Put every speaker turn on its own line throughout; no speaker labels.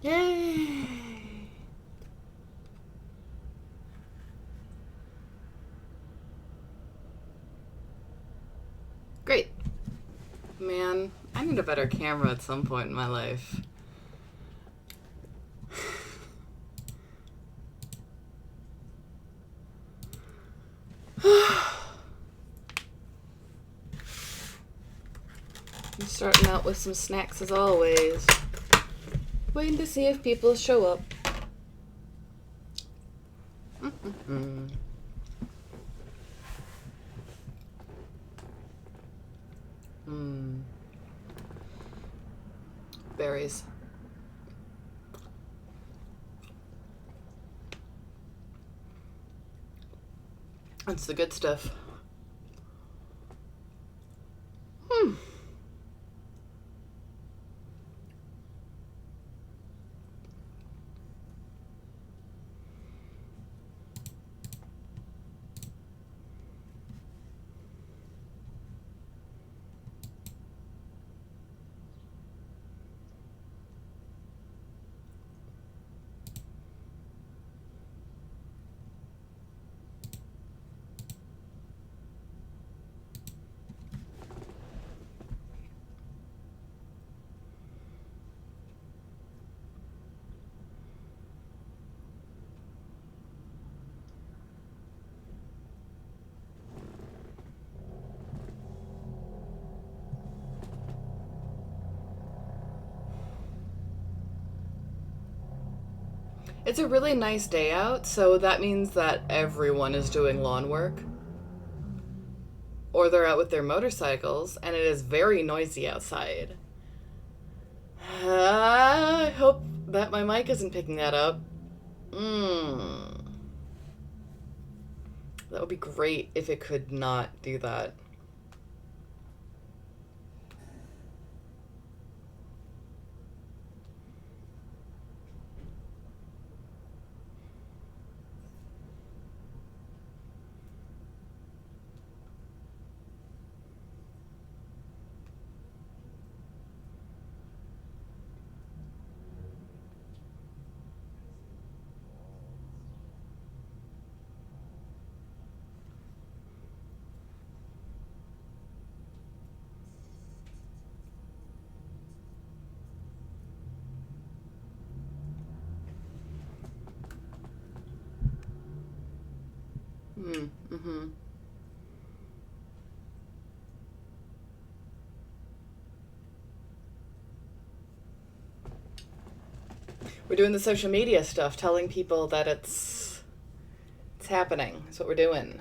Yay! Great. Man, I need a better camera at some point in my life. I'm starting out with some snacks as always. Waiting to see if people show up. Berries. That's the good stuff. It's a really nice day out, so that means that everyone is doing lawn work. Or they're out with their motorcycles, and it is very noisy outside. I hope that my mic isn't picking that up. That would be great if it could not do that. We're doing the social media stuff, telling people that it's happening. That's what we're doing.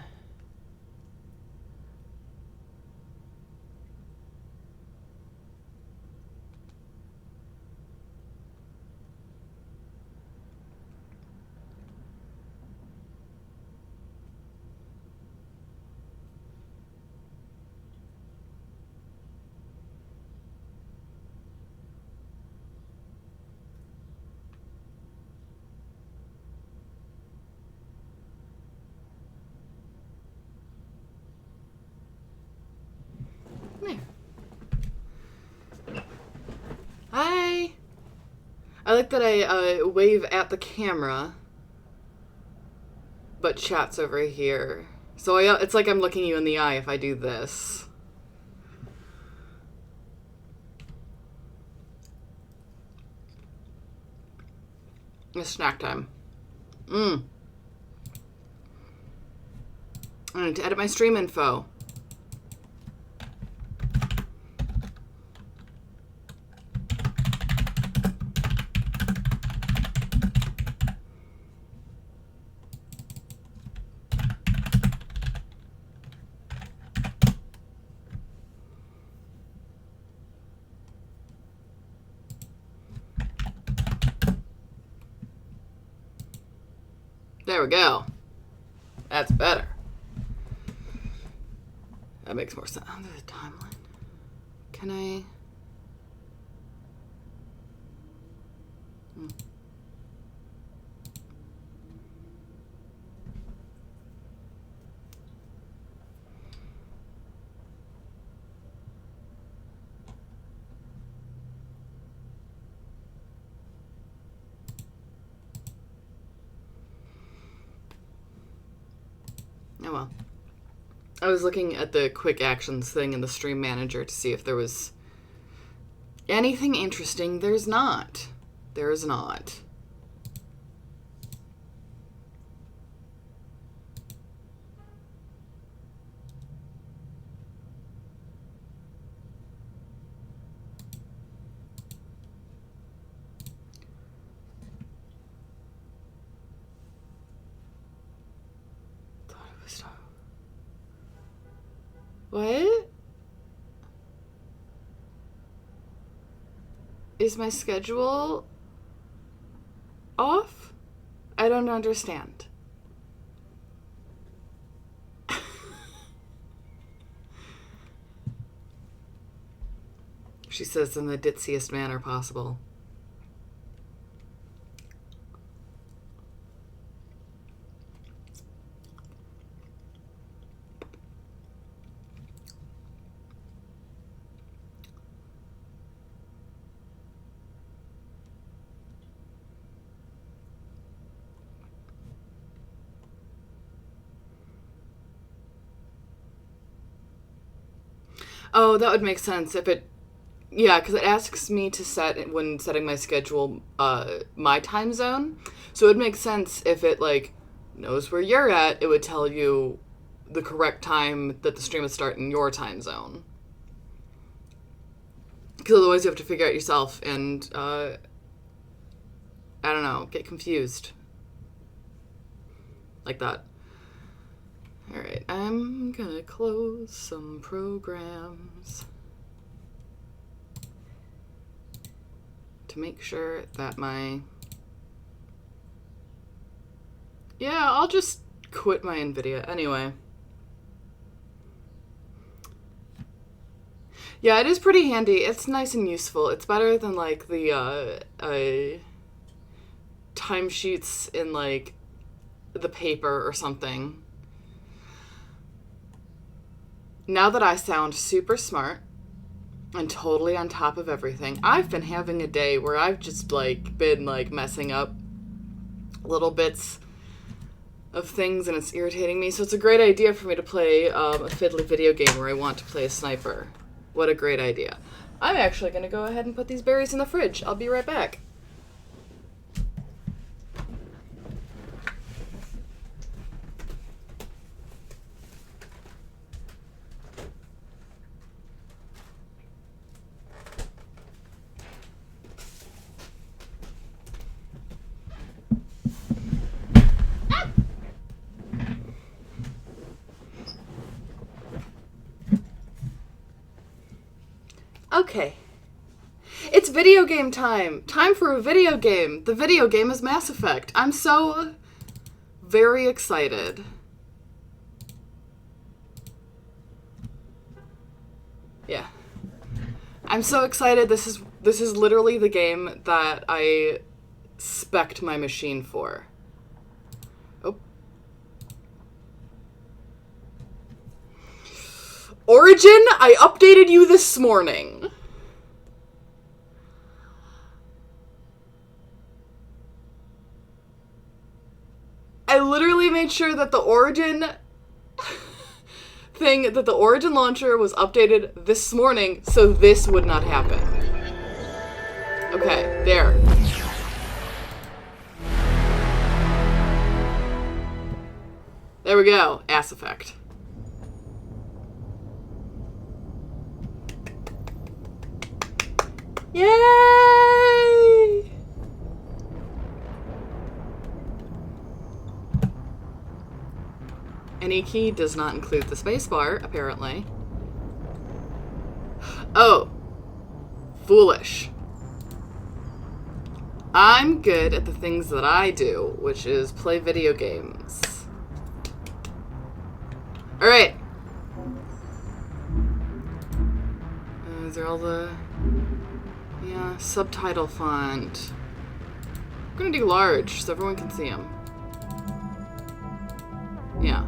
Hi! I like that I wave at the camera, but chat's over here. So it's like I'm looking you in the eye if I do this. It's snack time. I need to edit my stream info. There we go. That's better. That makes more sense. Oh, there's a timeline. Can I... Oh well. I was looking at the quick actions thing in the stream manager to see if there was anything interesting. There's not. There is not. What? Is my schedule off? I don't understand. She says in the ditziest manner possible. Oh, that would make sense if it... Yeah, because it asks me to set, when setting my schedule, my time zone. So it would make sense if it, like, knows where you're at, it would tell you the correct time that the stream would start in your time zone. Because otherwise you have to figure out yourself and, I don't know, get confused. Like that. Alright, I'm gonna close some programs to make sure that my... Yeah, I'll just quit my NVIDIA anyway. Yeah, it is pretty handy. It's nice and useful. It's better than, like, the, timesheets in, like, the paper or something. Now that I sound super smart and totally on top of everything, I've been having a day where I've just, like, been, like, messing up little bits of things and it's irritating me. So it's a great idea for me to play a fiddly video game where I want to play a sniper. What a great idea. I'm actually going to go ahead and put these berries in the fridge. I'll be right back. Okay. It's video game time. Time for a video game. The video game is Mass Effect. I'm so very excited. Yeah. I'm so excited. This is literally the game that I spec'd my machine for. Oh. Origin, I updated you this morning. I literally made sure that the Origin thing, that the Origin launcher was updated this morning so this would not happen. Okay, there. There we go. Ass Effect. Yay! Any key does not include the spacebar, apparently. Oh. Foolish. I'm good at the things that I do, which is play video games. Alright. These are all the... Yeah, subtitle font. I'm gonna do large so everyone can see them. Yeah.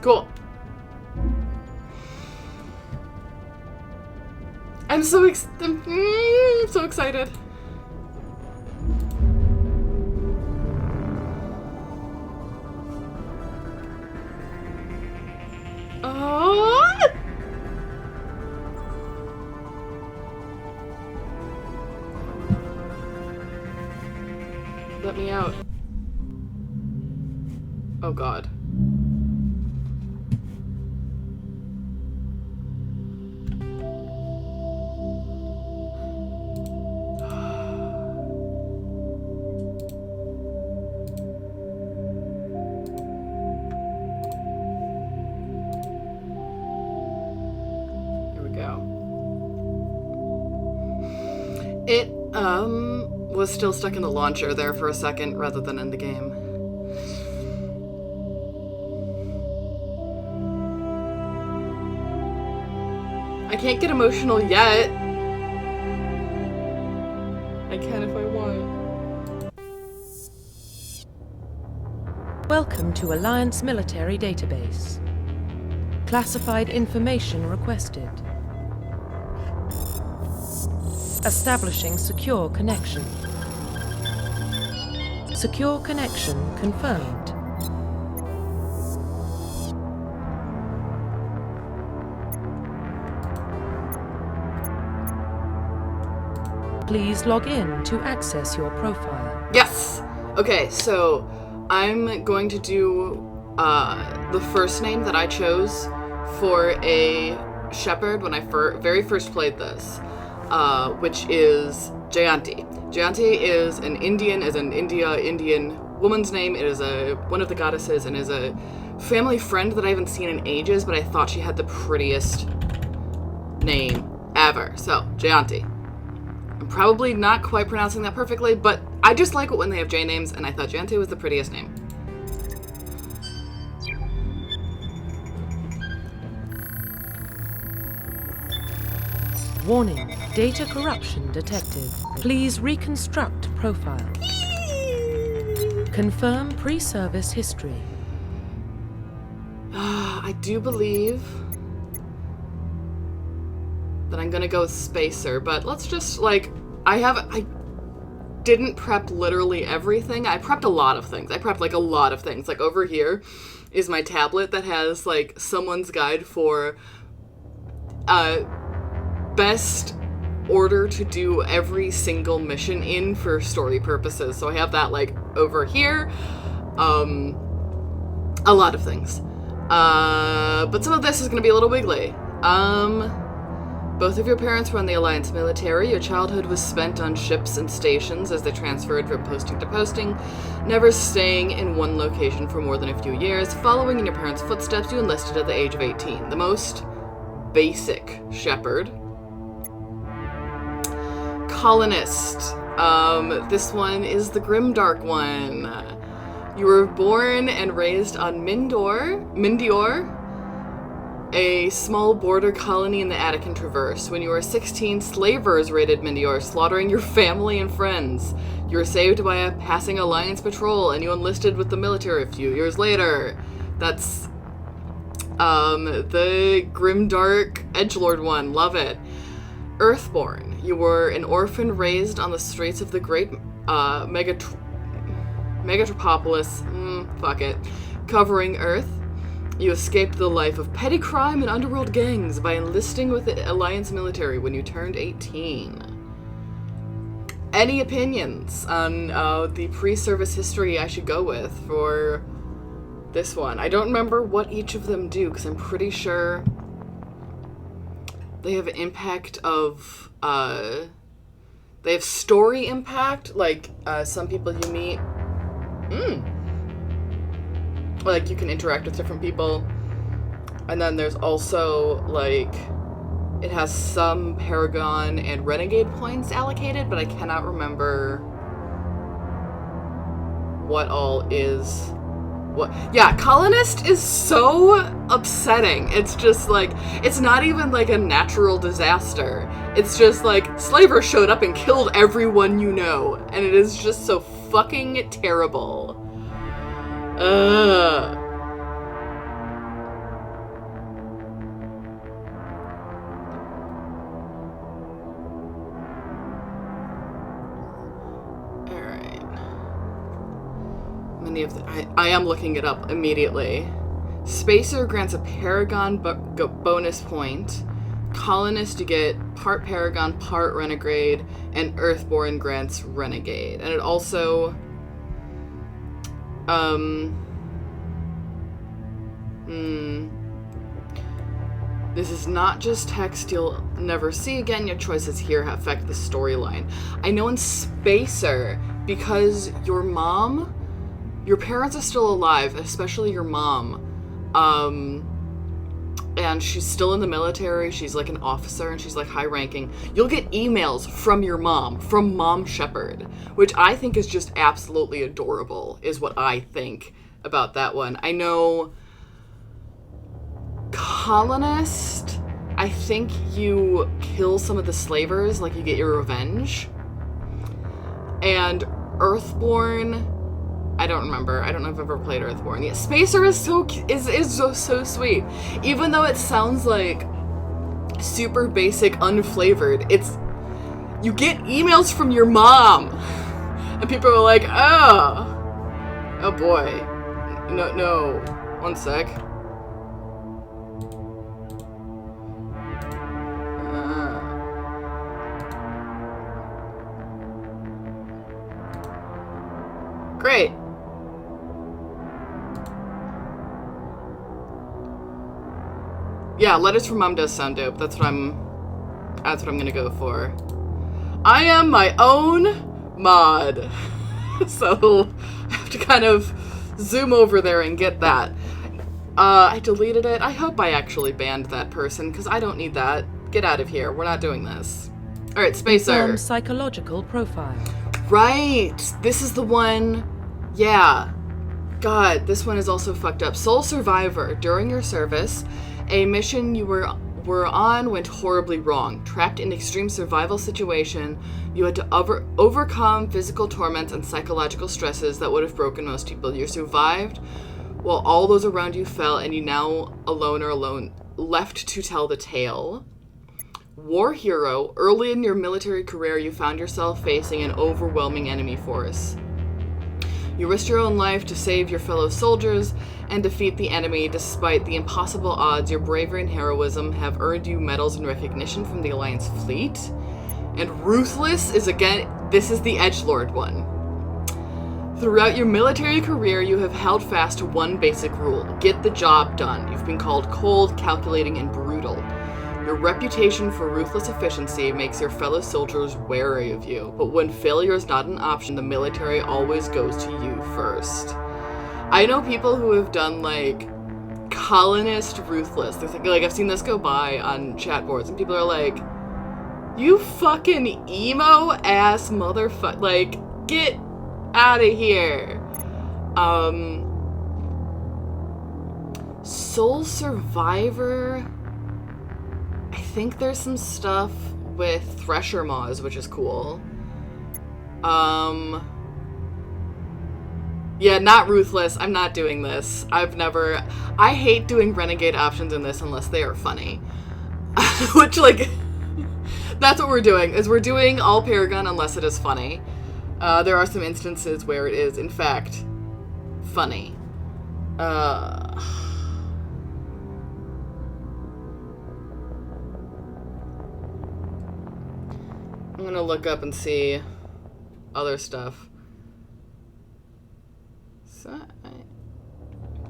Cool. I'm so excited. me out. Oh god. Here we go. It, was still stuck in the launcher there for a second rather than in the game. I can't get emotional yet. I can if I want.
Welcome to Alliance Military Database. Classified information requested. Establishing secure connection. Secure connection confirmed. Please log in to access your profile.
Yes! Okay, so I'm going to do the first name that I chose for a shepherd when I very first played this, which is Jayanti. Jayanti is an Indian woman's name. It is one of the goddesses and is a family friend that I haven't seen in ages, but I thought she had the prettiest name ever. So, Jayanti. I'm probably not quite pronouncing that perfectly, but I just like it when they have J names, and I thought Jayanti was the prettiest name.
Warning, data corruption detected. Please reconstruct profile. Confirm pre-service history.
I do believe that I'm gonna go with Spacer, but let's just, I didn't prep literally everything. I prepped a lot of things. Like, over here is my tablet that has, like, someone's guide for, best order to do every single mission in for story purposes. So I have that, like, over here. A lot of things. But some of this is gonna be a little wiggly. Both of your parents were in the Alliance military. Your childhood was spent on ships and stations as they transferred from posting to posting, never staying in one location for more than a few years. Following in your parents' footsteps, you enlisted at the age of 18. The most basic shepherd. Colonist. This one is the grimdark one. You were born and raised on Mindior, a small border colony in the Attican Traverse. When you were 16, slavers raided Mindior, slaughtering your family and friends. You were saved by a passing Alliance patrol, and you enlisted with the military a few years later. That's, the grimdark edgelord one. Love it. Earthborn. You were an orphan raised on the streets of the great, megatropolis, fuck it, covering Earth. You escaped the life of petty crime and underworld gangs by enlisting with the Alliance military when you turned 18. Any opinions on the pre-service history I should go with for this one? I don't remember what each of them do, because I'm pretty sure they have impact of, they have story impact, like, some people you meet, like, you can interact with different people, and then there's also, like, it has some Paragon and Renegade points allocated, but I cannot remember what all is what. Yeah, Colonist is so upsetting. It's just, like, it's not even, like, a natural disaster. It's just, like, slavers showed up and killed everyone you know, and it is just so fucking terrible. Ugh. Alright. Many of the... I am looking it up immediately. Spacer grants a Paragon bonus point. Colonist, you get part Paragon, part Renegade, and Earthborn grants Renegade. And it also This is not just text you'll never see again. Your choices here affect the storyline. I know in Spacer, because your parents are still alive, especially your mom, and she's still in the military. She's like an officer, and she's like high ranking. You'll get emails from your mom, from Mom Shepherd, which I think is just absolutely adorable, is what I think about that one. I know Colonist, I think you kill some of the slavers, like you get your revenge. And Earthborn, I don't remember. I don't know if I've ever played Earthborn yet. Spacer is so sweet. Even though it sounds like super basic, unflavored, you get emails from your mom. And people are like, oh boy. No. One sec. Great. Yeah, Letters from Mom does sound dope. That's what I'm gonna go for. I am my own mod. So I have to kind of zoom over there and get that. I deleted it. I hope I actually banned that person, because I don't need that. Get out of here. We're not doing this. Alright, Spacer.
Psychological profile.
Right. This is the one. Yeah. God, this one is also fucked up. Sole survivor. During your service, a mission you were on went horribly wrong. Trapped in extreme survival situation, you had to overcome physical torments and psychological stresses that would have broken most people. You survived while all those around you fell, and you now alone left to tell the tale. War hero. Early in your military career, you found yourself facing an overwhelming enemy force. You risked your own life to save your fellow soldiers and defeat the enemy. Despite the impossible odds, your bravery and heroism have earned you medals and recognition from the Alliance fleet. And Ruthless is, again, this is the edgelord one. Throughout your military career, you have held fast to one basic rule: get the job done. You've been called cold, calculating, and brutal. Your reputation for ruthless efficiency makes your fellow soldiers wary of you, but when failure is not an option, the military always goes to you first. I know people who have done, like, colonist ruthless. Like, I've seen this go by on chat boards, and people are like, you fucking emo-ass motherfucker. Like, get out of here. Soul Survivor. I think there's some stuff with Thresher Maws, which is cool. Yeah, not Ruthless. I'm not doing this. I hate doing renegade options in this unless they are funny. Which, like, that's what we're doing, is we're doing all Paragon unless it is funny. There are some instances where it is, in fact, funny. I'm gonna look up and see other stuff.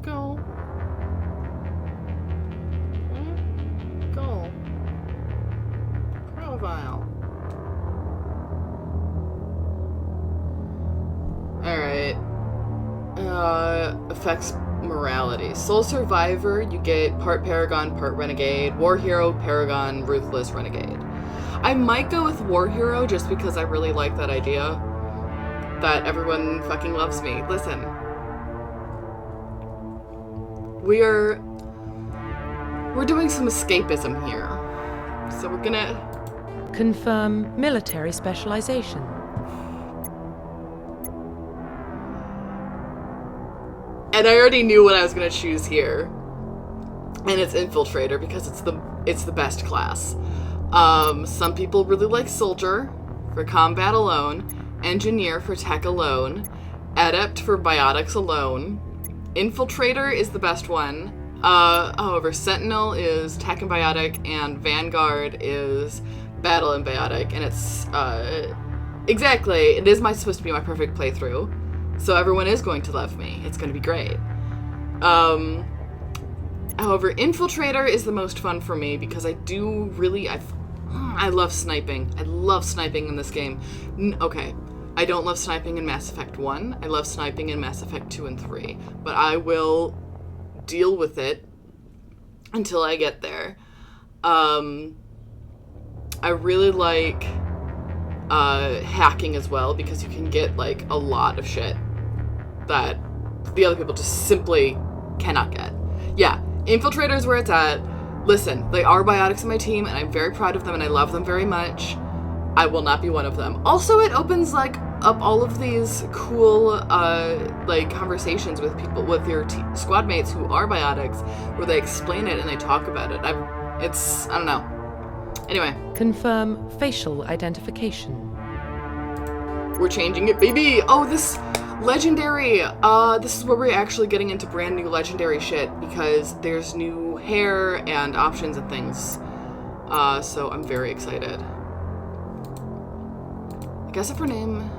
Go. Go. Profile. Alright. Affects morality. Soul Survivor, you get part Paragon, part Renegade. War Hero, Paragon, Ruthless, Renegade. I might go with War Hero just because I really like that idea that everyone fucking loves me. Listen. We're doing some escapism here. So we're gonna
confirm military specialization.
And I already knew what I was gonna choose here. And it's Infiltrator because it's the best class. Some people really like Soldier for combat alone, Engineer for tech alone, Adept for biotics alone. Infiltrator is the best one. However, Sentinel is tech and biotic, and Vanguard is battle and biotic, and it's, exactly, it is supposed to be my perfect playthrough. So everyone is going to love me. It's going to be great. However, Infiltrator is the most fun for me because I love sniping. I love sniping in this game. Okay, I don't love sniping in Mass Effect 1. I love sniping in Mass Effect 2 and 3. But I will deal with it until I get there. I really like hacking as well because you can get, like, a lot of shit that the other people just simply cannot get. Yeah, Infiltrator is where it's at. Listen, they are biotics on my team, and I'm very proud of them, and I love them very much. I will not be one of them. Also, it opens, like, up all of these cool, like, conversations with people, with your squad mates who are biotics, where they explain it and they talk about it. I don't know. Anyway.
Confirm facial identification.
We're changing it, baby! Oh, this legendary! This is where we're actually getting into brand new legendary shit, because there's new hair and options and things. So I'm very excited. I guess if her name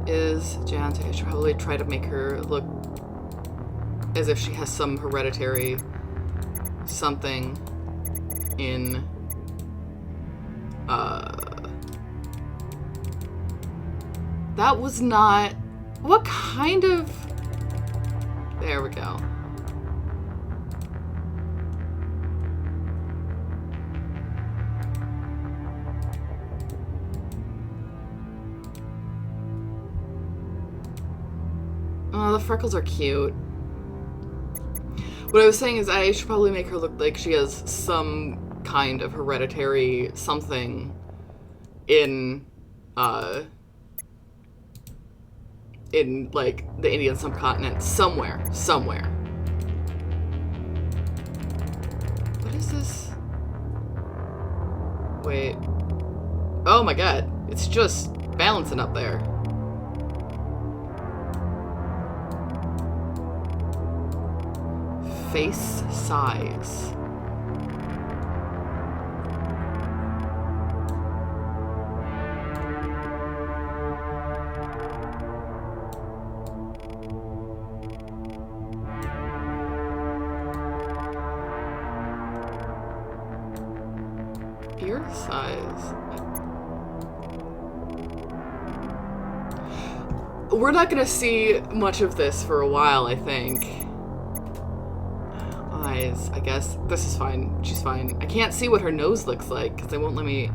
is Jantic, I should probably try to make her look as if she has some hereditary something in, that was not... What kind of... There we go. Oh, the freckles are cute. What I was saying is I should probably make her look like she has some kind of hereditary something in like the Indian subcontinent somewhere. What is this? Wait. Oh my god. It's just balancing up there. Face size. Ear size. We're not gonna see much of this for a while, I think. Eyes, I guess. This is fine. She's fine. I can't see what her nose looks like because they won't let me.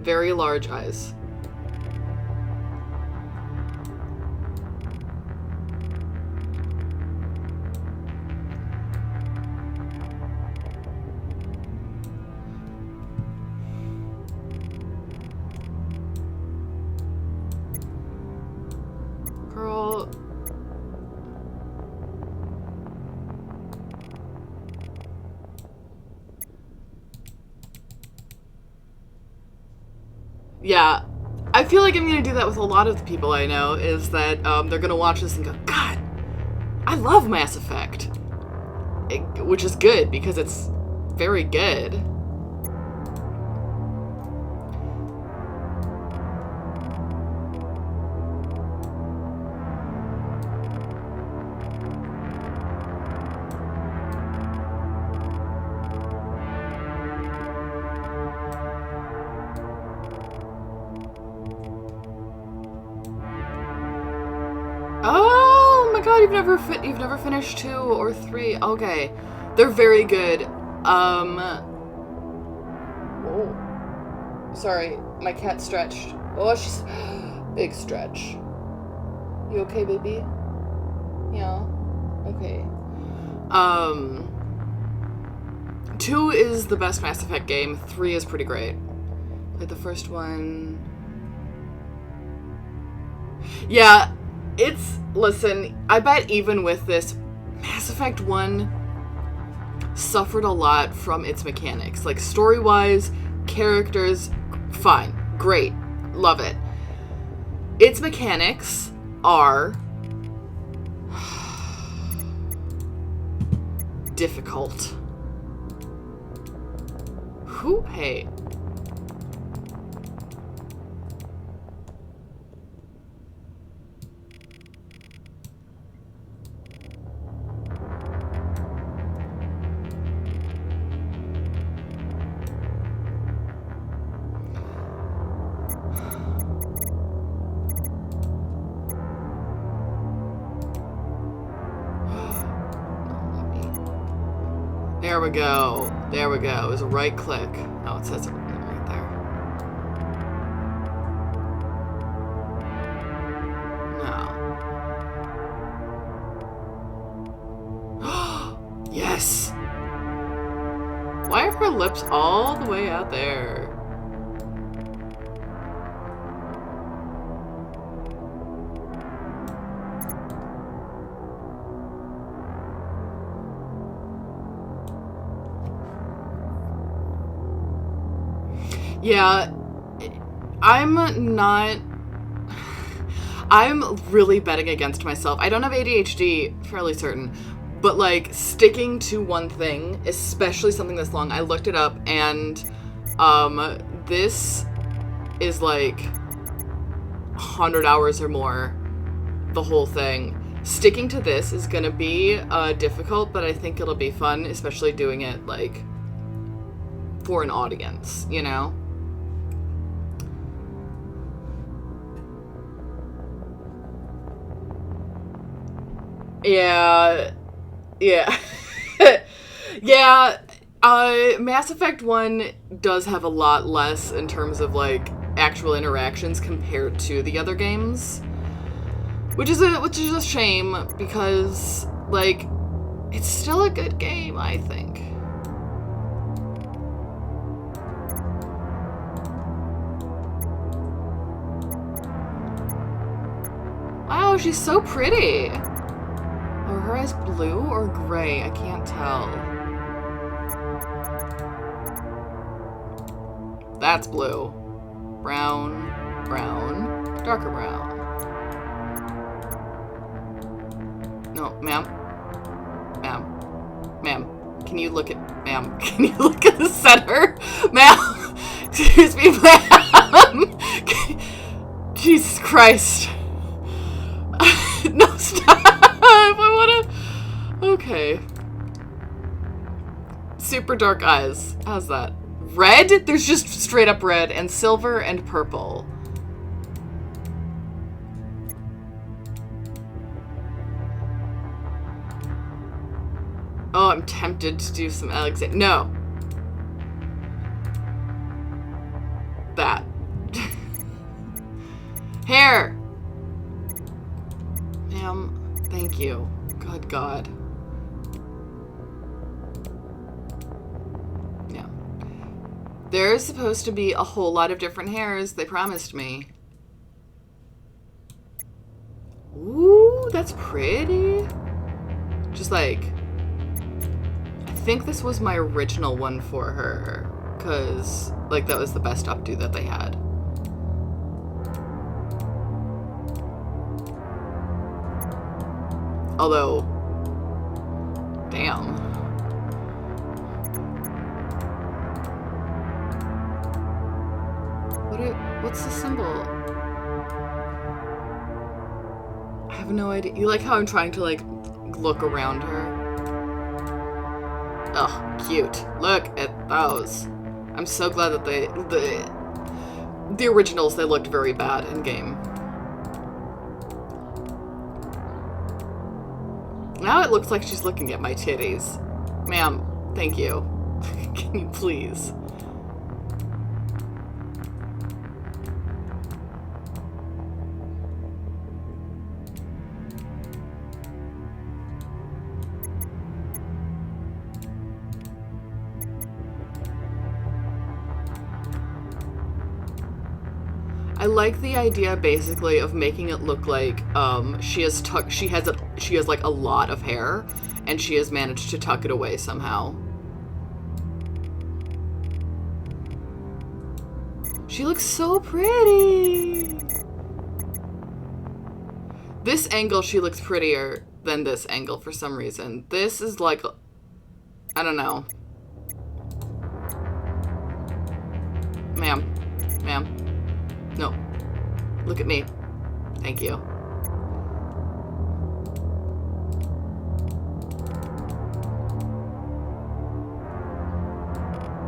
Very large eyes. Girl. Yeah, I feel like I'm gonna do that with a lot of the people I know, is that they're gonna watch this and go, God, I love Mass Effect. Which is good, because it's very good. Oh my god, you've never finished 2 or 3. Okay. They're very good. Oh. Sorry, my cat stretched. Oh, she's big stretch. You okay, baby? Yeah. Okay. 2 is the best Mass Effect game. 3 is pretty great. Like the first one. Yeah. Listen, I bet even with this, Mass Effect 1 suffered a lot from its mechanics. Like, story-wise, characters, fine, great, love it. Its mechanics are difficult. Who? Hey. There we go. There we go. It was a right click. Oh, it says it right there. No. Yes! Why are her lips all the way out there? Yeah, I'm really betting against myself. I don't have ADHD, fairly certain, but like sticking to one thing, especially something this long, I looked it up and this is like 100 hours or more, the whole thing. Sticking to this is gonna be difficult, but I think it'll be fun, especially doing it like for an audience, you know? Yeah. Yeah. Yeah. Mass Effect 1 does have a lot less in terms of, like, actual interactions compared to the other games. Which is a shame, because, like, it's still a good game, I think. Wow, she's so pretty. Are her eyes blue or gray? I can't tell. That's blue. Brown, brown, darker brown. No, ma'am. Ma'am, can you look at, ma'am, can you look at the center? Ma'am, excuse me, ma'am. Jesus Christ. No, stop. I wanna, okay. Super dark eyes. How's that? Red? There's just straight up red and silver and purple. Oh, I'm tempted to do some Alexander. No. That. Hair. Ma'am, thank you. Good God. Yeah. There's supposed to be a whole lot of different hairs, they promised me. Ooh, that's pretty. Just like, I think this was my original one for her, because, like, that was the best updo that they had. Although, damn. What's the symbol? I have no idea. You like how I'm trying to, like, look around her? Ugh, cute. Look at those. I'm so glad that the originals, they looked very bad in game. Now it looks like she's looking at my titties. Ma'am, thank you. Can you please? I like the idea basically of making it look like she has like a lot of hair and she has managed to tuck it away somehow. She looks so pretty. This angle she looks prettier than this angle for some reason. This is like I don't know. Ma'am. Ma'am. No. Look at me. Thank you.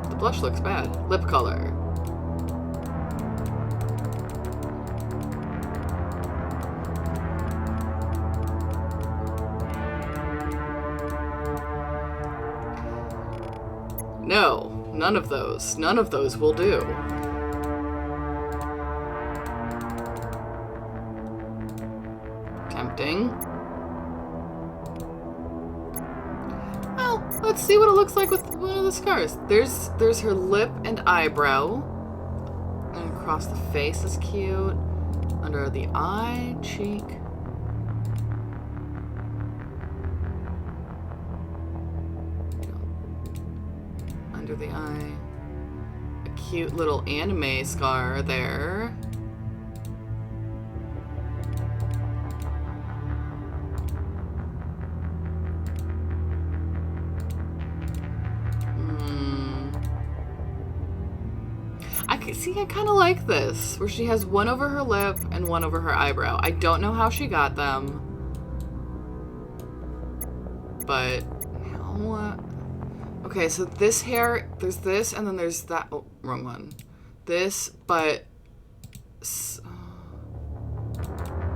The blush looks bad. Lip color. No, none of those. None of those will do. Tempting. Well, let's see what it looks like with one of the scars. There's her lip and eyebrow. And across the face is cute. Under the eye, cheek. Under the eye. A cute little anime scar there. I kind of like this, where she has one over her lip and one over her eyebrow. I don't know how she got them, but what? Okay, so this hair, there's this, and then there's that. Oh, wrong one. This, but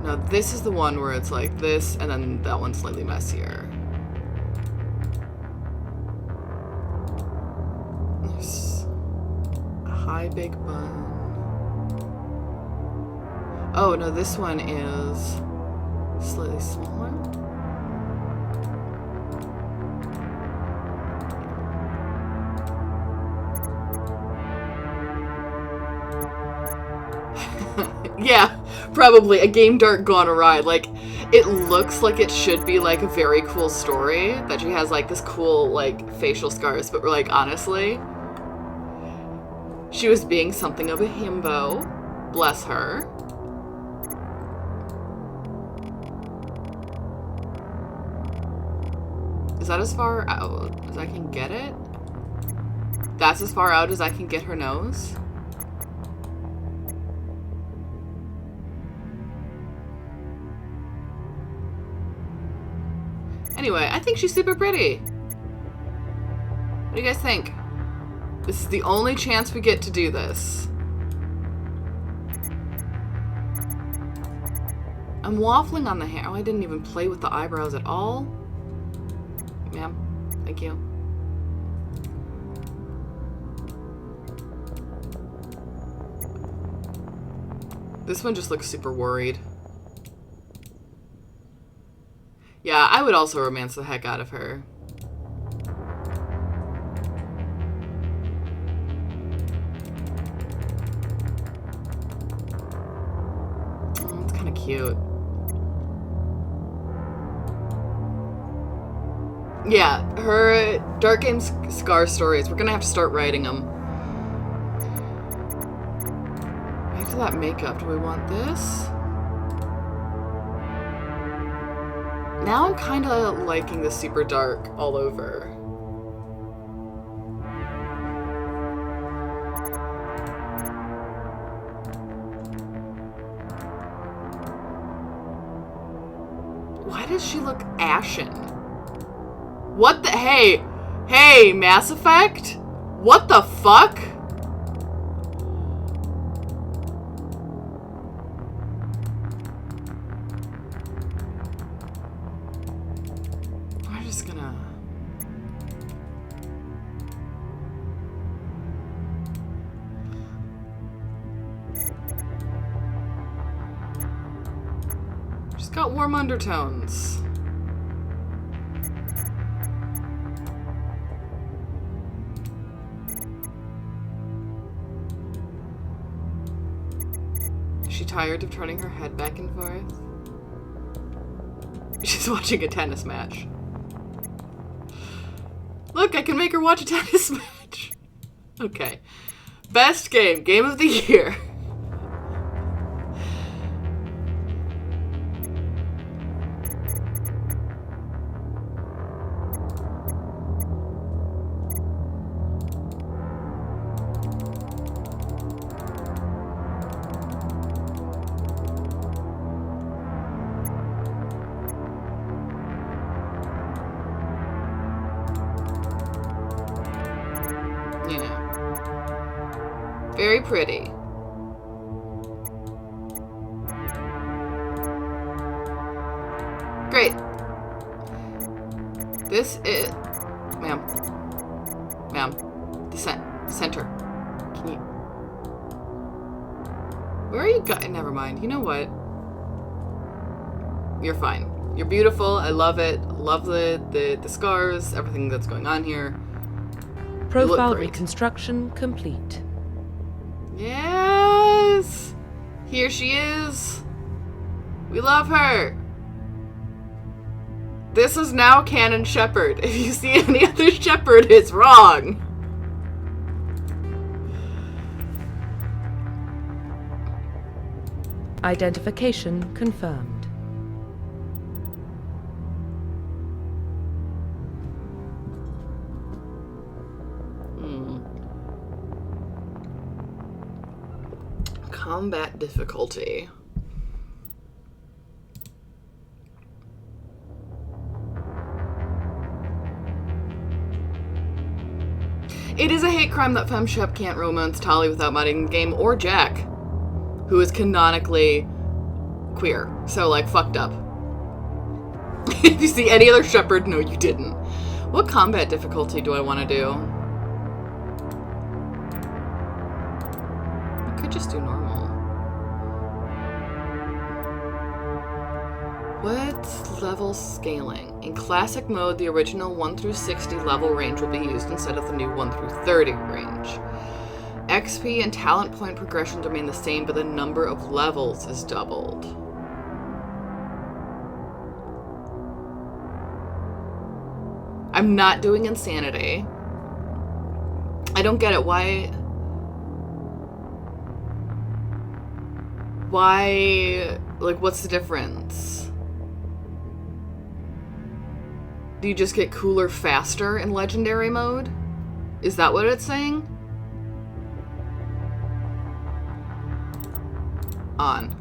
no, this is the one where it's like this, and then that one's slightly messier. There's a high big bun. Oh, no, this one is slightly smaller. Yeah, probably a game dart gone awry. Like, it looks like it should be like a very cool story that she has like this cool like facial scars, but we're like, honestly, she was being something of a himbo. Bless her. Is that as far out as I can get it? That's as far out as I can get her nose? Anyway, I think she's super pretty. What do you guys think? This is the only chance we get to do this. I'm waffling on the hair. Oh, I didn't even play with the eyebrows at all. Ma'am, thank you. This one just looks super worried. Yeah, I would also romance the heck out of her. Oh, it's kind of cute. Yeah, her Dark Game Scar stories, we're gonna have to start writing them. Back to that makeup, do we want this? Now I'm kind of liking the super dark all over. Why does she look ashen? What the? Hey! Hey, Mass Effect? What the fuck? I'm just gonna... She's got warm undertones. Is she tired of turning her head back and forth? She's watching a tennis match. Look, I can make her watch a tennis match. Okay. Best game. Game of the year. very pretty. Great. This is... Ma'am. Center. Can you... Where are you going? Never mind. You know what? You're fine. You're beautiful. I love it. Love the scars, everything that's going on here.
Profile reconstruction complete.
Yes! Here she is. We love her. This is now canon Shepherd. If you see any other Shepherd, it's wrong.
Identification confirmed.
Combat difficulty. It is a hate crime that FemShep can't romance Tali without modding the game, or Jack, who is canonically queer. So, like, fucked up. If you see any other Shepherd, no, you didn't. What combat difficulty do I want to do? I could just do normal. What level scaling? In classic mode, the original 1 through 60 level range will be used instead of the new 1 through 30 range. XP and talent point progressions remain the same, but the number of levels is doubled. I'm not doing insanity. I don't get it. Why, like, what's the difference? Do you just get cooler faster in legendary mode? Is that what it's saying? On.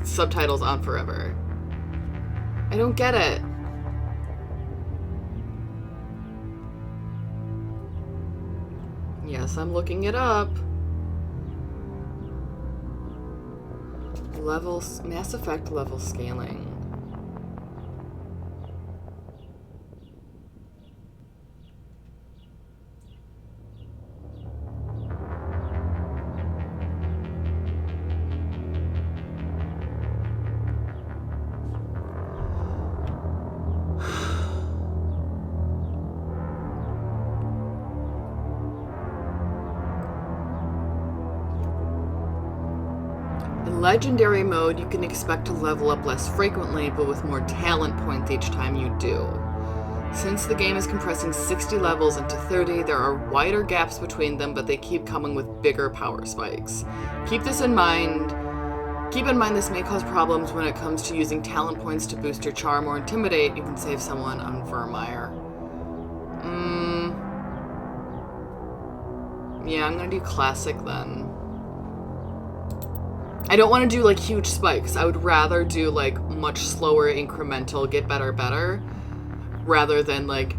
Subtitles on forever. I don't get it. Yes, I'm looking it up. Levels, Mass Effect level scaling. In legendary mode, you can expect to level up less frequently, but with more talent points each time you do. Since the game is compressing 60 levels into 30, there are wider gaps between them, but they keep coming with bigger power spikes. Keep in mind this may cause problems when it comes to using talent points to boost your charm or intimidate. You can save someone on Vermeer. Yeah, I'm gonna do classic then. I don't want to do, like, huge spikes. I would rather do, like, much slower, incremental, get better, rather than, like,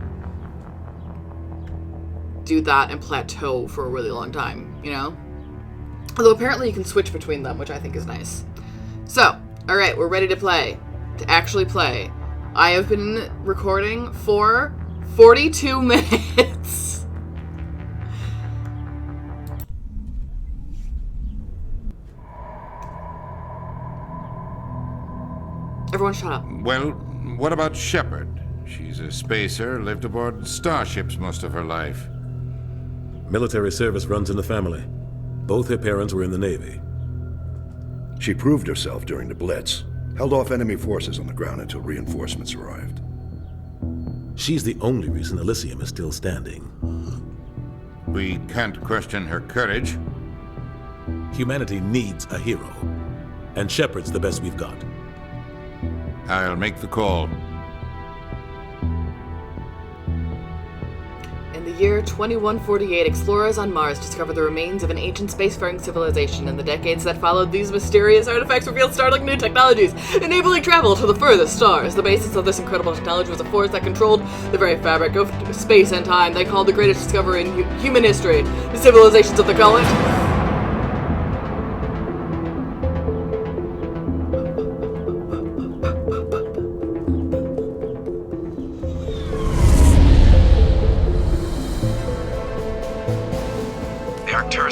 do that and plateau for a really long time, you know? Although apparently you can switch between them, which I think is nice. So, alright, we're ready to play. To actually play. I have been recording for 42 minutes. Everyone shut up.
Well, what about Shepherd? She's a spacer, lived aboard starships most of her life.
Military service runs in the family. Both her parents were in the Navy.
She proved herself during the Blitz, held off enemy forces on the ground until reinforcements arrived.
She's the only reason Elysium is still standing.
We can't question her courage.
Humanity needs a hero, and Shepherd's the best we've got.
I'll make the call.
In the year 2148, explorers on Mars discovered the remains of an ancient spacefaring civilization. In the decades that followed, these mysterious artifacts revealed startling new technologies, enabling travel to the furthest stars. The basis of this incredible technology was a force that controlled the very fabric of space and time. They called the greatest discovery in human history. The civilizations of the comet.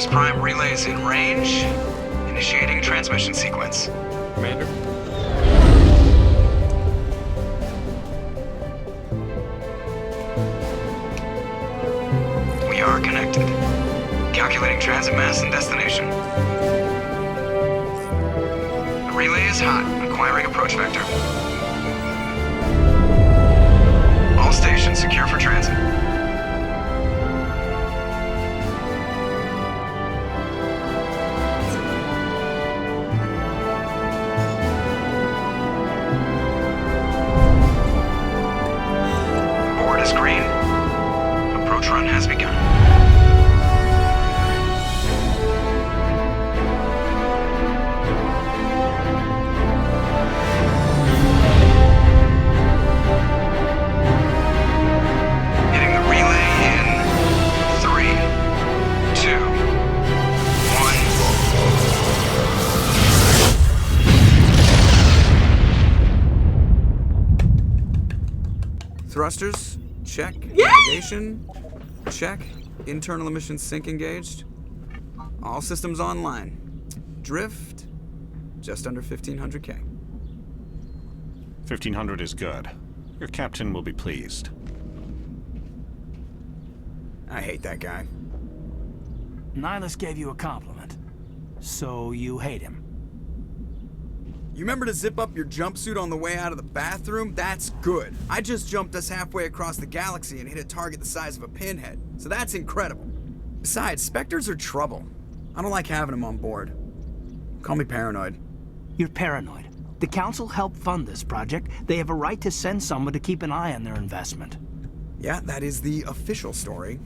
Cerberus Prime relay is in range. Initiating transmission sequence.
Commander?
We are connected. Calculating transit mass and destination. The relay is hot. Acquiring approach vector. All stations secure for transit. Board is green. Approach run has begun. Hitting the relay in 3, 2, 1.
Thrusters, check. Navigation, check. Internal emissions sync engaged. All systems online. Drift, just under 1500K.
1500 is good. Your captain will be pleased.
I hate that guy.
Nihilus gave you a compliment. So you hate him.
You remember to zip up your jumpsuit on the way out of the bathroom? That's good. I just jumped us halfway across the galaxy and hit a target the size of a pinhead. So that's incredible. Besides, Spectres are trouble. I don't like having them on board. Call me paranoid.
You're paranoid. The Council helped fund this project. They have a right to send someone to keep an eye on their investment.
Yeah, that is the official story.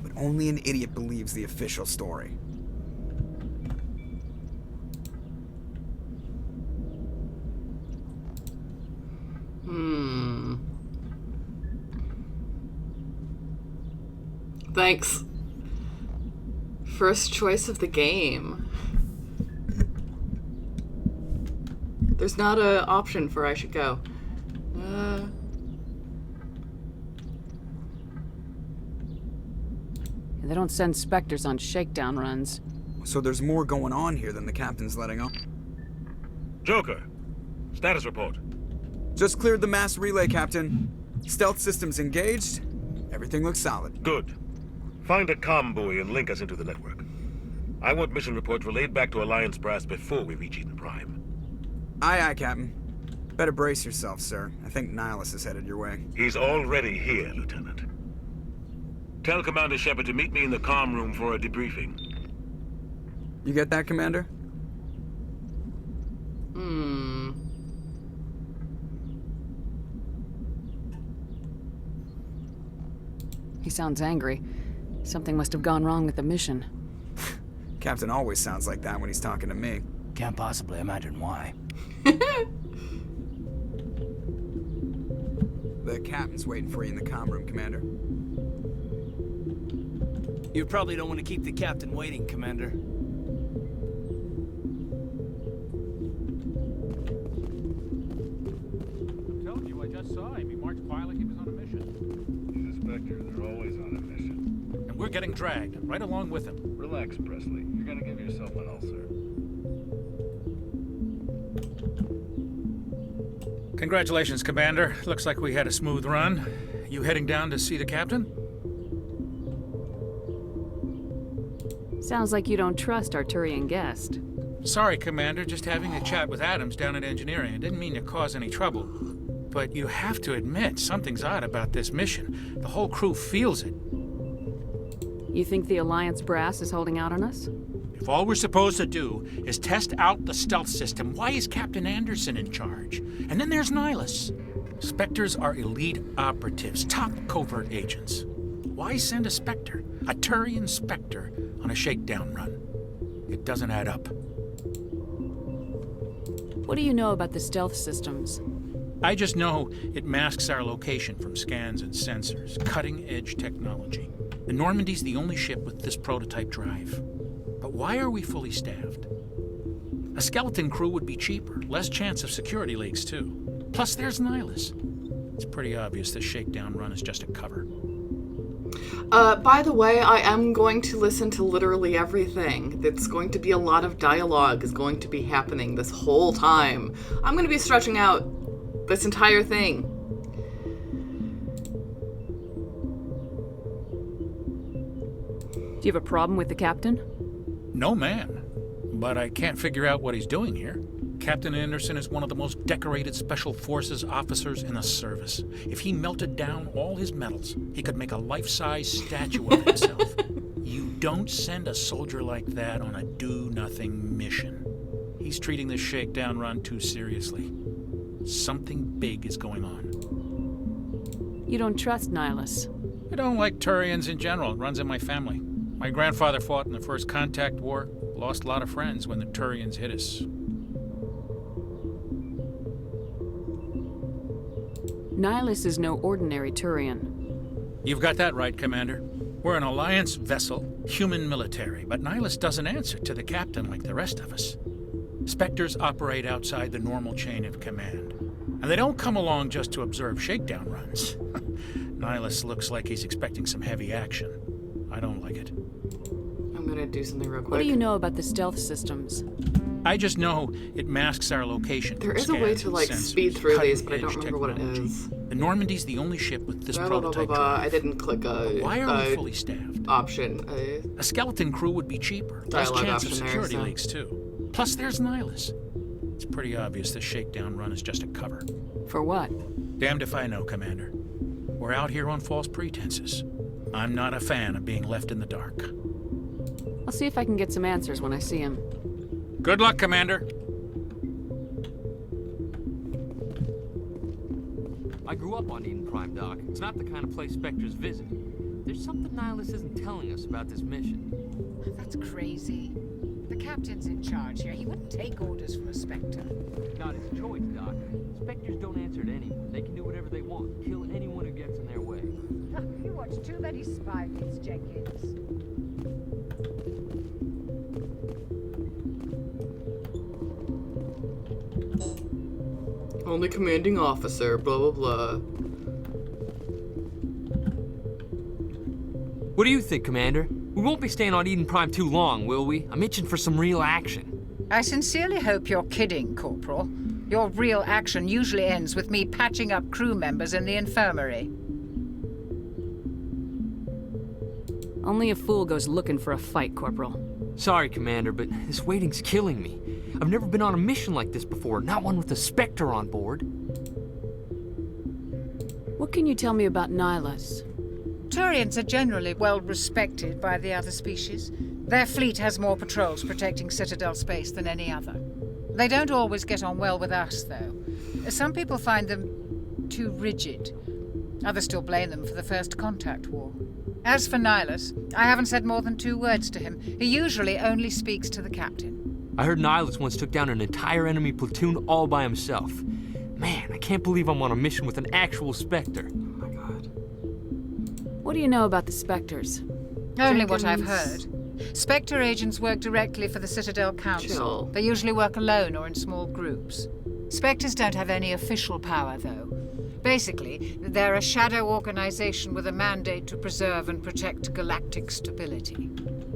But only an idiot believes the official story.
Thanks. First choice of the game. There's not an option for I should go.
They don't send Spectres on shakedown runs.
So there's more going on here than the captain's letting on.
Joker, status report.
Just cleared the mass relay, Captain. Stealth systems engaged. Everything looks solid.
Good. Find a comm buoy and link us into the network. I want mission reports relayed back to Alliance Brass before we reach Eden Prime.
Aye, aye, Captain. Better brace yourself, sir. I think Nihilus is headed your way.
He's already here, Lieutenant. Tell Commander Shepard to meet me in the comm room for a debriefing.
You get that, Commander?
He sounds angry. Something must have gone wrong with the mission.
Captain always sounds like that when he's talking to me.
Can't possibly imagine why.
The captain's waiting for you in the comm room, Commander.
You probably don't want to keep the captain waiting, Commander.
I'm telling you, I just saw him. He marched by like he was on a mission.
He's a Spectre. They're always on a mission.
And we're getting dragged, right along with him.
Relax, Presley. You're gonna give yourself an ulcer.
Congratulations, Commander. Looks like we had a smooth run. You heading down to see the captain?
Sounds like you don't trust Arturian guest.
Sorry, Commander. Just having a chat with Adams down at engineering. I didn't mean to cause any trouble. But you have to admit, something's odd about this mission. The whole crew feels it.
You think the Alliance brass is holding out on us?
If all we're supposed to do is test out the stealth system, why is Captain Anderson in charge? And then there's Nihilus. Spectres are elite operatives, top covert agents. Why send a Spectre, a Turian Spectre, on a shakedown run? It doesn't add up.
What do you know about the stealth systems?
I just know it masks our location from scans and sensors. Cutting-edge technology. The Normandy's the only ship with this prototype drive. But why are we fully staffed? A skeleton crew would be cheaper, less chance of security leaks too. Plus there's Nihilus. It's pretty obvious this shakedown run is just a cover.
By the way, I am going to listen to literally everything. There's going to be a lot of dialogue is going to be happening this whole time. I'm going to be stretching out this entire thing.
Do you have a problem with the captain?
No, ma'am. But I can't figure out what he's doing here. Captain Anderson is one of the most decorated Special Forces officers in the service. If he melted down all his medals, he could make a life-size statue of himself. You don't send a soldier like that on a do-nothing mission. He's treating this shakedown run too seriously. Something big is going on.
You don't trust Nihilus?
I don't like Turians in general. It runs in my family. My grandfather fought in the First Contact War. Lost a lot of friends when the Turians hit us.
Nihilus is no ordinary Turian.
You've got that right, Commander. We're an Alliance vessel, human military, but Nihilus doesn't answer to the captain like the rest of us. Spectres operate outside the normal chain of command, and they don't come along just to observe shakedown runs. Nihilus looks like he's expecting some heavy action. I don't like it.
I'm gonna do something real quick.
What do you know about the stealth systems?
I just know it masks our location.
There is a way to, like, speed through these, but I don't remember what it is.
The Normandy's the only ship with this prototype
I didn't click
Why are we fully staffed?
Option.
A skeleton crew would be cheaper. Less chance of security leaks, too. Plus, there's Nihilus. It's pretty obvious this shakedown run is just a cover.
For what?
Damned if I know, Commander. We're out here on false pretenses. I'm not a fan of being left in the dark.
I'll see if I can get some answers when I see him.
Good luck, Commander.
I grew up on Eden Prime, Doc. It's not the kind of place Spectres visit. There's something Nihilus isn't telling us about this mission.
That's crazy. The captain's in charge here. He wouldn't take orders from a Spectre.
Not his choice, Doc. Spectres don't answer to anyone. They can do whatever they want. Kill anyone who gets in their way.
You watch too many spy kids, Jenkins.
Only commanding officer, blah, blah, blah.
What do you think, Commander? We won't be staying on Eden Prime too long, will we? I'm itching for some real action.
I sincerely hope you're kidding, Corporal. Your real action usually ends with me patching up crew members in the infirmary.
Only a fool goes looking for a fight, Corporal.
Sorry, Commander, but this waiting's killing me. I've never been on a mission like this before, not one with a Spectre on board.
What can you tell me about Nihilus?
Turians are generally well respected by the other species. Their fleet has more patrols protecting Citadel space than any other. They don't always get on well with us, though. Some people find them too rigid. Others still blame them for the First Contact War. As for Nihilus, I haven't said more than 2 words to him. He usually only speaks to the captain.
I heard Nihilus once took down an entire enemy platoon all by himself. Man, I can't believe I'm on a mission with an actual Spectre.
Oh my god.
What do you know about the Spectres?
Only what I've heard. Spectre agents work directly for the Citadel Council.
Chill.
They usually work alone or in small groups. Spectres don't have any official power, though. Basically, they're a shadow organization with a mandate to preserve and protect galactic stability.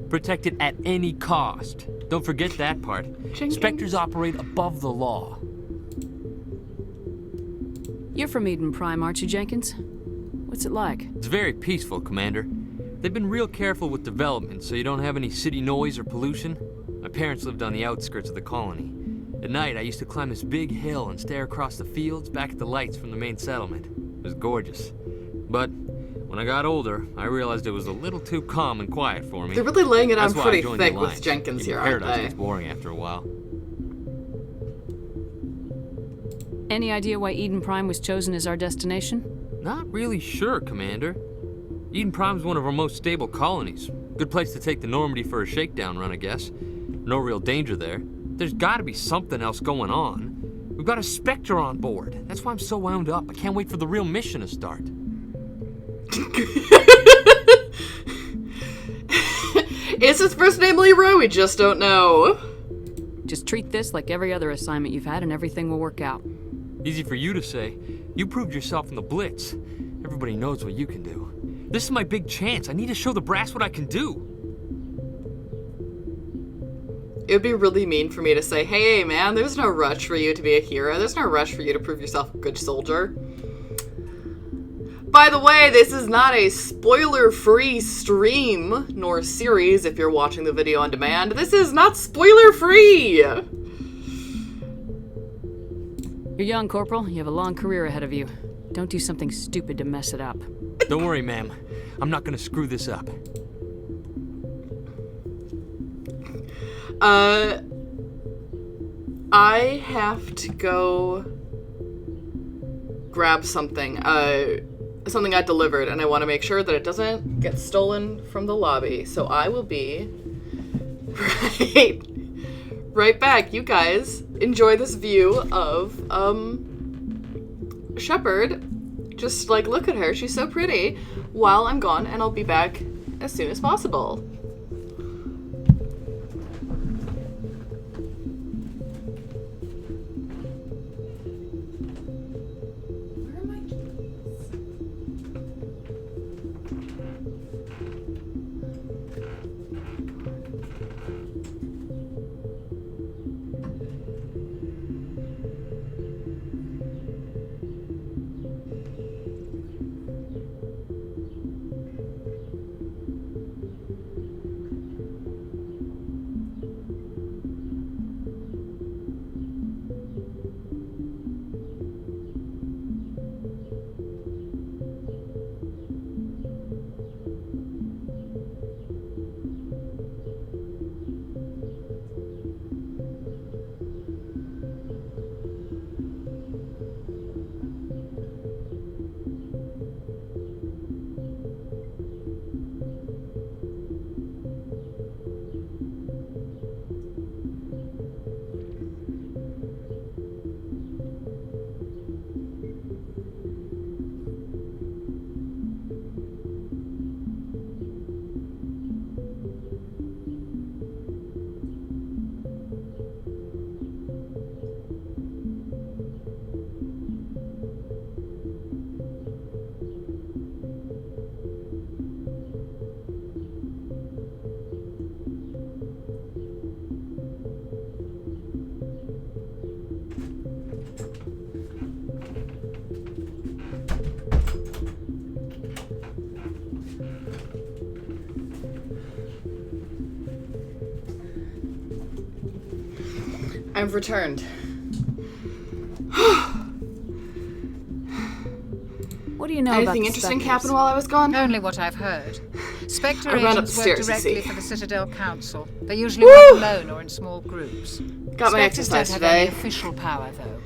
Protect it at any cost. Don't forget that part.
Jenkins.
Spectres operate above the law.
You're from Eden Prime, aren't you, Jenkins? What's it like?
It's very peaceful, Commander. They've been real careful with development, so you don't have any city noise or pollution. My parents lived on the outskirts of the colony. At night, I used to climb this big hill and stare across the fields back at the lights from the main settlement. It was gorgeous. But when I got older, I realized it was a little too calm and quiet for me.
They're really laying it on
That's why I
pretty
joined the
thick with
Alliance.
Jenkins
Even
here, aren't
Paradise
they?
gets boring after a while.
Any idea why Eden Prime was chosen as our destination?
Not really sure, Commander. Eden Prime's one of our most stable colonies. Good place to take the Normandy for a shakedown run, I guess. No real danger there. There's gotta be something else going on. We've got a Spectre on board. That's why I'm so wound up. I can't wait for the real mission to start.
Is his first name Leroy? We just don't know.
Just treat this like every other assignment you've had and everything will work out.
Easy for you to say. You proved yourself in the Blitz. Everybody knows what you can do. This is my big chance. I need to show the brass what I can do.
It would be really mean for me to say, hey, man, there's no rush for you to be a hero. There's no rush for you to prove yourself a good soldier. By the way, this is not a spoiler-free stream, nor series if you're watching the video on demand. This is not spoiler-free!
You're young, Corporal. You have a long career ahead of you. Don't do something stupid to mess it up.
Don't worry, ma'am. I'm not gonna screw this up.
I have to go grab something. Something I delivered, and I want to make sure that it doesn't get stolen from the lobby. So I will be right back. You guys enjoy this view of Shepard. Just like look at her, she's so pretty. While I'm gone, and I'll be back as soon as possible. I've returned.
What do you know
Anything
about the
interesting
Spectres?
happened while I was gone?
Only what I've heard. Spectre
I ran
agents work
upstairs to
directly
see.
for the Citadel Council. They usually work alone or in small groups.
Got my
Spectres
exercise
don't have
today.
any official power, though.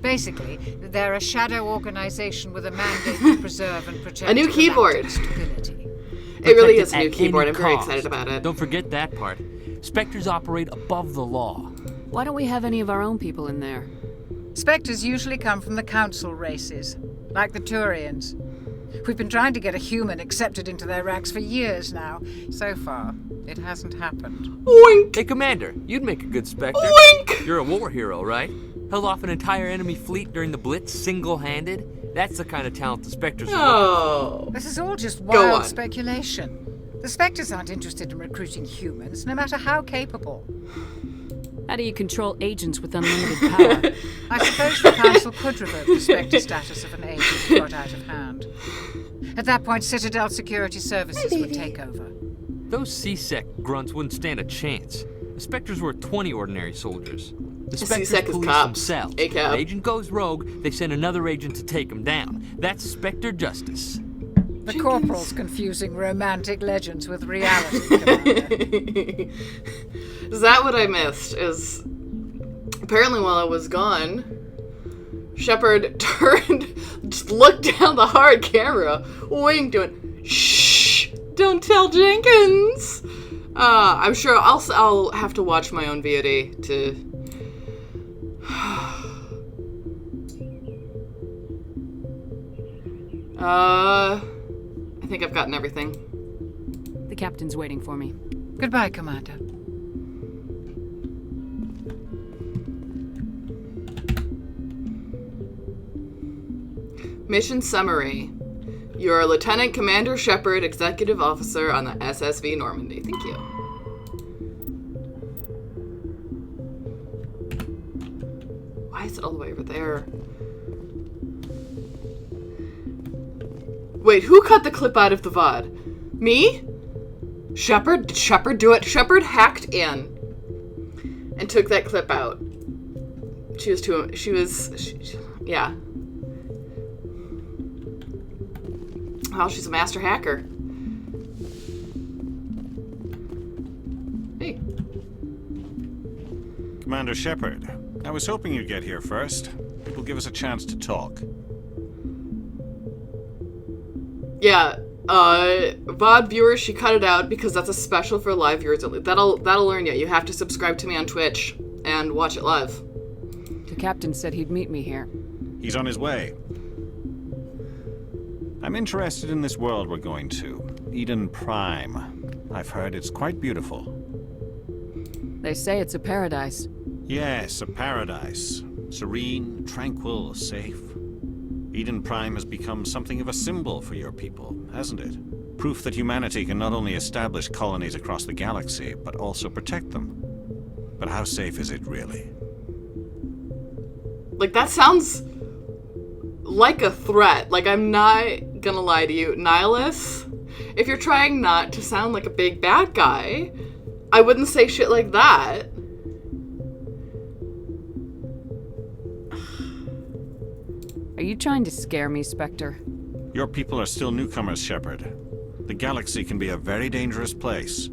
Basically, they're a shadow organization with a mandate to preserve and protect
A new
galactic
keyboard.
stability.
It really
Protected
is a new
at
keyboard.
any
I'm very
cost.
excited about it.
Don't forget that part. Spectres operate above the law.
Why don't we have any of our own people in there?
Spectres usually come from the Council races, like the Turians. We've been trying to get a human accepted into their ranks for years now. So far, it hasn't happened.
Wink!
Hey, Commander, you'd make a good Spectre.
Wink!
You're a war hero, right? Held off an entire enemy fleet during the Blitz single-handed. That's the kind of talent the Spectres are
Oh.
This is all just
Go
wild
on.
speculation. The Spectres aren't interested in recruiting humans, no matter how capable.
How do you control agents with unlimited power?
I suppose the Council could revoke the Spectre status of an agent who got out of hand. At that point, Citadel Security Services would take over.
Those C-Sec grunts wouldn't stand a chance. The Spectres were 20 ordinary soldiers. The Spectres
C-Sec is
police
cops.
themselves.
ACAB.
If an agent goes rogue, they send another agent to take him down. That's Spectre justice.
The Corporal's confusing romantic legends with reality, Commander.
Is that what I missed? Is apparently while I was gone, Shepard turned, just looked down the hard camera, winked, doing, "Shh! Don't tell Jenkins." I'm sure I'll have to watch my own VOD to. I think I've gotten everything.
The captain's waiting for me.
Goodbye, Commander.
Mission summary. You're Lieutenant Commander Shepard, Executive Officer on the SSV Normandy. Thank you. Why is it all the way over there? Wait, who cut the clip out of the VOD? Me? Shepard? Did Shepard do it? Shepard hacked in and took that clip out. Yeah. Well, she's a master hacker. Hey.
Commander Shepard, I was hoping you'd get here first. It will give us a chance to talk.
Yeah, VOD viewers, she cut it out because that's a special for live viewers only. That'll learn you. You have to subscribe to me on Twitch and watch it live.
The captain said he'd meet me here.
He's on his way. I'm interested in this world we're going to. Eden Prime. I've heard it's quite beautiful.
They say it's a paradise.
Yes, a paradise. Serene, tranquil, safe. Eden Prime has become something of a symbol for your people, hasn't it? Proof that humanity can not only establish colonies across the galaxy, but also protect them. But how safe is it really?
Like, that sounds like a threat. Like, I'm not gonna lie to you. Nihilus, if you're trying not to sound like a big bad guy, I wouldn't say shit like that.
Are you trying to scare me, Spectre?
Your people are still newcomers, Shepard. The galaxy can be a very dangerous place.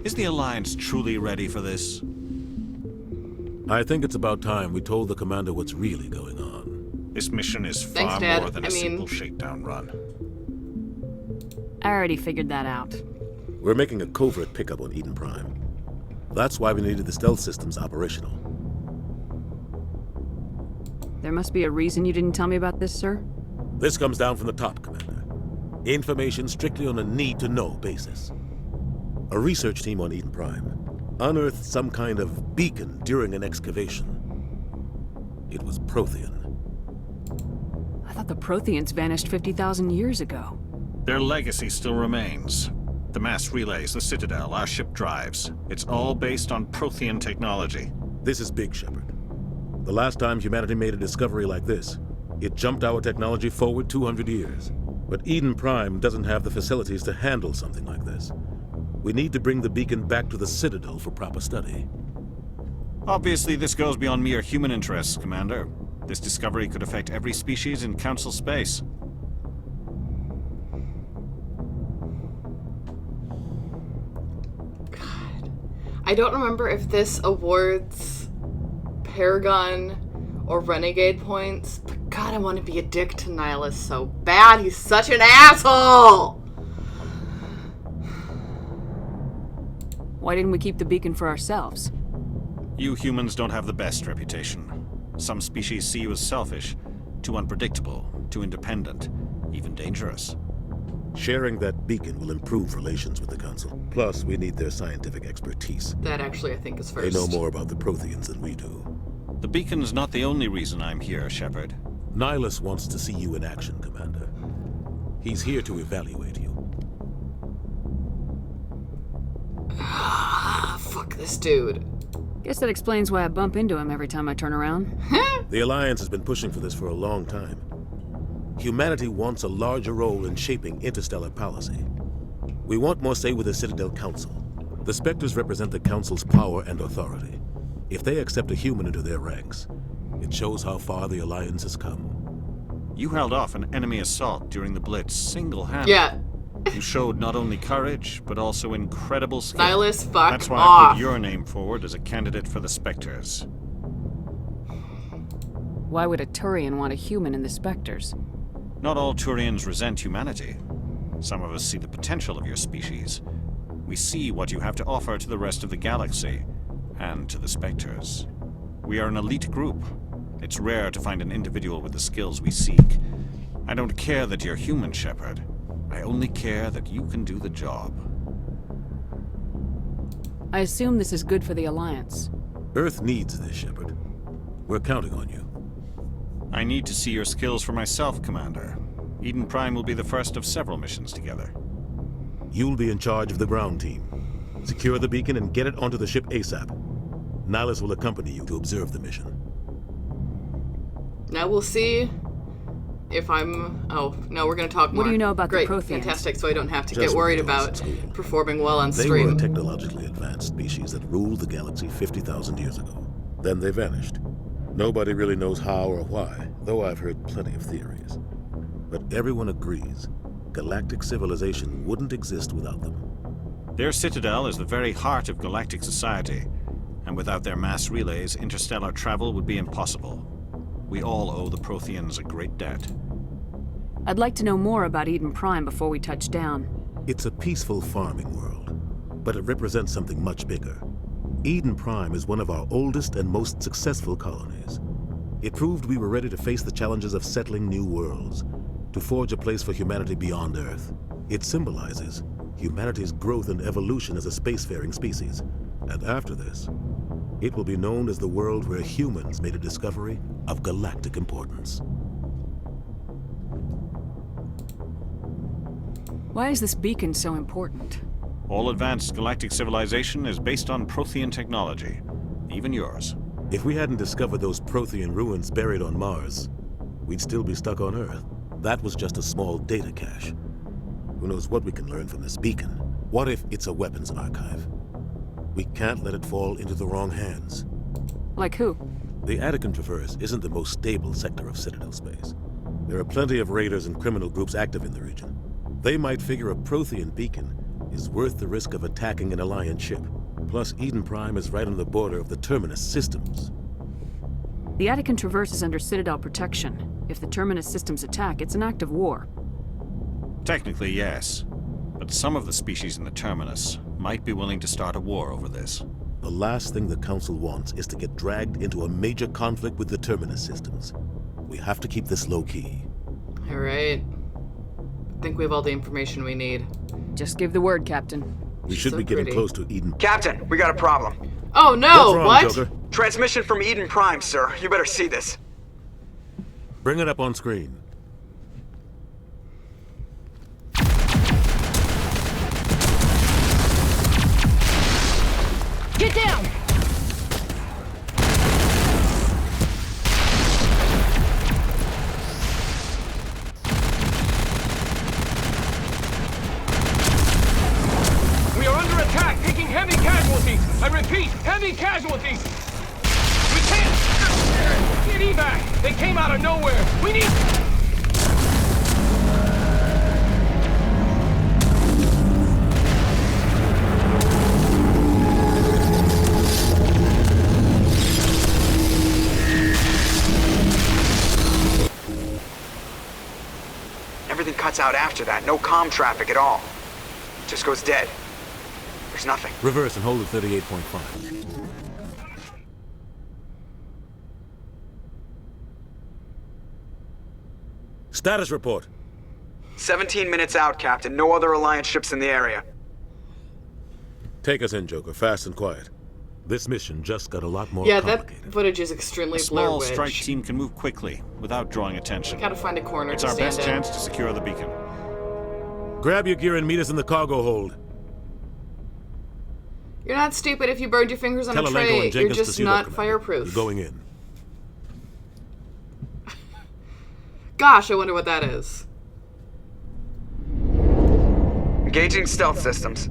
Is the Alliance truly ready for this?
I think it's about time we told the commander what's really going on.
This mission is
Thanks,
far
Dad.
more than a simple shakedown run.
I already figured that out.
We're making a covert pickup on Eden Prime. That's why we needed the stealth systems operational.
There must be a reason you didn't tell me about this, sir?
This comes down from the top, Commander. Information strictly on a need-to-know basis. A research team on Eden Prime unearthed some kind of beacon during an excavation. It was Prothean.
I thought the Protheans vanished 50,000 years ago.
Their legacy still remains. The mass relays, the Citadel, our ship drives. It's all based on Prothean technology.
This is big, Shepard. The last time humanity made a discovery like this, it jumped our technology forward 200 years. But Eden Prime doesn't have the facilities to handle something like this. We need to bring the beacon back to the Citadel for proper study.
Obviously, this goes beyond mere human interests, Commander. This discovery could affect every species in Council space.
God. I don't remember if this awards Paragon or Renegade points, but God, I want to be a dick to Nihilus so bad. He's such an asshole!
Why didn't we keep the beacon for ourselves?
You humans don't have the best reputation. Some species see you as selfish, too unpredictable, too independent, even dangerous.
Sharing that beacon will improve relations with the Council. Plus, we need their scientific expertise.
That actually, I think, is first.
They know more about the Protheans than we do.
The beacon's not the only reason I'm here, Shepard.
Nihilus wants to see you in action, Commander. He's here to evaluate you.
Fuck this dude.
Guess that explains why I bump into him every time I turn around.
The Alliance has been pushing for this for a long time. Humanity wants a larger role in shaping interstellar policy. We want more say with the Citadel Council. The Spectres represent the Council's power and authority. If they accept a human into their ranks, it shows how far the Alliance has come.
You held off an enemy assault during the Blitz single-handedly.
Yeah.
You showed not only courage, but also incredible skill.
Nihilus, fuck
That's why
off.
I put your name forward as a candidate for the Spectres.
Why would a Turian want a human in the Spectres?
Not all Turians resent humanity. Some of us see the potential of your species. We see what you have to offer to the rest of the galaxy, and to the Spectres. We are an elite group. It's rare to find an individual with the skills we seek. I don't care that you're human, Shepard. I only care that you can do the job.
I assume this is good for the Alliance.
Earth needs this, Shepard. We're counting on you.
I need to see your skills for myself, Commander. Eden Prime will be the first of several missions together.
You'll be in charge of the ground team. Secure the beacon and get it onto the ship ASAP. Nihilus will accompany you to observe the mission.
Now we'll see if I'm... Oh, no, we're going to talk more.
What do you know about
Great,
the Protheans?
Fantastic, so I don't have to
Just
get worried
what we
about
learned in school.
performing well on
They
stream.
were a technologically advanced species that ruled the galaxy 50,000 years ago. Then they vanished. Nobody really knows how or why, though I've heard plenty of theories. But everyone agrees galactic civilization wouldn't exist without them.
Their citadel is the very heart of galactic society, and without their mass relays, interstellar travel would be impossible. We all owe the Protheans a great debt.
I'd like to know more about Eden Prime before we touch down.
It's a peaceful farming world, but it represents something much bigger. Eden Prime is one of our oldest and most successful colonies. It proved we were ready to face the challenges of settling new worlds, to forge a place for humanity beyond Earth. It symbolizes humanity's growth and evolution as a spacefaring species. And after this, it will be known as the world where humans made a discovery of galactic importance.
Why is this beacon so important?
All advanced galactic civilization is based on Prothean technology, even yours.
If we hadn't discovered those Prothean ruins buried on Mars, we'd still be stuck on Earth. That was just a small data cache. Who knows what we can learn from this beacon? What if it's a weapons archive? We can't let it fall into the wrong hands.
Like who?
The Attican Traverse isn't the most stable sector of Citadel space. There are plenty of raiders and criminal groups active in the region. They might figure a Prothean beacon is worth the risk of attacking an Alliance ship. Plus, Eden Prime is right on the border of the Terminus systems.
The Attican Traverse is under Citadel protection. If the Terminus systems attack, it's an act of war.
Technically, yes. But some of the species in the Terminus might be willing to start a war over this.
The last thing the Council wants is to get dragged into a major conflict with the Terminus systems. We have to keep this low-key.
All right. I think we have all the information we need.
Just give the word, Captain.
We should be getting close to Eden.
Captain, we got a problem.
Oh no,
What's wrong,
what?
Joker?
Transmission from Eden Prime, sir. You better see this.
Bring it up on screen.
Get down!
We are under attack, taking heavy casualties. I repeat, heavy casualties. We can't get evac. They came out of nowhere. We need...
Everything cuts out after that. No comm traffic at all. Just goes dead. There's nothing.
Reverse and hold at 38.5. Status report.
17 minutes out, Captain. No other Alliance ships in the area.
Take us in, Joker. Fast and quiet. This mission just got a lot more
Yeah,
complicated.
that footage is extremely
A small
Blair
strike
Witch.
team can move quickly, without drawing attention.
Gotta find a corner
It's
to
our
stand
best
in.
chance to secure the beacon.
Grab your gear and meet us in the cargo hold.
You're not stupid if you burned your fingers on a
Tell Alenko
tray.
and
You're
Jenkins to
just
suit up,
not
Commander.
fireproof.
You're going in.
Gosh, I wonder what that is.
Engaging stealth systems.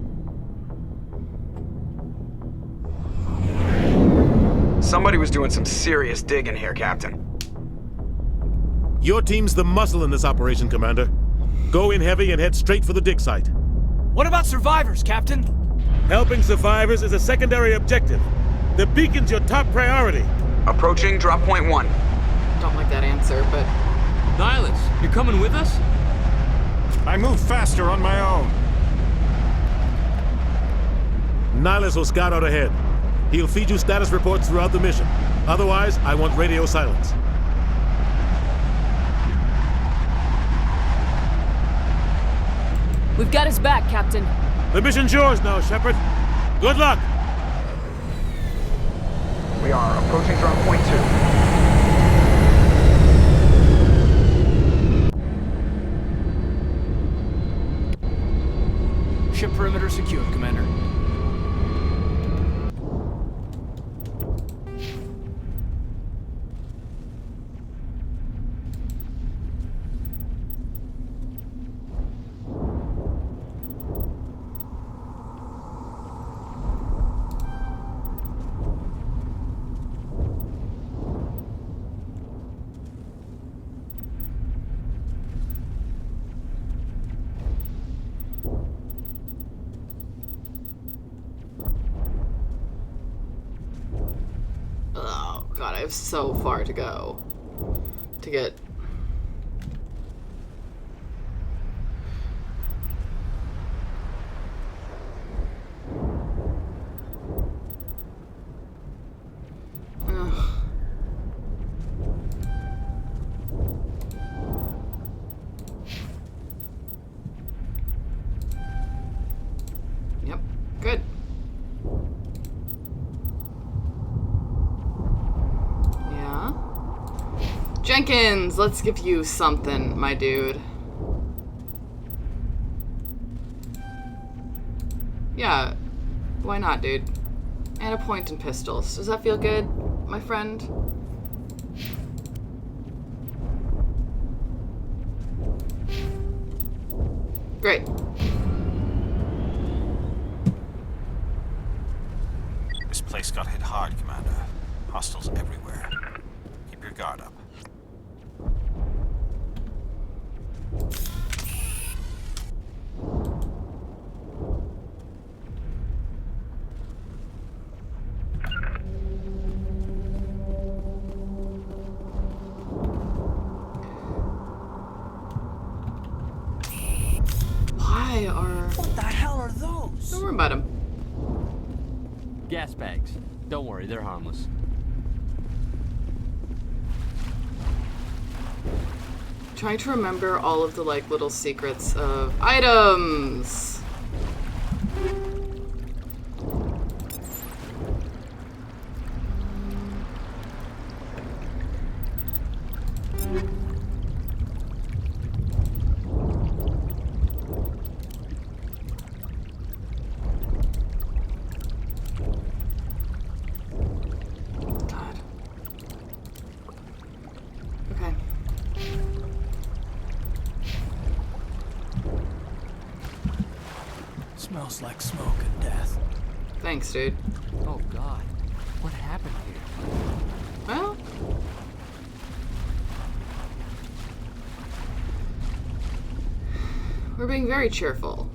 Somebody was doing some serious digging here, Captain.
Your team's the muscle in this operation, Commander. Go in heavy and head straight for the dig site.
What about survivors, Captain?
Helping survivors is a secondary objective. The beacon's your top priority.
Approaching drop point 1.
Don't like that answer, but...
Nihilus, you're coming with us?
I move faster on my own.
Nihilus will scout out ahead. He'll feed you status reports throughout the mission. Otherwise, I want radio silence.
We've got his back, Captain.
The mission's yours now, Shepard. Good luck!
We are approaching drop point 2.
have so far to go to get. Ugh. Yep, good. Yeah. Jenkins, let's give you something, my dude. Yeah, why not, dude? And a point and pistols. Does that feel good, my friend? Great.
This place got hit hard, Commander. Hostiles everywhere. Keep your guard up.
Why are...
What the hell are those?
Don't worry about him.
Gas bags. Don't worry, they're harmless.
Trying to remember all of the, like, little secrets of items. God. Okay.
Smells like smoke and death.
Thanks, dude.
Oh God, what happened here?
Well, we're being very cheerful.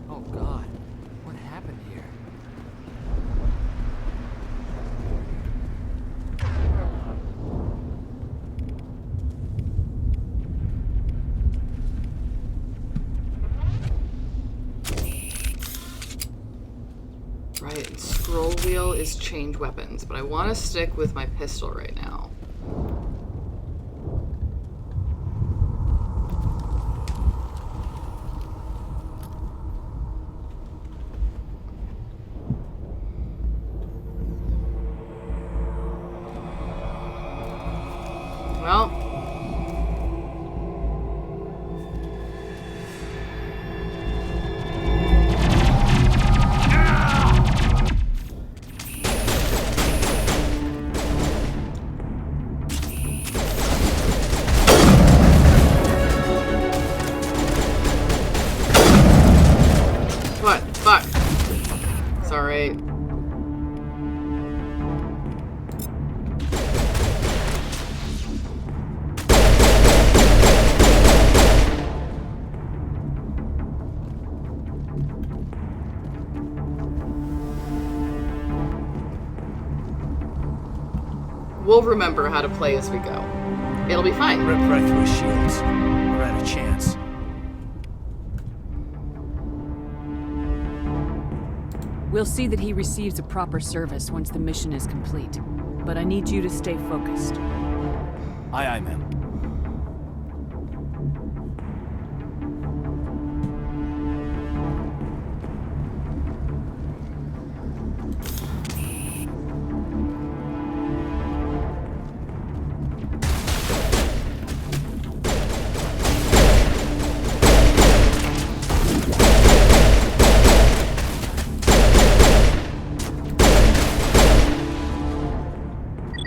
Oh God, what happened here?
Right, scroll wheel is change weapons, but I want to stick with my pistol right now. Well, what? Fuck. Sorry. We'll remember how to play as we go. It'll be fine.
Ripped right through his shields. Never had a chance.
We'll see that he receives a proper service once the mission is complete. But I need you to stay focused.
Aye, aye, ma'am.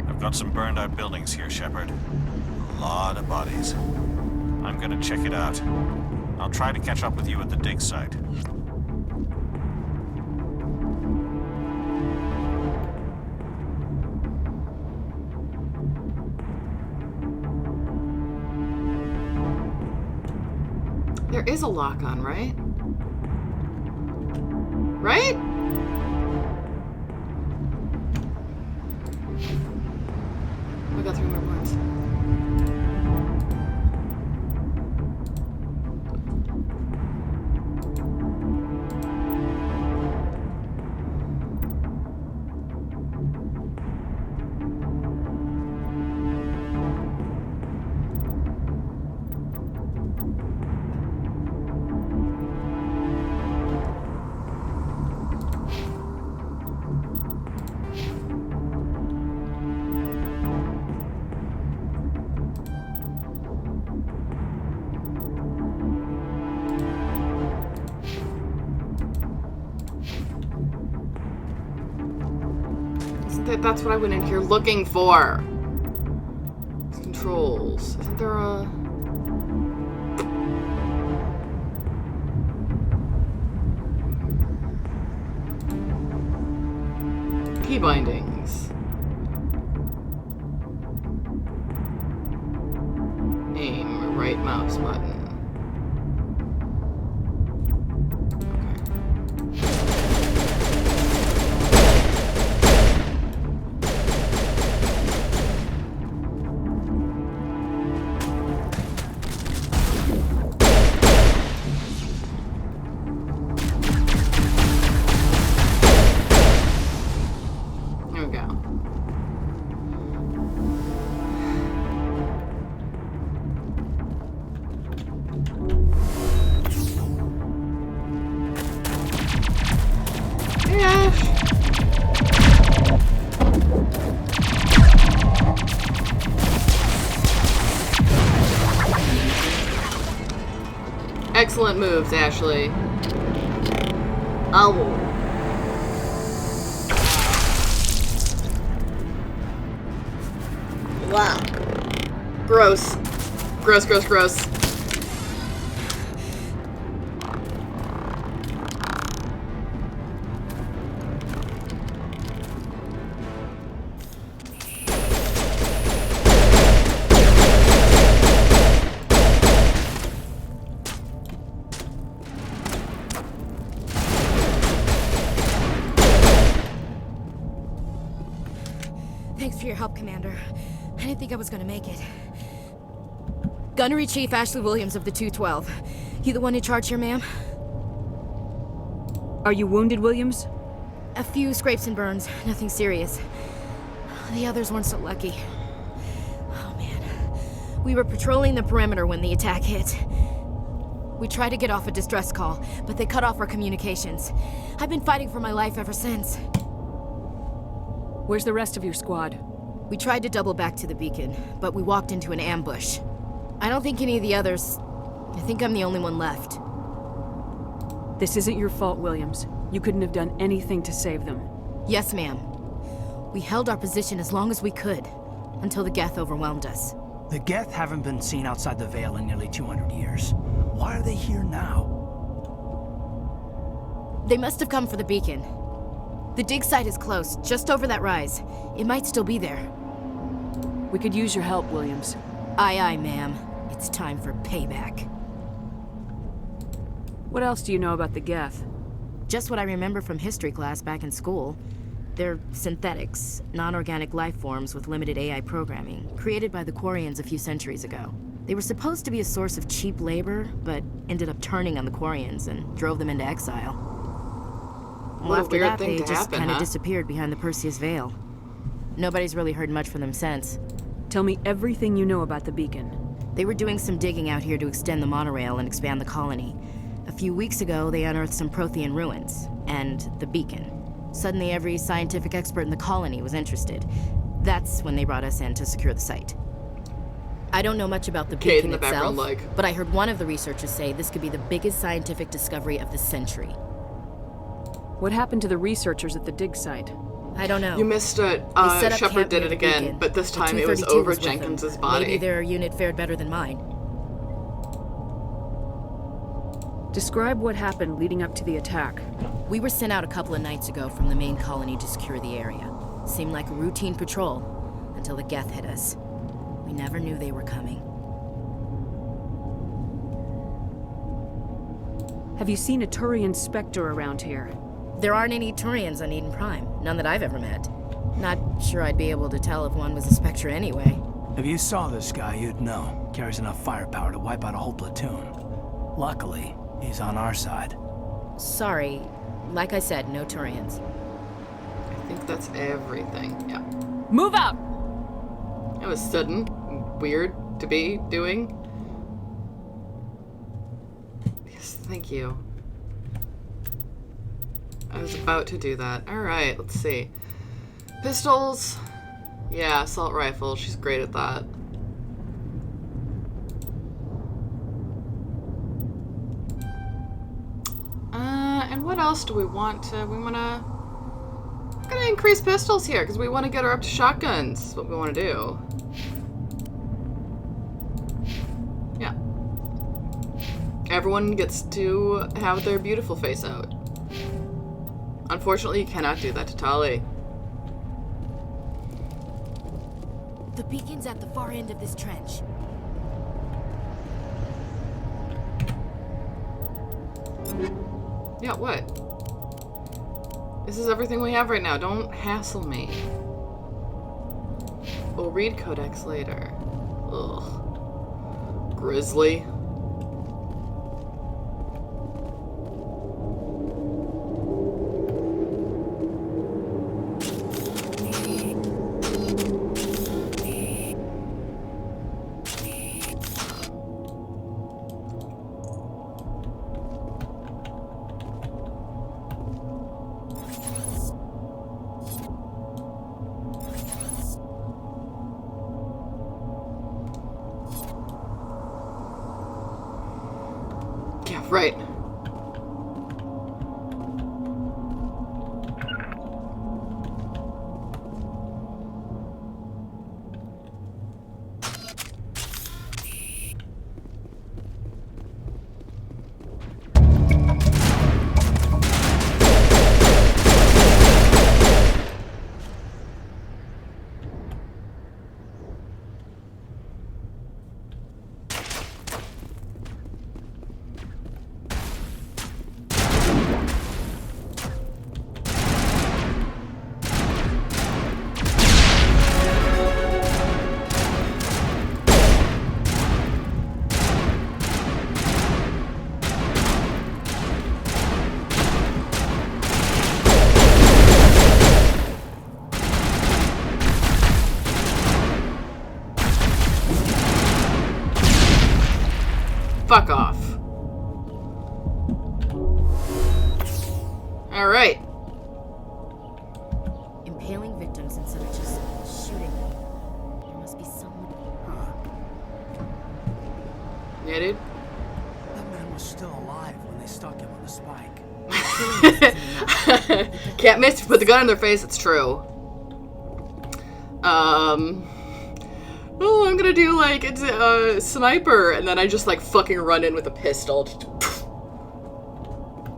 I've got some burned out buildings here, Shepard. A lot of bodies. I'm gonna check it out. I'll try to catch up with you at the dig site.
There is a lock on, right? Right? we got 3 more points. That's what I went in here looking for. Controls. Isn't there a... key bindings. Aim, right mouse button. Excellent moves, Ashley. Oh. Wow. Gross. Gross, gross, gross.
Thanks for your help, Commander. I didn't think I was gonna make it. Gunnery Chief Ashley Williams of the 212. You the one in charge here, ma'am?
Are you wounded, Williams?
A few scrapes and burns. Nothing serious. The others weren't so lucky. Oh, man. We were patrolling the perimeter when the attack hit. We tried to get off a distress call, but they cut off our communications. I've been fighting for my life ever since.
Where's the rest of your squad?
We tried to double back to the beacon, but we walked into an ambush. I don't think any of the others... I think I'm the only one left.
This isn't your fault, Williams. You couldn't have done anything to save them.
Yes, ma'am. We held our position as long as we could, until the Geth overwhelmed us.
The Geth haven't been seen outside the Veil in nearly 200 years. Why are they here now?
They must have come for the beacon. The dig site is close, just over that rise. It might still be there.
We could use your help, Williams.
Aye, aye, ma'am. It's time for payback.
What else do you know about the Geth?
Just what I remember from history class back in school. They're synthetics, non-organic life forms with limited AI programming, created by the Quarians a few centuries ago. They were supposed to be a source of cheap labor, but ended up turning on the Quarians and drove them into exile. Well, after that, they just kind of disappeared behind the Perseus Veil. Nobody's really heard much from them since.
Tell me everything you know about the beacon.
They were doing some digging out here to extend the monorail and expand the colony. A few weeks ago, they unearthed some Prothean ruins, and the beacon. Suddenly, every scientific expert in the colony was interested. That's when they brought us in to secure the site. I don't know much about the beacon itself, but I heard one of the researchers say this could be the biggest scientific discovery of the century.
What happened to the researchers at the dig site?
I don't know.
You missed it. Shepard did it again, but this time it was over Jenkins's body.
Maybe their unit fared better than mine.
Describe what happened leading up to the attack.
We were sent out a couple of nights ago from the main colony to secure the area. Seemed like a routine patrol, until the Geth hit us. We never knew they were coming.
Have you seen a Turian Spectre around here?
There aren't any Turians on Eden Prime. None that I've ever met. Not sure I'd be able to tell if one was a Spectre anyway.
If you saw this guy, you'd know. Carries enough firepower to wipe out a whole platoon. Luckily, he's on our side.
Sorry. Like I said, no Turians.
I think that's everything. Yeah.
Move out!
That was sudden. Weird to be doing. Yes, thank you. I was about to do that. Alright, let's see. Pistols. Yeah, assault rifle. She's great at that. And what else do we want to... We're gonna increase pistols here, because we want to get her up to shotguns. That's what we want to do. Yeah. Everyone gets to have their beautiful face out. Unfortunately, you cannot do that to Tali.
The beacon's at the far end of this trench.
Yeah, what? This is everything we have right now. Don't hassle me. We'll read codex later. Ugh. Grizzly. Right. Fuck off. Alright.
Impaling victims instead of just shooting them. There must be someone.
Yeah, dude.
That man was still alive when they stuck him with a spike.
Can't miss if you put the gun in their face, it's true. Oh, I'm gonna do like it's a sniper, and then I just like fucking run in with a pistol.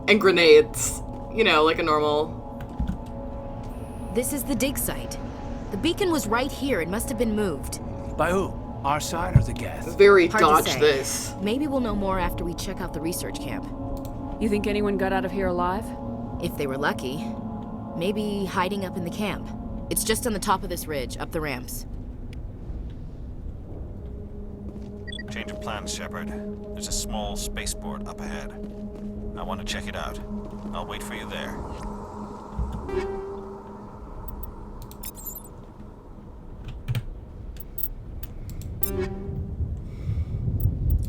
And grenades. You know, like a normal.
This is the dig site. The beacon was right here. It must have been moved.
By who? Our side or the Geth?
Very
Hard to
dodge
say.
this.
Maybe we'll know more after we check out the research camp.
You think anyone got out of here alive?
If they were lucky. Maybe hiding up in the camp. It's just on the top of this ridge, up the ramps.
Change of plans, Shepard. There's a small spaceport up ahead. I want to check it out. I'll wait for you there.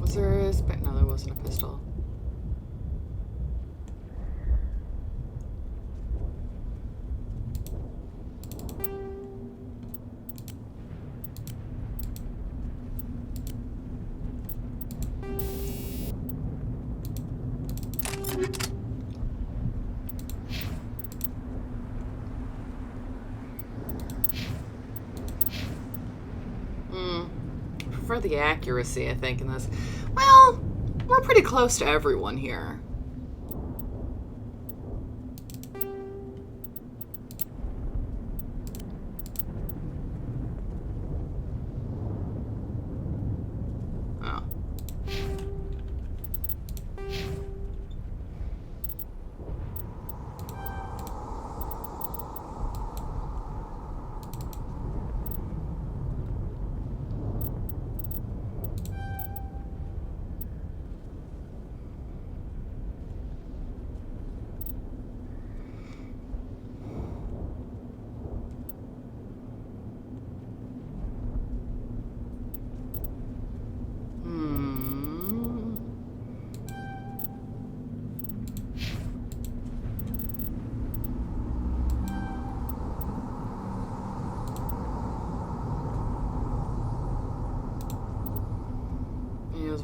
Was there a no, there wasn't a pistol. For the accuracy, I think, in this. Well, we're pretty close to everyone here. Oh.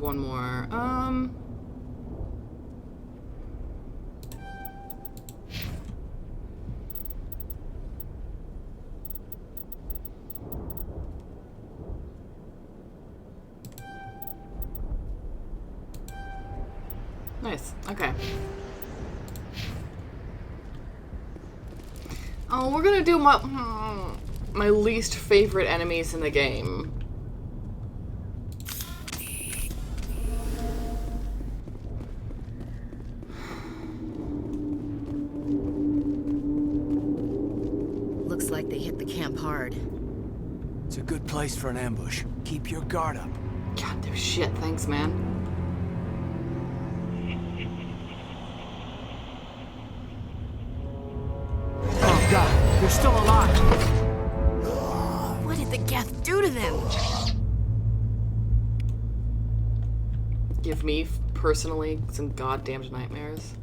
one more. Nice. Okay. Oh, we're gonna do my least favorite enemies in the game.
Looks like they hit the camp hard.
It's a good place for an ambush. Keep your guard up.
God, they're shit. Thanks, man.
Oh god, they're still alive.
What did the Geth do to them?
Give me, personally, some goddamn nightmares.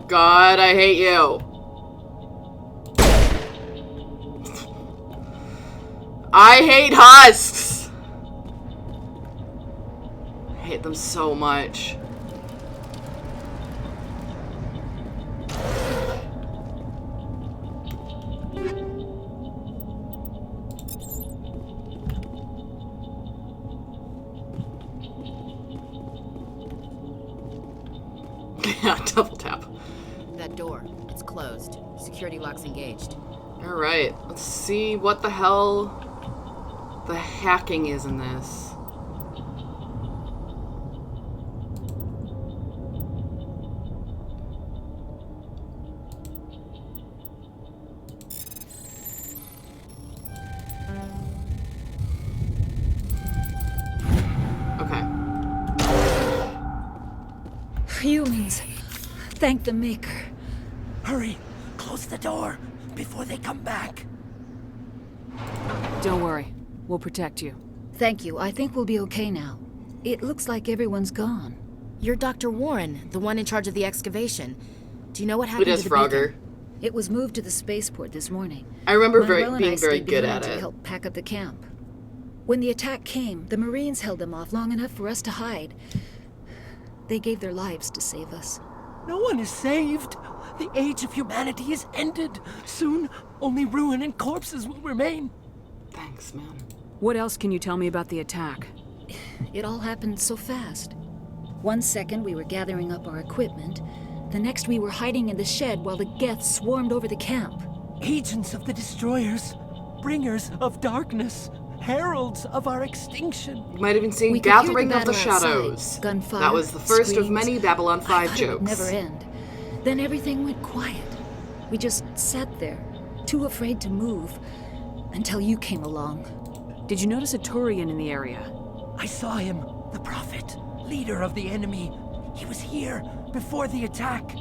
God, I hate you. I hate husks. I hate them so much. Yeah, double tap.
That door, it's closed. Security lock's engaged.
Alright, let's see what the hell the hacking is in this. Okay.
Humans. Thank the Maker.
Hurry, close the door before they come back.
Don't worry. We'll protect you.
Thank you. I think we'll be okay now. It looks like everyone's gone.
You're Dr. Warren, the one in charge of the excavation. Do you know what happened
Who does
to the
Frogger?
beacon?
It was moved to the spaceport this morning.
I remember
Manuel and
being
I
very
stayed
good
behind
at
to
it.
help pack up the camp. When the attack came, the Marines held them off long enough for us to hide. They gave their lives to save us.
No one is saved. The age of humanity is ended. Soon, only ruin and corpses will remain.
Thanks, man.
What else can you tell me about the attack?
It all happened so fast. 1 second we were gathering up our equipment. The next we were hiding in the shed while the Geth swarmed over the camp.
Agents of the destroyers, bringers of darkness, heralds of our extinction.
You might even see
We could hear the
Gathering of the
battle outside.
Shadows.
Gunfire,
That was the first of
screams.
many Babylon 5
I thought it would
jokes.
never end. Then everything went quiet. We just sat there, too afraid to move, until you came along.
Did you notice a Turian in the area?
I saw him, the prophet, leader of the enemy. He was here before the attack.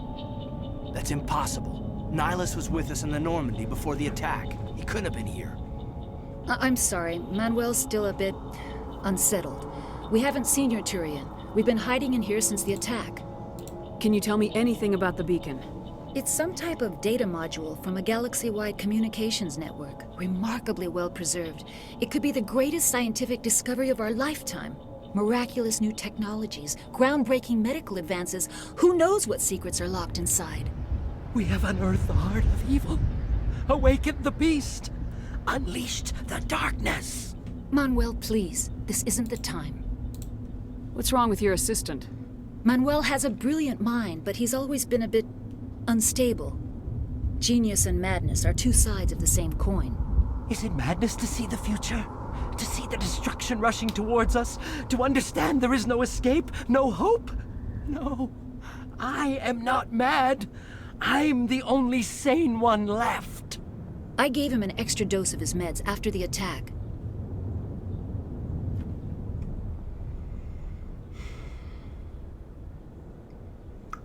That's impossible. Nihilus was with us in the Normandy before the attack. He couldn't have been here.
I'm sorry, Manuel's still a bit unsettled. We haven't seen your Turian. We've been hiding in here since the attack.
Can you tell me anything about the beacon?
It's some type of data module from a galaxy-wide communications network. Remarkably well preserved. It could be the greatest scientific discovery of our lifetime. Miraculous new technologies, groundbreaking medical advances. Who knows what secrets are locked inside?
We have unearthed the heart of evil, awakened the beast, unleashed the darkness.
Manuel, please. This isn't the time.
What's wrong with your assistant?
Manuel has a brilliant mind, but he's always been a bit unstable. Genius and madness are two sides of the same coin.
Is it madness to see the future? To see the destruction rushing towards us? To understand there is no escape? No hope? No. I am not mad. I'm the only sane one left.
I gave him an extra dose of his meds after the attack.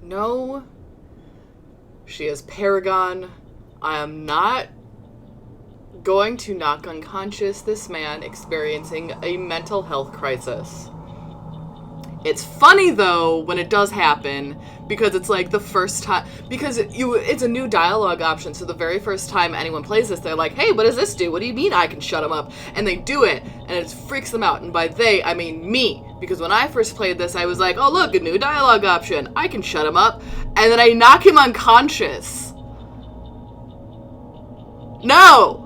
No. She is Paragon. I am not going to knock unconscious this man experiencing a mental health crisis. It's funny though when it does happen, because it's like the first time, because it's a new dialogue option, so the very first time anyone plays this, they're like, hey, what does this do? What do you mean I can shut him up? And they do it, and it freaks them out. And by they, I mean me, because when I first played this, I was like, oh look, a new dialogue option, I can shut him up, and then I knock him unconscious. No!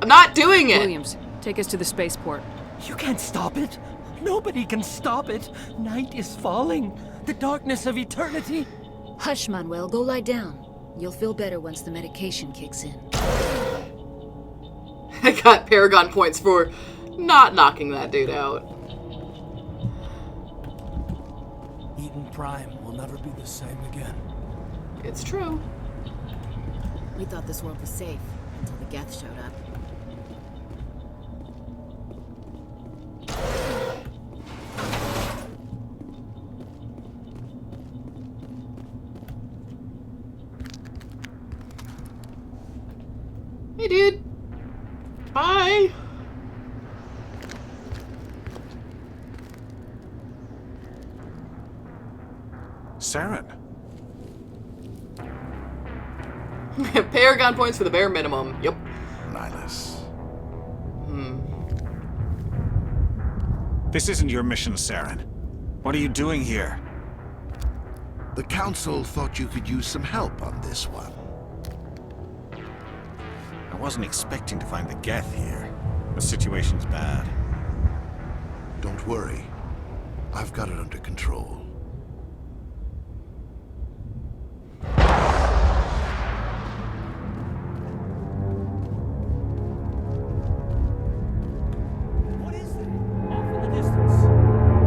I'm not doing it!
Williams, take us to the spaceport.
You can't stop it. Nobody can stop it. Night is falling. The darkness of eternity.
Hush, Manuel. Go lie down. You'll feel better once the medication kicks in.
I got Paragon points for not knocking that dude out.
Eden Prime will never be the same again.
It's true.
We thought this world was safe until the Geth showed up.
Hey, dude. Bye.
Saren.
Paragon points for the bare minimum. Yep.
Nihilus. This isn't your mission, Saren. What are you doing here?
The Council thought you could use some help on this one.
I wasn't expecting to find the Geth here. The situation's bad.
Don't worry. I've got it under control.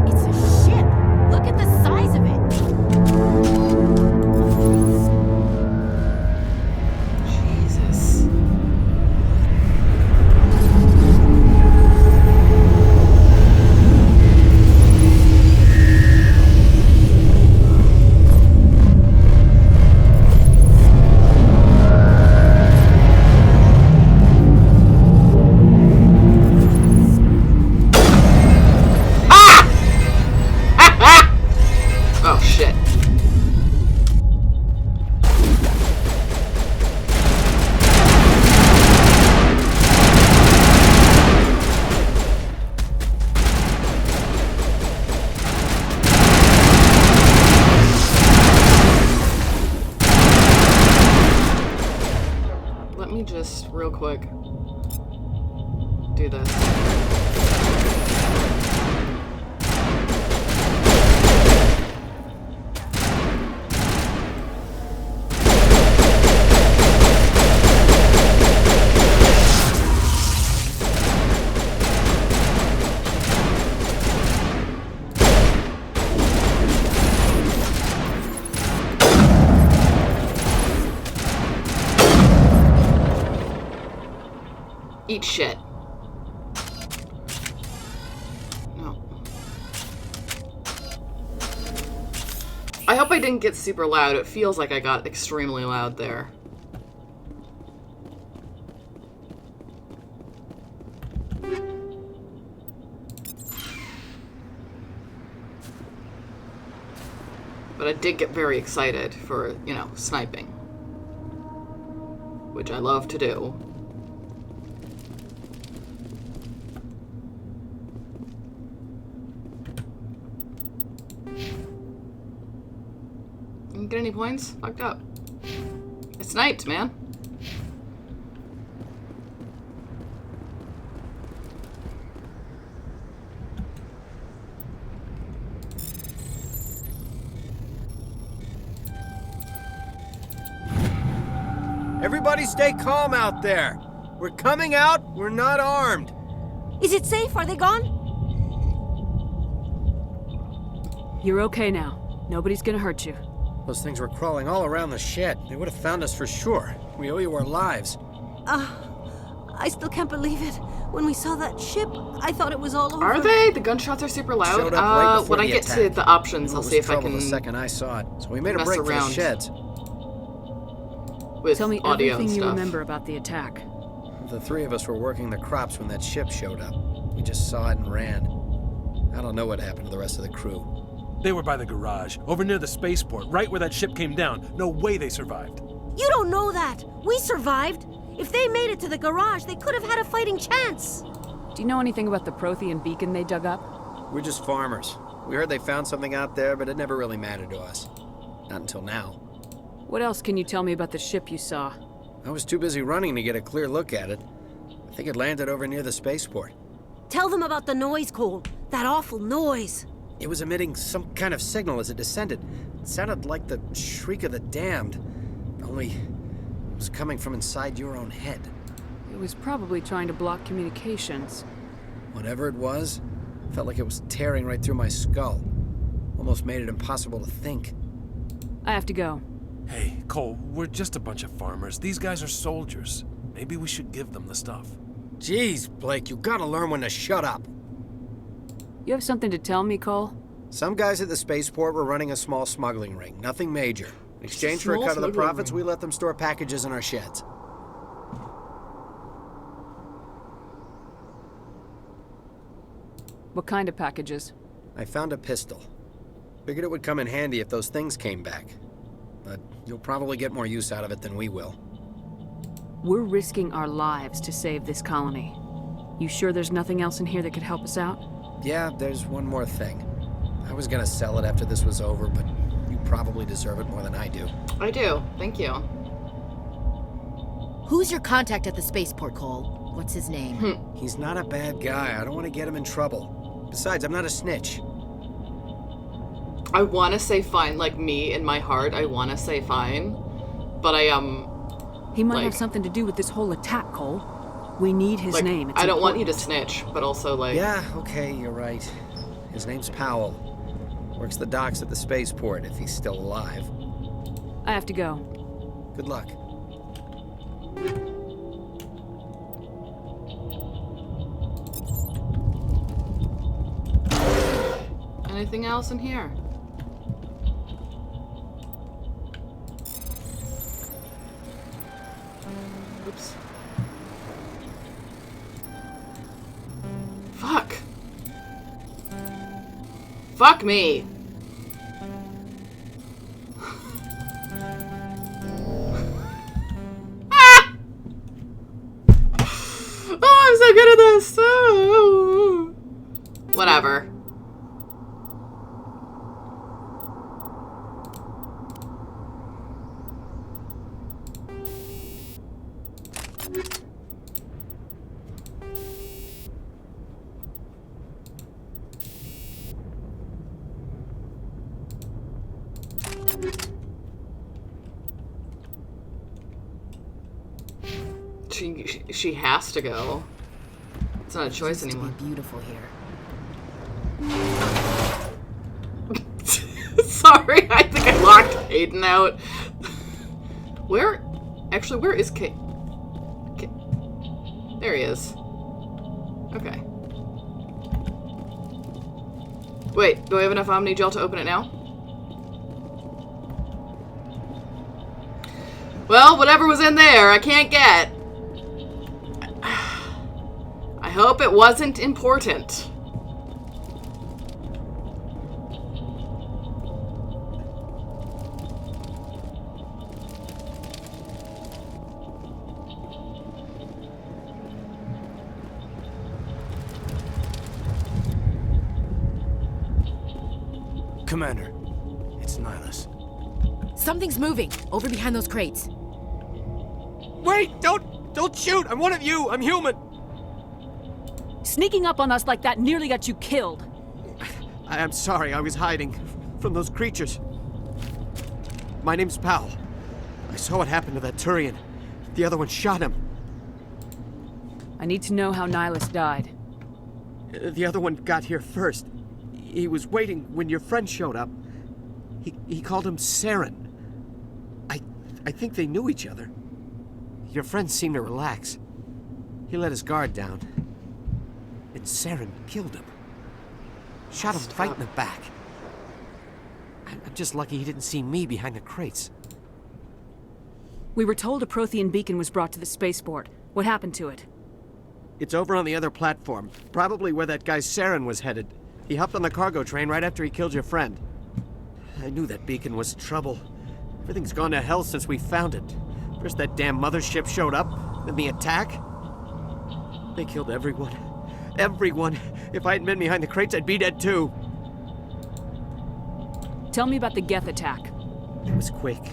It's a ship! Look at the size of it!
Jesus. Oh, shit. Let me just, real quick, do this. Eat shit. No. I hope I didn't get super loud. It feels like I got extremely loud there. But I did get very excited for, you know, sniping. Which I love to do. Didn't get any points? Fucked up. I sniped, man.
Everybody stay calm out there. We're coming out. We're not armed.
Is it safe? Are they gone?
You're okay now. Nobody's gonna hurt you.
Those things were crawling all around the shed. They would have found us for sure. We owe you our lives.
I still can't believe it. When we saw that ship, I thought it was all over.
Are they? The gunshots are super loud.
Showed up right before
when I
the
get
attack.
to the options,
Knew it
I'll
was
see if I
trouble
can.
the second I saw it. So we made a
mess
break for
around.
the sheds.
with
Tell me
audio
everything
and
you
stuff.
remember about the attack.
The three of us were working the crops when that ship showed up. We just saw it and ran. I don't know what happened to the rest of the crew.
They were by the garage, over near the spaceport, right where that ship came down. No way they survived.
You don't know that. We survived. If they made it to the garage, they could have had a fighting chance.
Do you know anything about the Prothean beacon they dug up?
We're just farmers. We heard they found something out there, but it never really mattered to us. Not until now.
What else can you tell me about the ship you saw?
I was too busy running to get a clear look at it. I think it landed over near the spaceport.
Tell them about the noise, Cole. That awful noise.
It was emitting some kind of signal as it descended. It sounded like the shriek of the damned. Only it was coming from inside your own head.
It was probably trying to block communications.
Whatever it was, felt like it was tearing right through my skull. Almost made it impossible to think.
I have to go.
Hey, Cole, we're just a bunch of farmers. These guys are soldiers. Maybe we should give them the stuff.
Jeez, Blake, you gotta learn when to shut up.
You have something to tell me, Cole?
Some guys at the spaceport were running a small smuggling ring. Nothing major. In exchange for a cut of the profits, we let them store packages in our sheds.
What kind of packages?
I found a pistol. Figured it would come in handy if those things came back. But you'll probably get more use out of it than we will.
We're risking our lives to save this colony. You sure there's nothing else in here that could help us out?
Yeah, there's one more thing. I was gonna sell it after this was over, but you probably deserve it more than I do.
I do. Thank you.
Who's your contact at the spaceport, Cole? What's his name?
He's not a bad guy. I don't want to get him in trouble. Besides, I'm not a snitch.
I want to say fine, like me in my heart. I want to say fine, but
He might have something to do with this whole attack, Cole. We need his name. It's
I don't want you to
important.
snitch, but also like.
Yeah, okay, you're right. His name's Powell. Works the docks at the spaceport if he's still alive.
I have to go.
Good luck.
Anything else in here? Oops. Fuck. Fuck me. Ah! Oh, I'm so good at this. Oh. Whatever. She has to go. It's not a choice anymore.
Be beautiful here.
Sorry, I think I locked Hayden out. Where is Kate? There he is. Okay. Wait, do I have enough Omni Gel to open it now? Well, whatever was in there, I can't get. I hope it wasn't important.
Commander, it's Nihilus.
Something's moving over behind those crates.
Wait! Don't shoot! I'm one of you! I'm human!
Sneaking up on us like that nearly got you killed.
I'm sorry, I was hiding from those creatures. My name's Powell. I saw what happened to that Turian. The other one shot him.
I need to know how Nihilus died.
The other one got here first. He was waiting when your friend showed up. He called him Saren. I think they knew each other. Your friend seemed to relax. He let his guard down. And Saren killed him. Shot him right in the back. I'm just lucky he didn't see me behind the crates.
We were told a Prothean beacon was brought to the spaceport. What happened to it?
It's over on the other platform, probably where that guy Saren was headed. He hopped on the cargo train right after he killed your friend. I knew that beacon was trouble. Everything's gone to hell since we found it. First that damn mothership showed up, then the attack. They killed everyone. Everyone. If I hadn't been behind the crates, I'd be dead too.
Tell me about the Geth attack.
It was quick.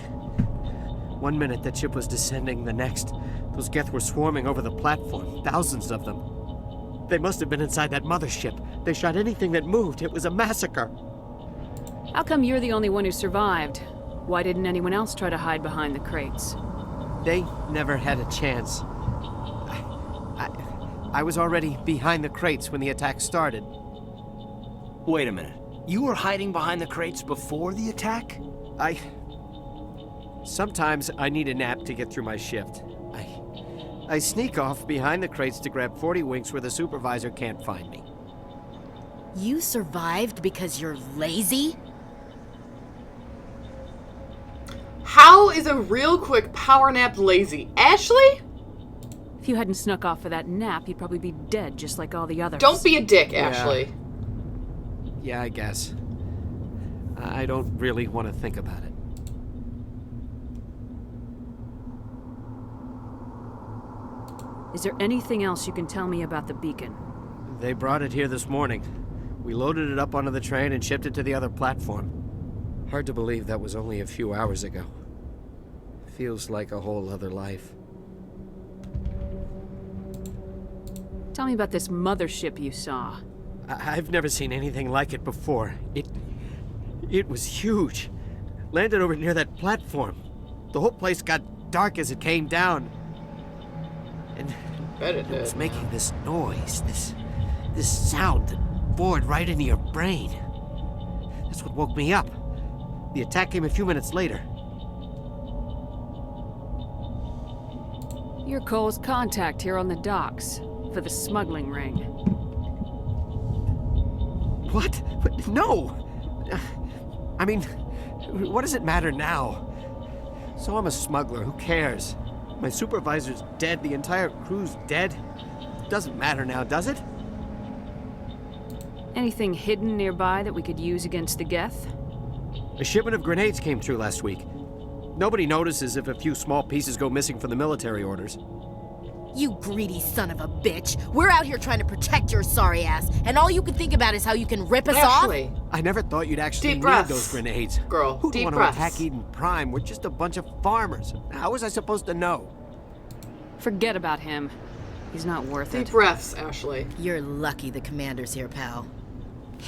1 minute that ship was descending, the next, those Geth were swarming over the platform, thousands of them. They must have been inside that mothership. They shot anything that moved. It was a massacre.
How come you're the only one who survived? Why didn't anyone else try to hide behind the crates?
They never had a chance. I was already behind the crates when the attack started.
Wait a minute. You were hiding behind the crates before the attack?
Sometimes I need a nap to get through my shift. I sneak off behind the crates to grab 40 winks where the supervisor can't find me.
You survived because you're lazy?
How is a real quick power nap lazy? Ashley?
If you hadn't snuck off for that nap, you'd probably be dead just like all the others.
Don't be a dick, Ashley.
Yeah, I guess. I don't really want to think about it.
Is there anything else you can tell me about the beacon?
They brought it here this morning. We loaded it up onto the train and shipped it to the other platform. Hard to believe that was only a few hours ago. Feels like a whole other life.
Tell me about this mothership you saw.
I've never seen anything like it before. It was huge. Landed over near that platform. The whole place got dark as it came down. And it was making this noise, this sound that bored right into your brain. That's what woke me up. The attack came a few minutes later.
You're Cole's contact here on the docks for the smuggling ring.
What? No! I mean, what does it matter now? So I'm a smuggler, who cares? My supervisor's dead, the entire crew's dead. Doesn't matter now, does it?
Anything hidden nearby that we could use against the Geth?
A shipment of grenades came through last week. Nobody notices if a few small pieces go missing from the military orders.
You greedy son of a bitch. We're out here trying to protect your sorry ass, and all you can think about is how you can rip us off?
I never thought you'd actually need those grenades.
Girl,
Who'd
deep
want
breaths.
to attack Eden Prime? We're just a bunch of farmers. How was I supposed to know?
Forget about him. He's not worth it.
Deep breaths, Ashley.
You're lucky the commander's here, pal.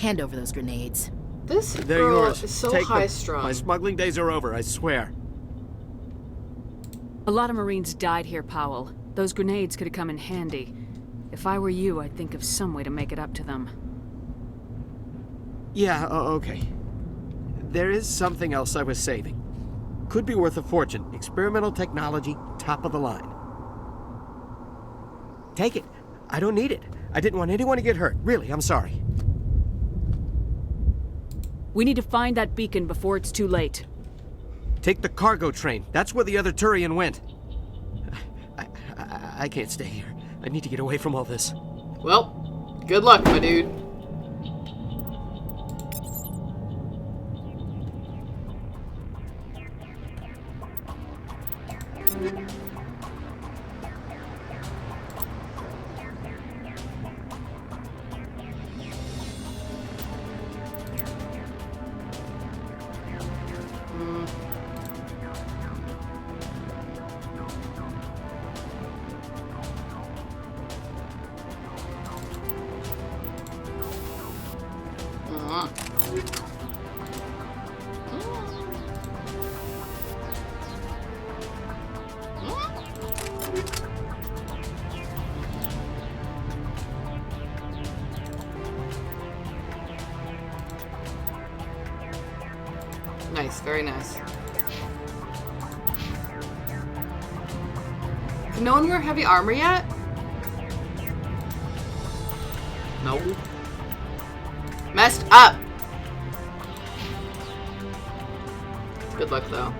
Hand over those grenades.
This
They're
girl
yours.
is so
Take them.
high-strung.
My smuggling days are over, I swear.
A lot of Marines died here, Powell. Those grenades could have come in handy. If I were you, I'd think of some way to make it up to them.
Yeah, okay. There is something else I was saving. Could be worth a fortune. Experimental technology, top of the line. Take it. I don't need it. I didn't want anyone to get hurt. Really, I'm sorry.
We need to find that beacon before it's too late.
Take the cargo train. That's where the other Turian went. I can't stay here. I need to get away from all this.
Well, good luck, my dude. Nice, very nice. Can no one wear heavy armor yet? No. Messed up. Good luck, though.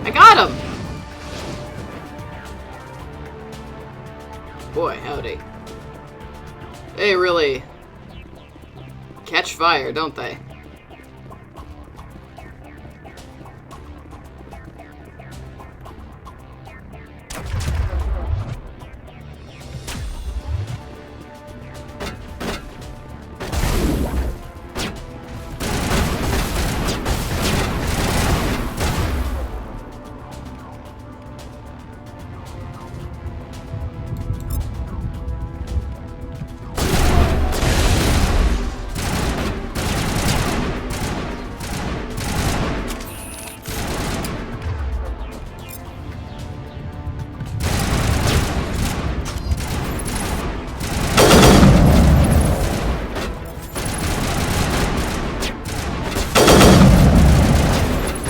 I got him! Boy, howdy. They really catch fire, don't they?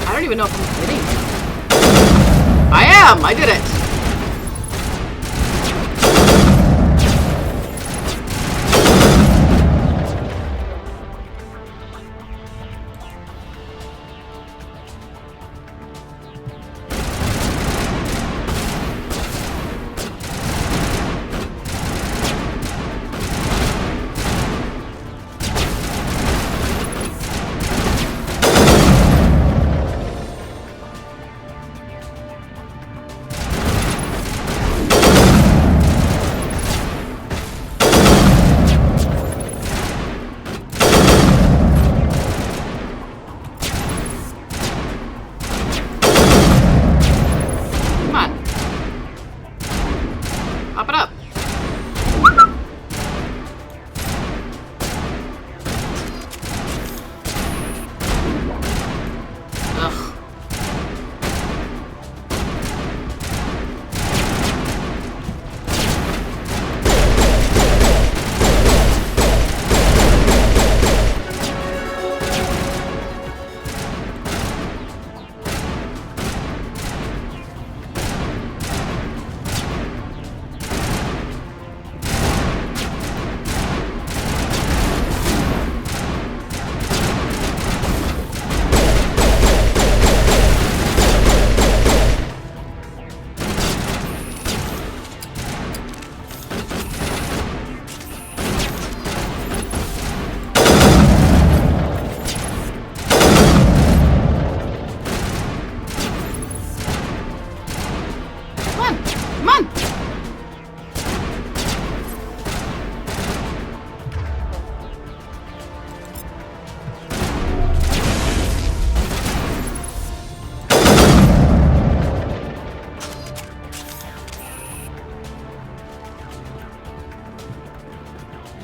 I don't even know if I'm hitting. I am! I did it!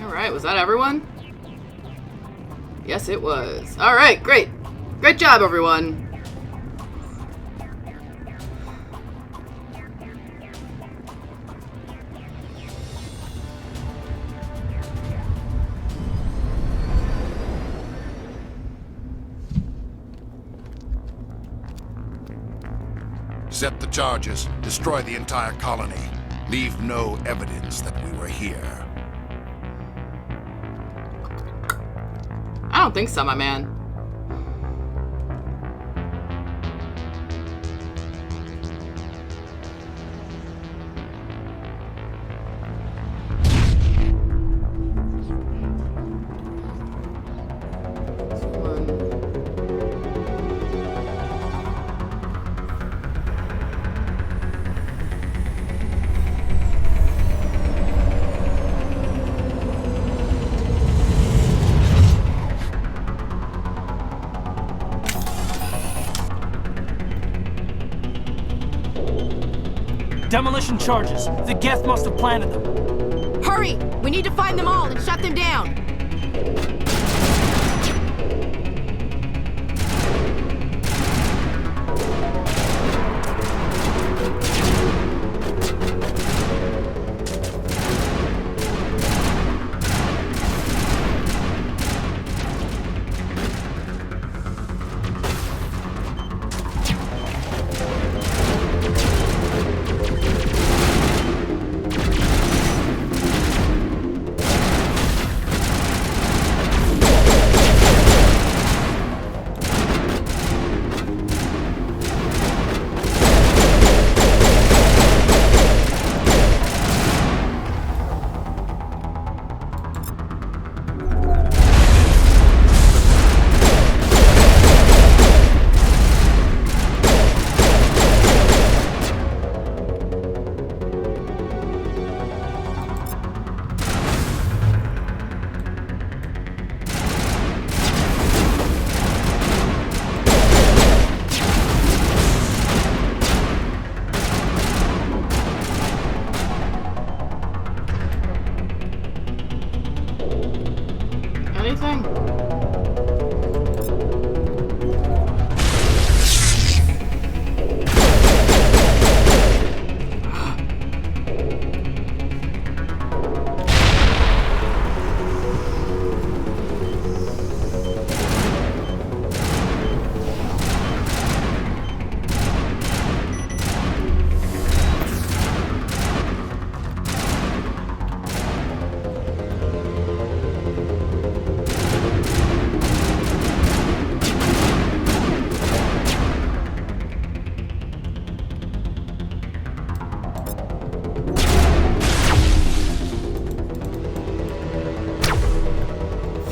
Alright, was that everyone? Yes, it was. Alright, great. Great job, everyone.
Set the charges, destroy the entire colony. Leave no evidence that we were here.
I don't think so, my man.
Demolition charges. The Geth must have planted them.
Hurry! We need to find them all and shut them down!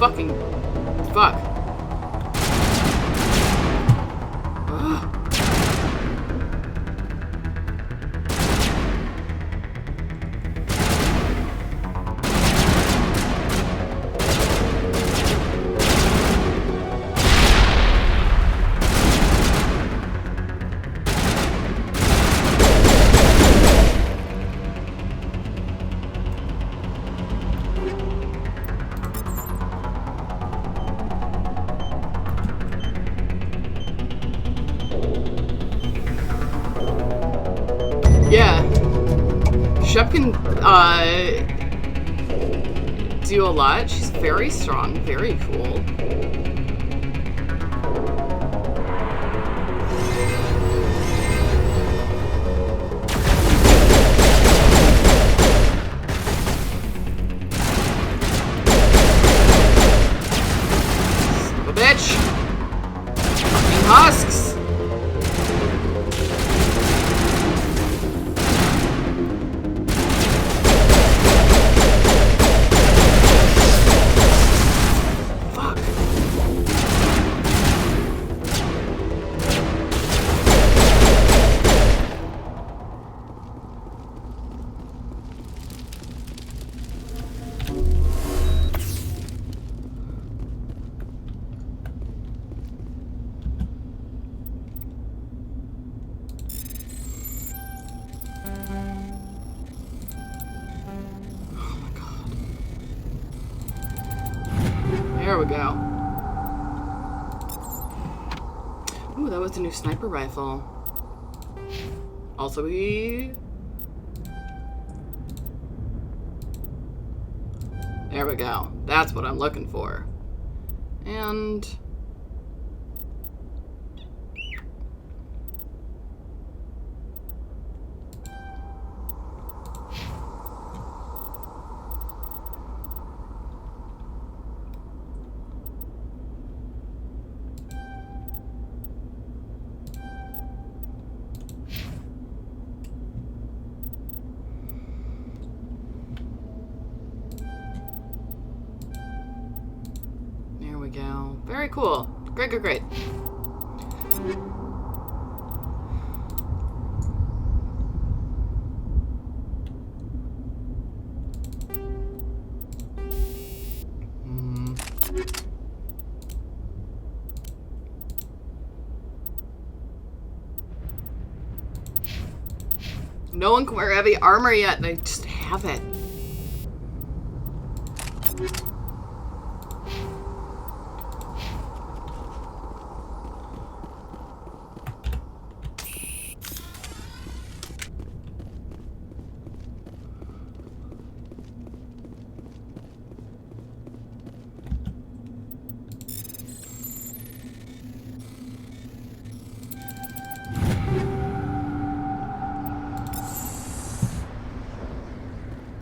fucking... Fuck. Ugh. Yeah. Shep can, do a lot. She's very strong, very cool. Son of a bitch. Fucking husks. There we go. Ooh, that was the new sniper rifle. Also, there we go. That's what I'm looking for. And... there we go. Very cool. Great, great, great. No one can wear heavy armor yet, and I just have it.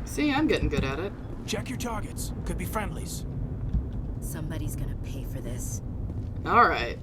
See, I'm getting good at it.
Check your targets. Could be friendlies.
Somebody's gonna pay for this.
All right.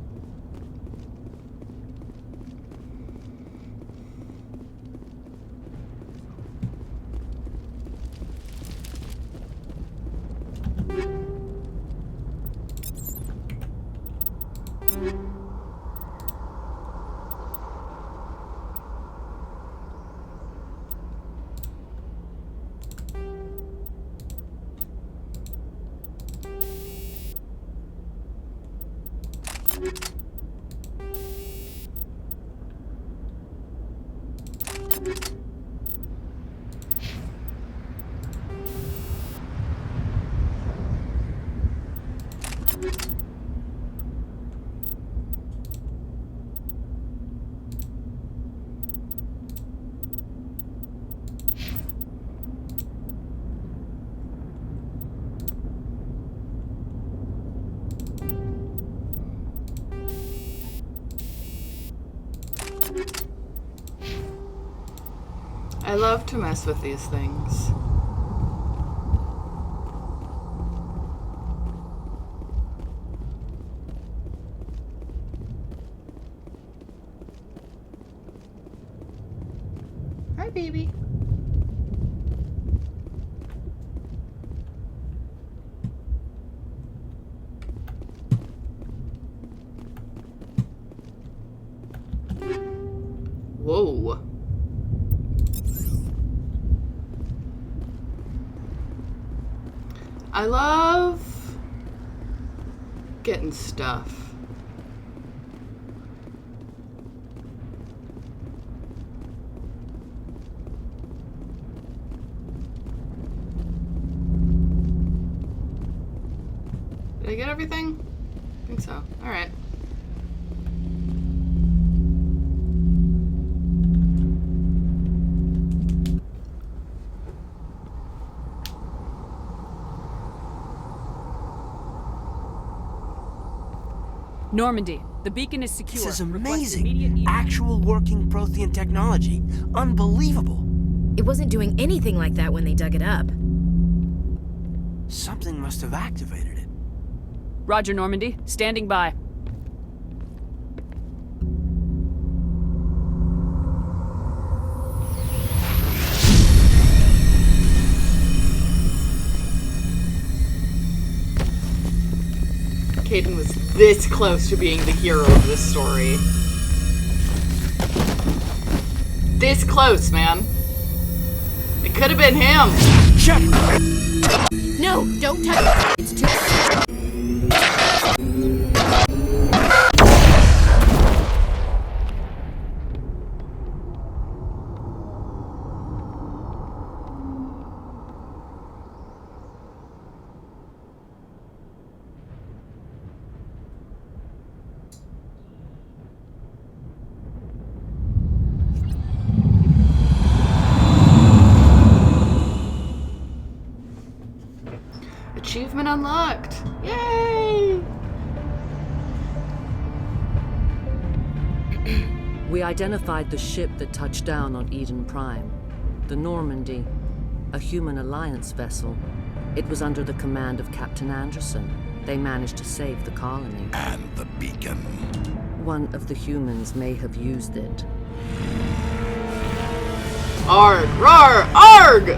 I love to mess with these things. Hi, baby. Whoa. I love getting stuff. Did I get everything? I think so. All right.
Normandy, the beacon is secure.
This is
Request immediate
amazing. Actual working Prothean technology. Unbelievable.
It wasn't doing anything like that when they dug it up.
Something must have activated it.
Roger, Normandy. Standing by.
Caden was this close to being the hero of this story. This close, man. It could have been him.
No, don't touch it. It's too...
Achievement unlocked. Yay!
We identified the ship that touched down on Eden Prime. The Normandy, a human alliance vessel. It was under the command of Captain Anderson. They managed to save the colony.
And the beacon.
One of the humans may have used it.
Arg! Rar! Arg!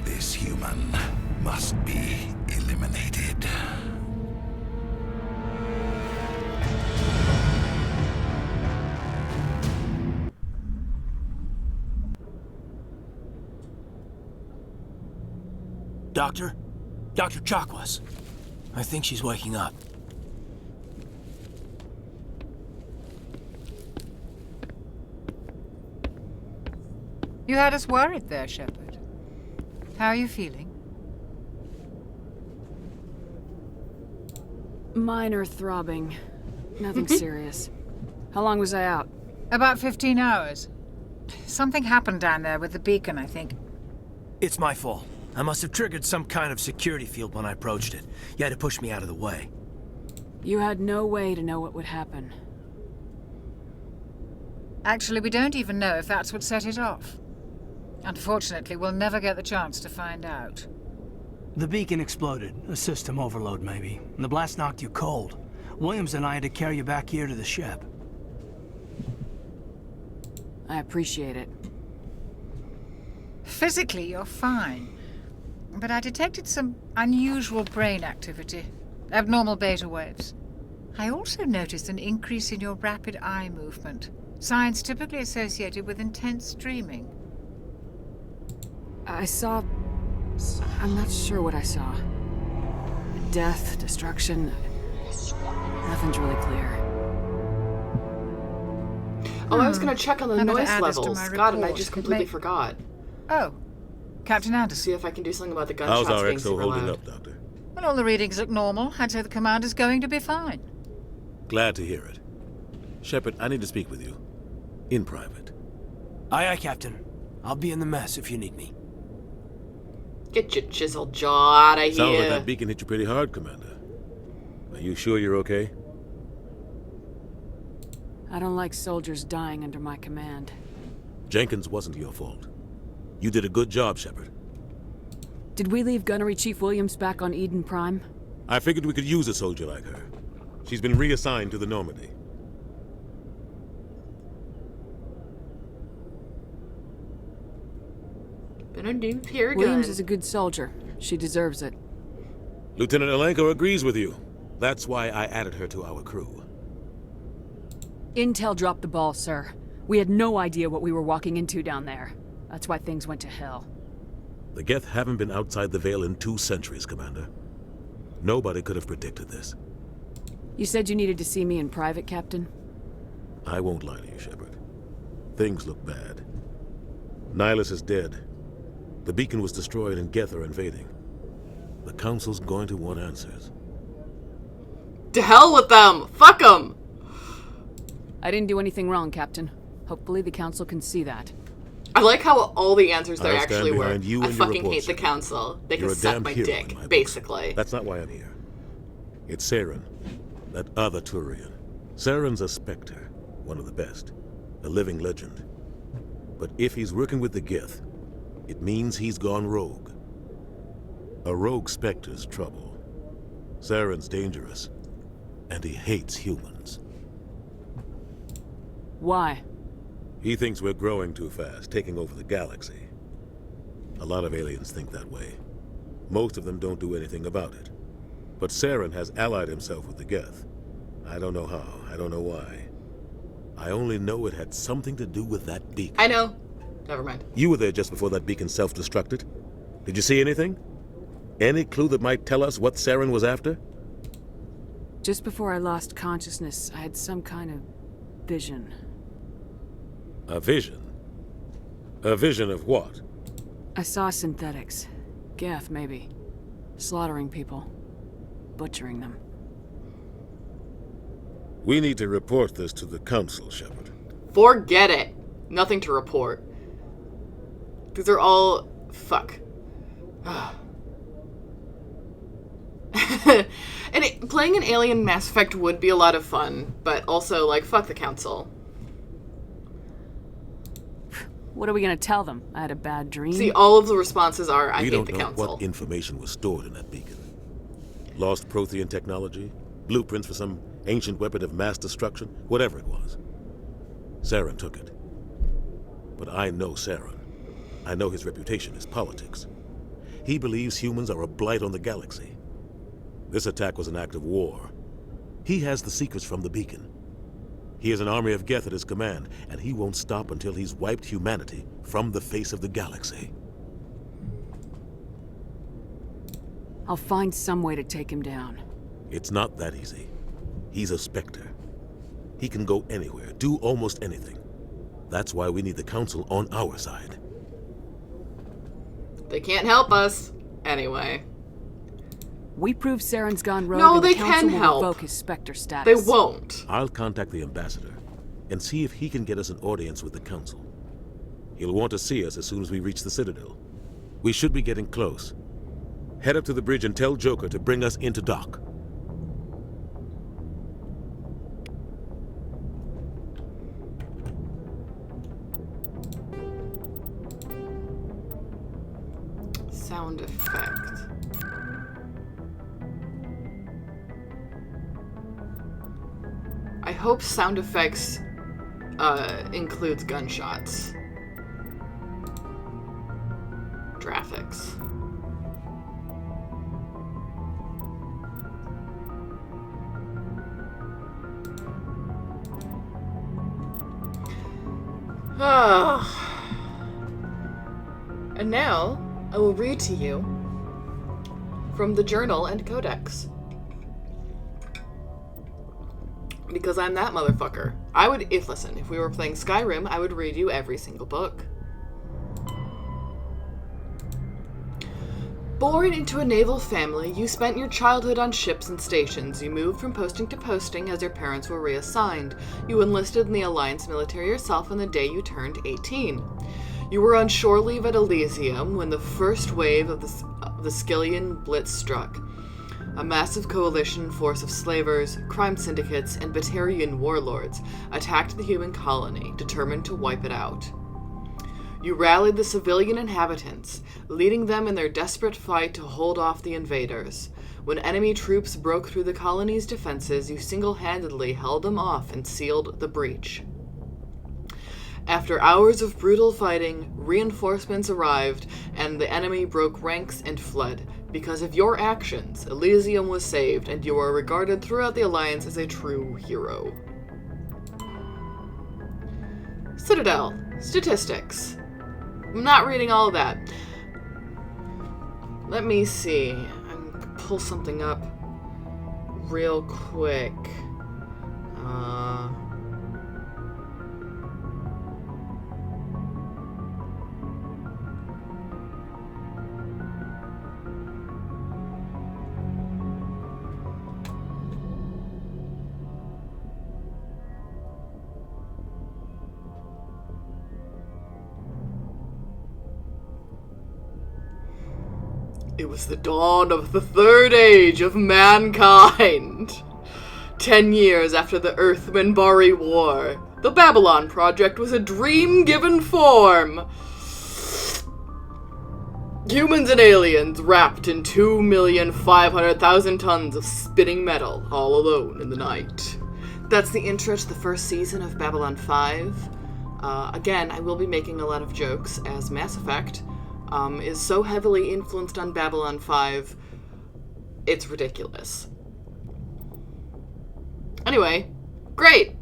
This human must be eliminated.
Doctor? Dr. Chakwas. I think she's waking up.
You had us worried there, Shepard. How are you feeling?
Minor throbbing. Nothing serious. How long was I out?
About 15 hours. Something happened down there with the beacon, I think.
It's my fault. I must have triggered some kind of security field when I approached it. You had to push me out of the way.
You had no way to know what would happen.
Actually, we don't even know if that's what set it off. Unfortunately, we'll never get the chance to find out.
The beacon exploded. A system overload, maybe. And the blast knocked you cold. Williams and I had to carry you back here to the ship.
I appreciate it.
Physically, you're fine. But I detected some unusual brain activity. Abnormal beta waves. I also noticed an increase in your rapid eye movement. Signs typically associated with intense dreaming.
I saw... I'm not sure what I saw. Death, destruction... Nothing's really clear.
Oh, I was gonna check on the
I'm gonna
noise
add this to
levels.
my
God, and I
report.
just
It
completely
may-
forgot.
Oh, Captain Anderson.
See if I can do something about the gunshots
How's our
being
XO
super
holding
loud.
up, Doctor?
Well, all the readings look normal. I'd say the commander's going to be fine.
Glad to hear it. Shepard, I need to speak with you. In private.
Aye, aye, Captain. I'll be in the mess if you need me.
Get your chiseled jaw out of
Sounds like
here.
that beacon hit you pretty hard, Commander. Are you sure you're okay?
I don't like soldiers dying under my command.
Jenkins wasn't your fault. You did a good job, Shepard.
Did we leave Gunnery Chief Williams back on Eden Prime?
I figured we could use a soldier like her. She's been reassigned to the Normandy.
Gonna do pure
Williams
gun.
is a good soldier. She deserves it.
Lieutenant Alenko agrees with you. That's why I added her to our crew.
Intel dropped the ball, sir. We had no idea what we were walking into down there. That's why things went to hell.
The Geth haven't been outside the Veil in 2 centuries, Commander. Nobody could have predicted this.
You said you needed to see me in private, Captain?
I won't lie to you, Shepard. Things look bad. Nihilus is dead. The beacon was destroyed and Geth are invading. The Council's going to want answers.
To hell with them! Fuck them!
I didn't do anything wrong, Captain. Hopefully the Council can see that.
I like how all the answers there
I'll stand
actually were.
behind you
I
and your
fucking
reports,
hate the
Shepard.
Council. They
You're
can
a
suck
damn
my
hero in
dick,
my books.
basically.
That's not why I'm here. It's Saren, that other Turian. Saren's a Spectre, one of the best, a living legend. But if he's working with the Geth, it means he's gone rogue. A rogue Spectre's trouble. Saren's dangerous, and he hates humans.
Why?
He thinks we're growing too fast, taking over the galaxy. A lot of aliens think that way. Most of them don't do anything about it. But Saren has allied himself with the Geth. I don't know how, I don't know why. I only know it had something to do with that beacon.
I know. Never mind.
You were there just before that beacon self-destructed. Did you see anything? Any clue that might tell us what Saren was after?
Just before I lost consciousness, I had some kind of vision.
A vision? A vision of what?
I saw synthetics. Geth, maybe. Slaughtering people. Butchering them.
We need to report this to the Council, Shepard.
Forget it. Nothing to report. These are all... Fuck. And playing an alien Mass Effect would be a lot of fun, but also, like, fuck the Council.
What are we gonna tell them? I had a bad dream?
See, all of the responses are, I
We
hate
don't
the
know
Council.
what information was stored in that beacon. Lost Prothean technology? Blueprints for some ancient weapon of mass destruction? Whatever it was. Saren took it. But I know Saren. I know his reputation is politics. He believes humans are a blight on the galaxy. This attack was an act of war. He has the secrets from the beacon. He has an army of Geth at his command, and he won't stop until he's wiped humanity from the face of the galaxy.
I'll find some way to take him down.
It's not that easy. He's a Spectre. He can go anywhere, do almost anything. That's why we need the Council on our side.
They can't help us. Anyway.
We prove Saren's gone rogue,
No,
and
they
the Council
can
will
help.
revoke his Spectre
They
status.
won't.
I'll contact the Ambassador and see if he can get us an audience with the Council. He'll want to see us as soon as we reach the Citadel. We should be getting close. Head up to the bridge and tell Joker to bring us into dock.
Sound effect. I hope sound effects includes gunshots. Graphics. And now, I will read to you from the journal and codex. Because I'm that motherfucker. If we were playing Skyrim, I would read you every single book. Born into a naval family, you spent your childhood on ships and stations. You moved from posting to posting as your parents were reassigned. You enlisted in the Alliance military yourself on the day you turned 18. You were on shore leave at Elysium when the first wave of the Skillian Blitz struck. A massive coalition force of slavers, crime syndicates, and Batarian warlords attacked the human colony, determined to wipe it out. You rallied the civilian inhabitants, leading them in their desperate fight to hold off the invaders. When enemy troops broke through the colony's defenses, you single-handedly held them off and sealed the breach. After hours of brutal fighting, reinforcements arrived, and the enemy broke ranks and fled. Because of your actions, Elysium was saved, and you are regarded throughout the Alliance as a true hero. Citadel. Statistics. I'm not reading all of that. Let me see. I'm gonna pull something up real quick. It was the dawn of the third age of mankind. 10 years after the Earth-Minbari War, the Babylon Project was a dream given form. Humans and aliens wrapped in 2,500,000 tons of spinning metal, all alone in the night. That's the intro to the first season of Babylon 5. Again, I will be making a lot of jokes, as Mass Effect is so heavily influenced on Babylon 5, it's ridiculous. Anyway, great!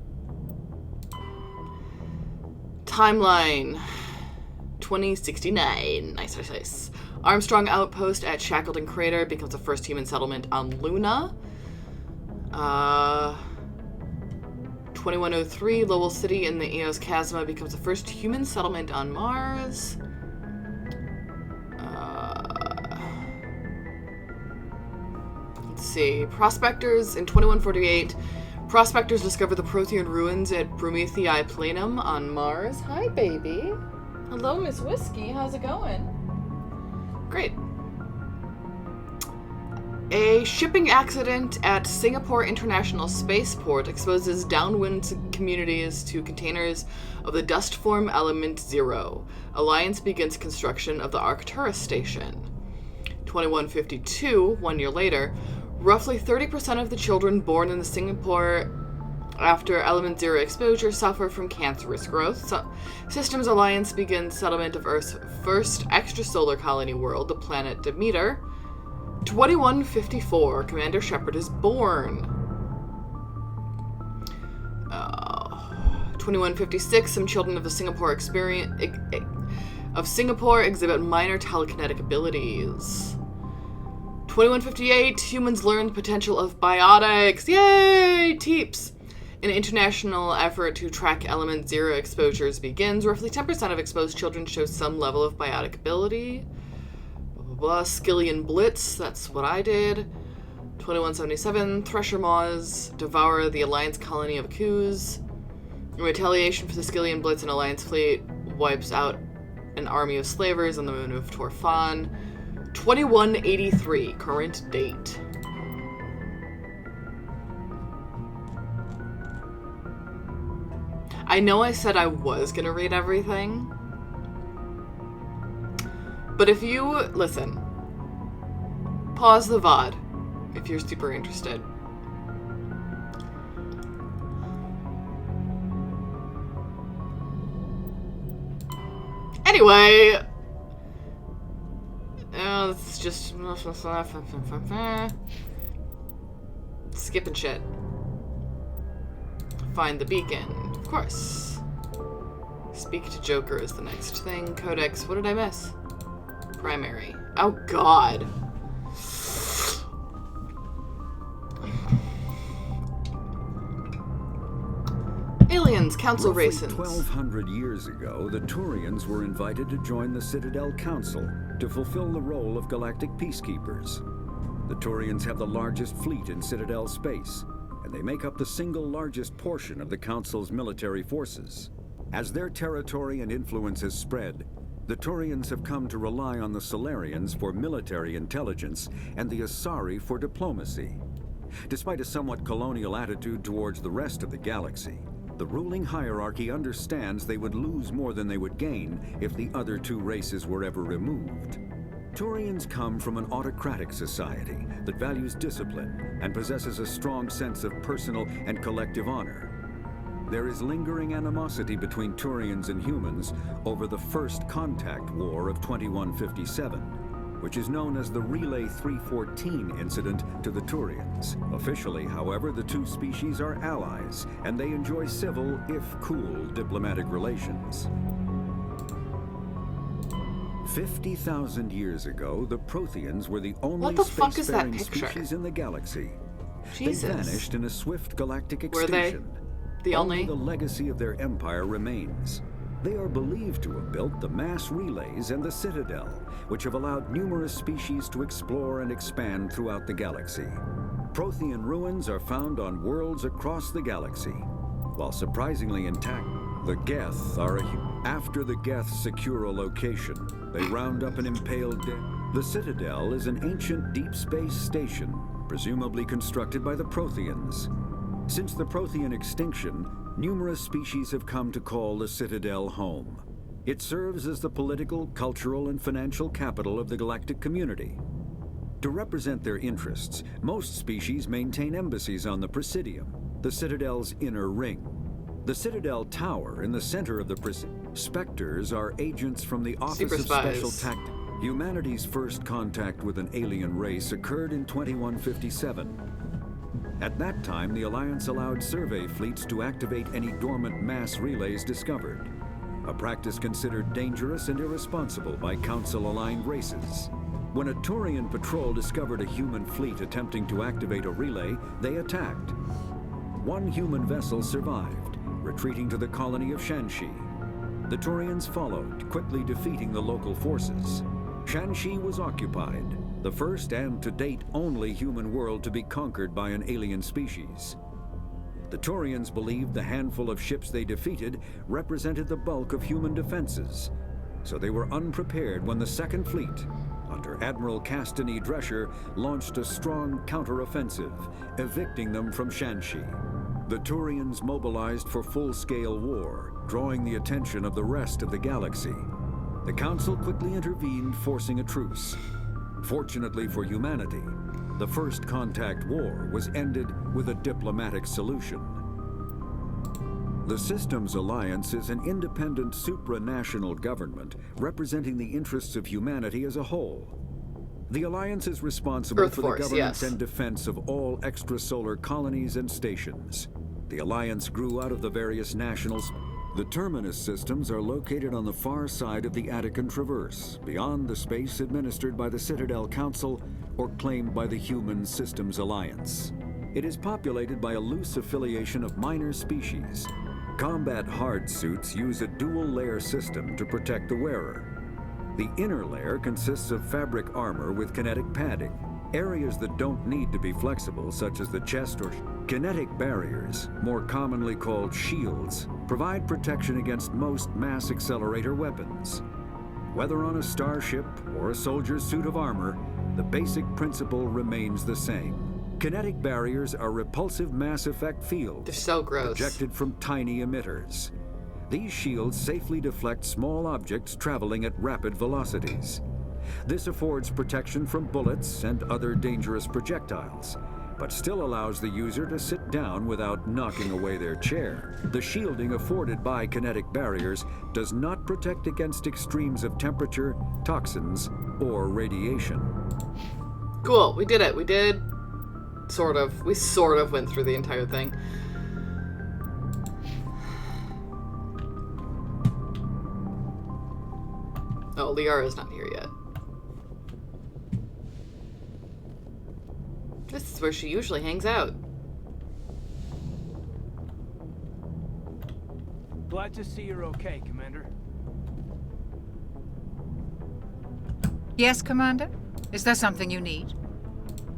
Timeline 2069. Nice. Armstrong Outpost at Shackleton Crater becomes the first human settlement on Luna. 2103, Lowell City in the Eos Chasma becomes the first human settlement on Mars. Let's see. Prospectors in 2148. Prospectors discover the Prothean ruins at Promethei Planum on Mars. Hi, baby. Hello, Miss Whiskey. How's it going? Great. A shipping accident at Singapore International Spaceport exposes downwind communities to containers of the dust form element Zero. Alliance begins construction of the Arcturus station. 2152, 1 year later, roughly 30% of the children born in the Singapore after element Zero exposure suffer from cancerous growth. Systems Alliance begins settlement of Earth's first extrasolar colony world, the planet Demeter. 2154, Commander Shepard is born. 2156, some children of the Singapore Singapore exhibit minor telekinetic abilities. 2158, humans learn the potential of biotics. Yay! Teeps. An international effort to track element Zero exposures begins. Roughly 10% of exposed children show some level of biotic ability. Skillian Blitz, that's what I did. 2177, Thresher Maws devour the Alliance colony of Akuz. In retaliation for the Skillian Blitz, an Alliance fleet wipes out an army of slavers on the moon of Torfan. 2183, current date. I know I said I was gonna read everything, but if you, listen, pause the VOD if you're super interested. Anyway, it's just skipping shit. Find the beacon, of course. Speak to Joker is the next thing. Codex, what did I miss? Primary. Oh god. Aliens, Council
Roughly
races.
1,200 years ago, the Turians were invited to join the Citadel Council to fulfill the role of galactic peacekeepers. The Turians have the largest fleet in Citadel space, and they make up the single largest portion of the Council's military forces. As their territory and influence has spread, the Turians have come to rely on the Solarians for military intelligence and the Asari for diplomacy. Despite a somewhat colonial attitude towards the rest of the galaxy, the ruling hierarchy understands they would lose more than they would gain if the other two races were ever removed. Turians come from an autocratic society that values discipline and possesses a strong sense of personal and collective honor. there is lingering animosity between Turians and humans over the First Contact War of 2157, which is known as the Relay 314 incident to the Turians. Officially, however, the two species are allies, and they enjoy civil, if cool, diplomatic relations. 50,000 years ago, the Protheans were the only spacefaring species in the galaxy.
Jesus.
They vanished in a swift galactic
Were they
extinction.
the only?
The legacy of their empire remains. They are believed to have built the mass relays and the Citadel, which have allowed numerous species to explore and expand throughout the galaxy. Prothean ruins are found on worlds across the galaxy. While surprisingly intact, the Geth are after the Geth secure a location, they round up an impaled dead. The Citadel is an ancient deep space station, presumably constructed by the Protheans. Since the Prothean extinction, numerous species have come to call the Citadel home. It serves as the political, cultural, and financial capital of the galactic community. To represent their interests, most species maintain embassies on the Presidium, the Citadel's inner ring. The Citadel Tower in the center of the Presidium. Spectres are agents from the Office of Special Tactics. Humanity's first contact with an alien race occurred in 2157. At that time, the Alliance allowed survey fleets to activate any dormant mass relays discovered, a practice considered dangerous and irresponsible by Council-aligned races. When a Turian patrol discovered a human fleet attempting to activate a relay, they attacked. One human vessel survived, retreating to the colony of Shanxi. The Turians followed, quickly defeating the local forces. Shanxi was occupied, the first and to date only human world to be conquered by an alien species. The Turians believed the handful of ships they defeated represented the bulk of human defenses, so they were unprepared when the Second Fleet, under Admiral Castany Drescher, launched a strong counteroffensive, evicting them from Shanxi. The Turians mobilized for full-scale war, drawing the attention of the rest of the galaxy. The Council quickly intervened, forcing a truce. Fortunately for humanity, the First Contact War was ended with a diplomatic solution. The Systems Alliance is an independent supranational government representing the interests of humanity as a whole. The Alliance is responsible for the governance and defense of all extrasolar colonies and stations. The Alliance grew out of the various nationals. The Terminus systems are located on the far side of the Attican Traverse, beyond the space administered by the Citadel Council or claimed by the Human Systems Alliance. It is populated by a loose affiliation of minor species. Combat hard suits use a dual-layer system to protect the wearer. The inner layer consists of fabric armor with kinetic padding. Areas that don't need to be flexible, such as the chest or kinetic barriers, more commonly called shields, provide protection against most mass accelerator weapons. Whether on a starship or a soldier's suit of armor, the basic principle remains the same. Kinetic barriers are repulsive mass effect fields.
They're so gross.
Projected from tiny emitters. These shields safely deflect small objects traveling at rapid velocities. This affords protection from bullets and other dangerous projectiles, but still allows the user to sit down without knocking away their chair. The shielding afforded by kinetic barriers does not protect against extremes of temperature, toxins, or radiation.
Cool, we did it. We did sort of. We sort of went through the entire thing. Oh, Liara's not here yet. This is where she usually hangs out.
Glad to see you're okay, Commander.
Yes, Commander? Is there something you need?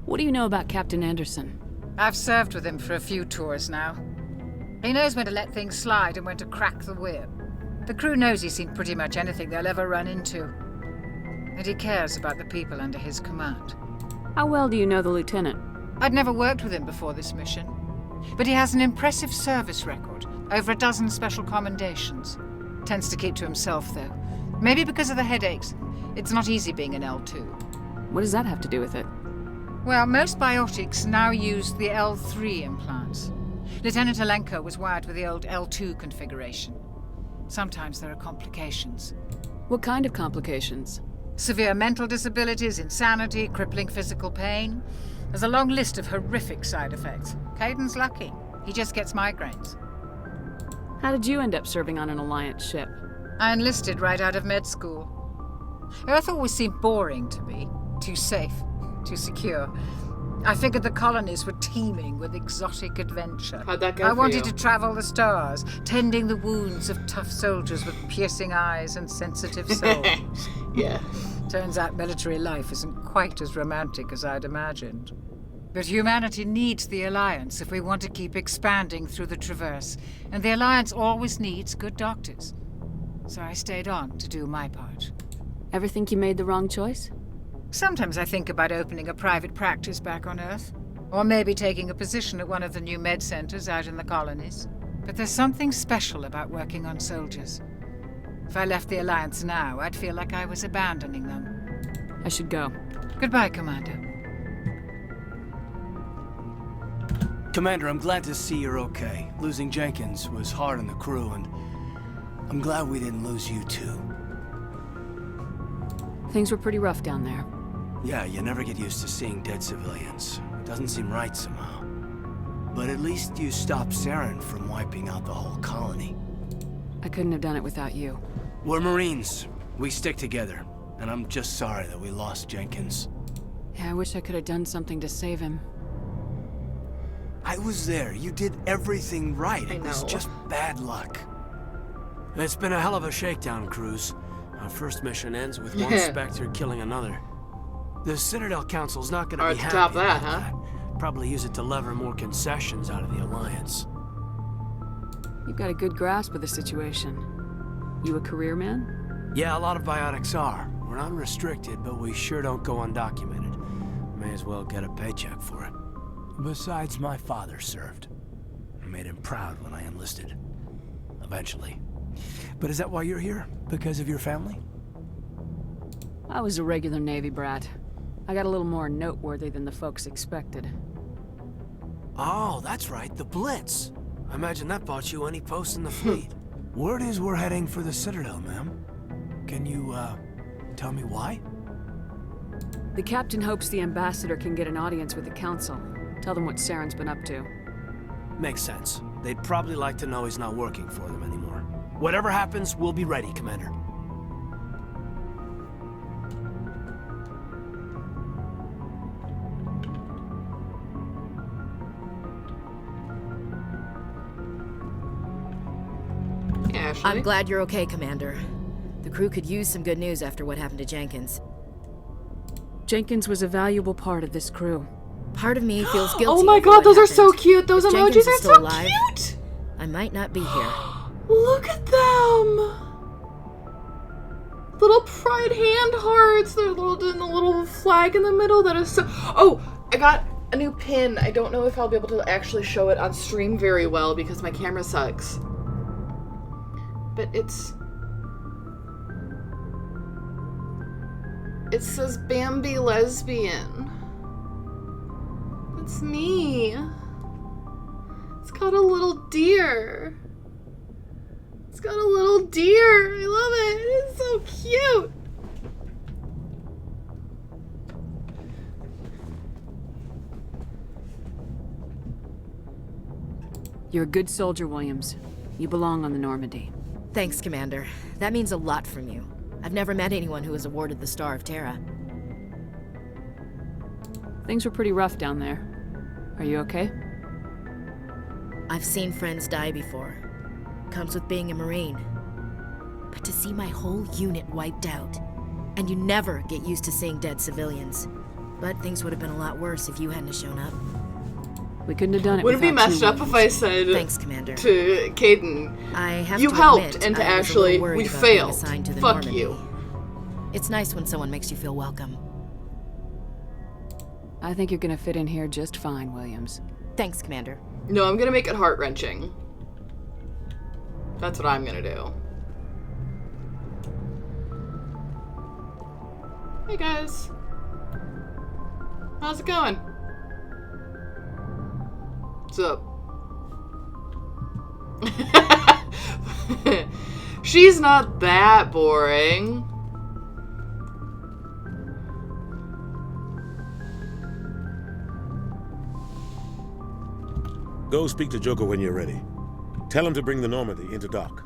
What do you know about Captain Anderson?
I've served with him for a few tours now. He knows when to let things slide and when to crack the whip. The crew knows he's seen pretty much anything they'll ever run into. And he cares about the people under his command.
How well do you know the lieutenant?
I'd never worked with him before this mission. But he has an impressive service record, over a dozen special commendations. Tends to keep to himself, though. Maybe because of the headaches. It's not easy being an L2.
What does that have to do with it?
Well, most biotics now use the L3 implants. Lieutenant Alenko was wired with the old L2 configuration. Sometimes there are complications.
What kind of complications?
Severe mental disabilities, insanity, crippling physical pain. There's a long list of horrific side effects. Caden's lucky. He just gets migraines.
How did you end up serving on an Alliance ship?
I enlisted right out of med school. Earth always seemed boring to me. Too safe, too secure. I figured the colonies were teeming with exotic adventure.
How'd that go
I
for
wanted
you?
to travel the stars, tending the wounds of tough soldiers with piercing eyes and sensitive souls.
Yeah.
Turns out military life isn't quite as romantic as I'd imagined. But humanity needs the Alliance if we want to keep expanding through the Traverse, and the Alliance always needs good doctors. So I stayed on to do my part.
Ever think you made the wrong choice?
Sometimes I think about opening a private practice back on Earth, or maybe taking a position at one of the new med centers out in the colonies. But there's something special about working on soldiers. If I left the Alliance now, I'd feel like I was abandoning them.
I should go.
Goodbye, Commander.
Commander, I'm glad to see you're okay. Losing Jenkins was hard on the crew, and I'm glad we didn't lose you too.
Things were pretty rough down there.
Yeah, you never get used to seeing dead civilians. It doesn't seem right somehow. But at least you stopped Saren from wiping out the whole colony.
I couldn't have done it without you.
We're Marines. We stick together. And I'm just sorry that we lost Jenkins.
Yeah, I wish I could have done something to save him.
I was there. You did everything right.
I
It was
know.
just bad luck. It's been a hell of a shakedown, Cruz. Our first mission ends with one Spectre killing another. The Citadel Council's not gonna
Or
be
to
happy
top that,
about
huh?
that. Probably use it to lever more concessions out of the Alliance.
You've got a good grasp of the situation. You a career man?
Yeah, a lot of biotics are. We're not restricted, but we sure don't go undocumented. May as well get a paycheck for it. Besides, my father served. I made him proud when I enlisted. Eventually. But is that why you're here? Because of your family?
I was a regular Navy brat. I got a little more noteworthy than the folks expected.
Oh, that's right, the Blitz. I imagine that bought you any post in the fleet. Word is we're heading for the Citadel, ma'am. Can you, tell me why?
The captain hopes the ambassador can get an audience with the council. Tell them what Saren's been up to.
Makes sense. They'd probably like to know he's not working for them anymore. Whatever happens, we'll be ready, Commander.
Ashley.
I'm glad you're okay, Commander. The crew could use some good news after what happened to Jenkins.
Jenkins was a valuable part of this crew.
Part of me feels guilty.
Oh my
over
god,
what
those are
happened.
so cute. Those
If
emojis
Jenkins
are
is still
so
alive,
cute.
I might not be here.
Look at them. Little pride hand hearts. They're little, and the little flag in the middle. That is so. Oh, I got a new pin. I don't know if I'll be able to actually show it on stream very well because my camera sucks. But it says Bambi lesbian. It's me. It's got a little deer. It's got a little deer. I love it. It's so cute.
You're a good soldier, Williams. You belong on the Normandy.
Thanks, Commander. That means a lot from you. I've never met anyone who was awarded the Star of Terra.
Things were pretty rough down there. Are you okay?
I've seen friends die before. Comes with being a Marine. But to see my whole unit wiped out, and you never get used to seeing dead civilians. But things would have been a lot worse if you hadn't shown up.
We couldn't have done it.
Wouldn't it be
without
messed
you,
up if I said
Thanks, Commander.
to Caden,
I have
you
to
helped,
admit,
and to
I was a
Ashley,
little worried
we
about being
failed.
assigned to the
Fuck
Normandy.
you.
It's nice when someone makes you feel welcome.
I think you're gonna fit in here just fine, Williams.
Thanks, Commander.
No, I'm gonna make it heart-wrenching. That's what I'm gonna do. Hey guys. How's it going? What's up? She's not that boring.
Go speak to Joker when you're ready. Tell him to bring the Normandy into dock.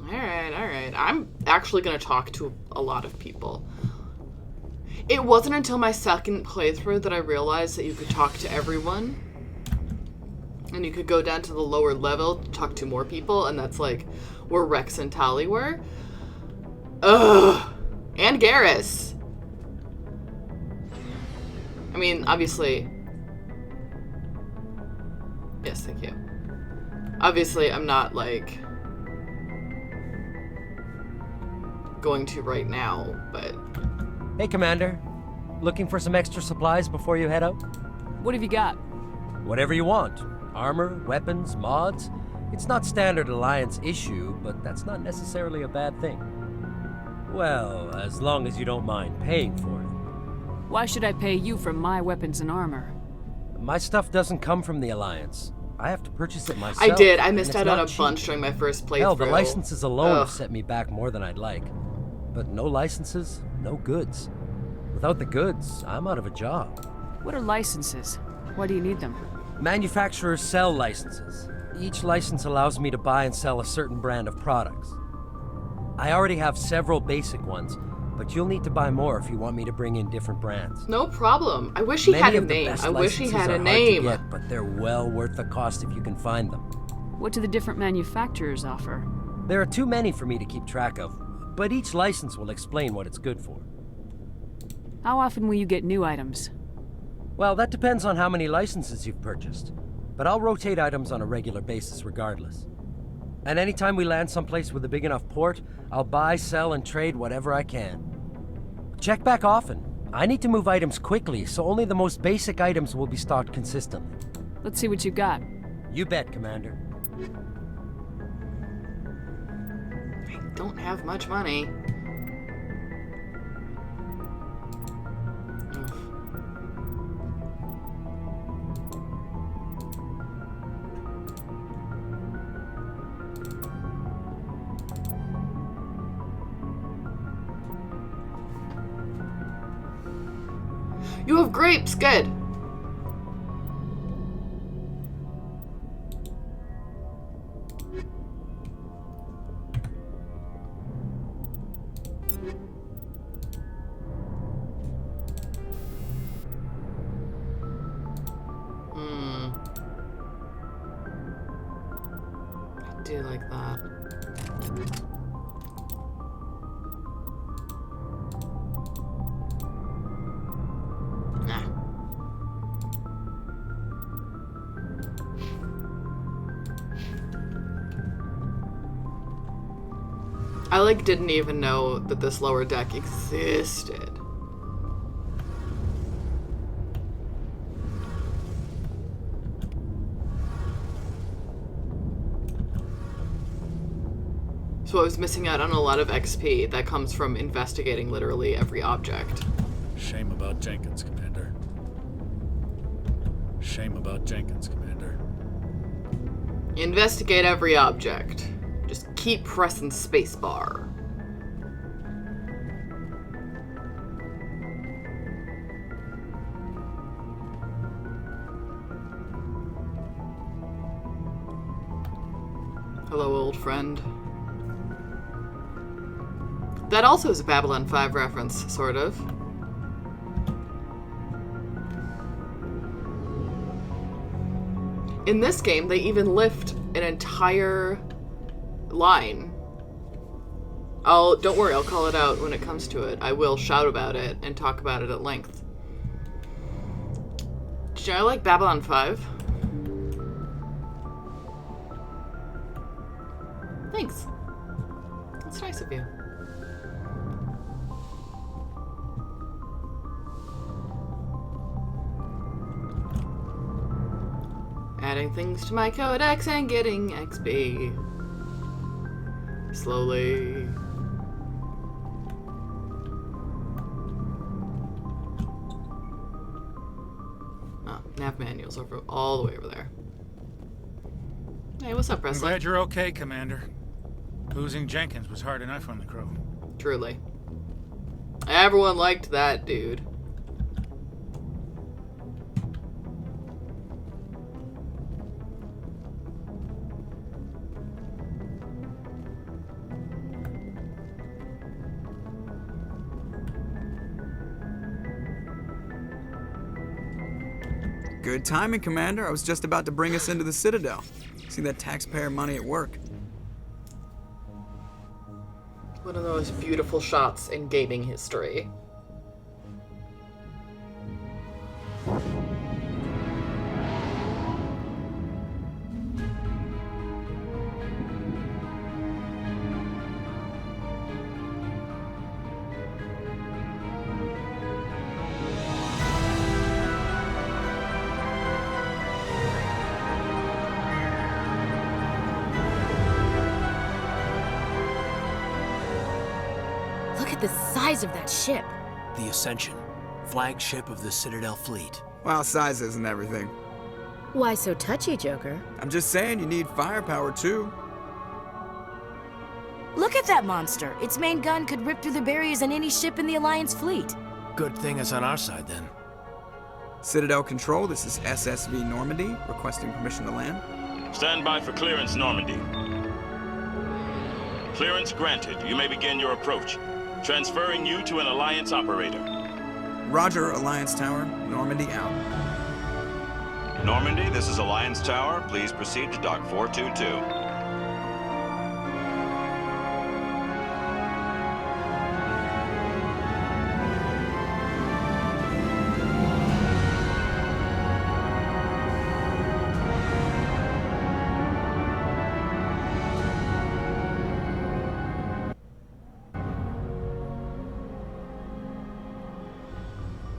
Alright. I'm actually going to talk to a lot of people. It wasn't until my second playthrough that I realized that you could talk to everyone. And you could go down to the lower level to talk to more people, and that's like where Rex and Tali were. Ugh! And Garrus. I mean, obviously... Yes, thank you. Obviously, I'm not, like... going to right now, but...
Hey, Commander. Looking for some extra supplies before you head out?
What have you got?
Whatever you want. Armor, weapons, mods. It's not standard Alliance issue, but that's not necessarily a bad thing. Well, as long as you don't mind paying for it.
Why should I pay you for my weapons and armor?
My stuff doesn't come from the Alliance. I have to purchase it myself.
I did. I missed out on a bunch during my first playthrough.
Hell, the licenses alone have set me back more than I'd like. But no licenses, no goods. Without the goods, I'm out of a job.
What are licenses? Why do you need them?
Manufacturers sell licenses. Each license allows me to buy and sell a certain brand of products. I already have several basic ones, but you'll need to buy more if you want me to bring in different brands.
No problem. I wish he had a name. I wish he had a name.
Hard to get, but they're well worth the cost if you can find them.
What do the different manufacturers offer?
There are too many for me to keep track of, but each license will explain what it's good for.
How often will you get new items?
Well, that depends on how many licenses you've purchased, but I'll rotate items on a regular basis regardless. And anytime we land someplace with a big enough port, I'll buy, sell, and trade whatever I can. Check back often. I need to move items quickly, so only the most basic items will be stocked consistently.
Let's see what you got.
You bet, Commander.
I don't have much money. You have grapes, good. I do like that. I like didn't even know that this lower deck existed. So I was missing out on a lot of XP that comes from investigating literally every object.
Shame about Jenkins, Commander. Shame about Jenkins, Commander.
Investigate every object. Just keep pressing spacebar. Hello, old friend. That also is a Babylon 5 reference, sort of. In this game, they even lift an entire line. Don't worry, I'll call it out when it comes to it. I will shout about it and talk about it at length. Did I like Babylon 5? Thanks. That's nice of you. Adding things to my codex and getting XP. Slowly. Oh, nav manuals over all the way over there. Hey, what's up,
I'm
Presley?
glad you're okay, Commander. Losing Jenkins was hard enough on the crew.
Truly. Everyone liked that dude.
Good timing, Commander. I was just about to bring us into the Citadel. See that taxpayer money at work.
One of those beautiful shots in gaming history.
Look at the size of that ship.
The Ascension, flagship of the Citadel fleet.
Well, size isn't everything.
Why so touchy, Joker?
I'm just saying you need firepower, too.
Look at that monster. Its main gun could rip through the barriers in any ship in the Alliance fleet.
Good thing it's on our side, then.
Citadel Control, this is SSV Normandy, requesting permission to land.
Stand by for clearance, Normandy. Clearance granted. You may begin your approach. Transferring you to an Alliance operator.
Roger, Alliance Tower. Normandy out.
Normandy, this is Alliance Tower. Please proceed to Dock 422.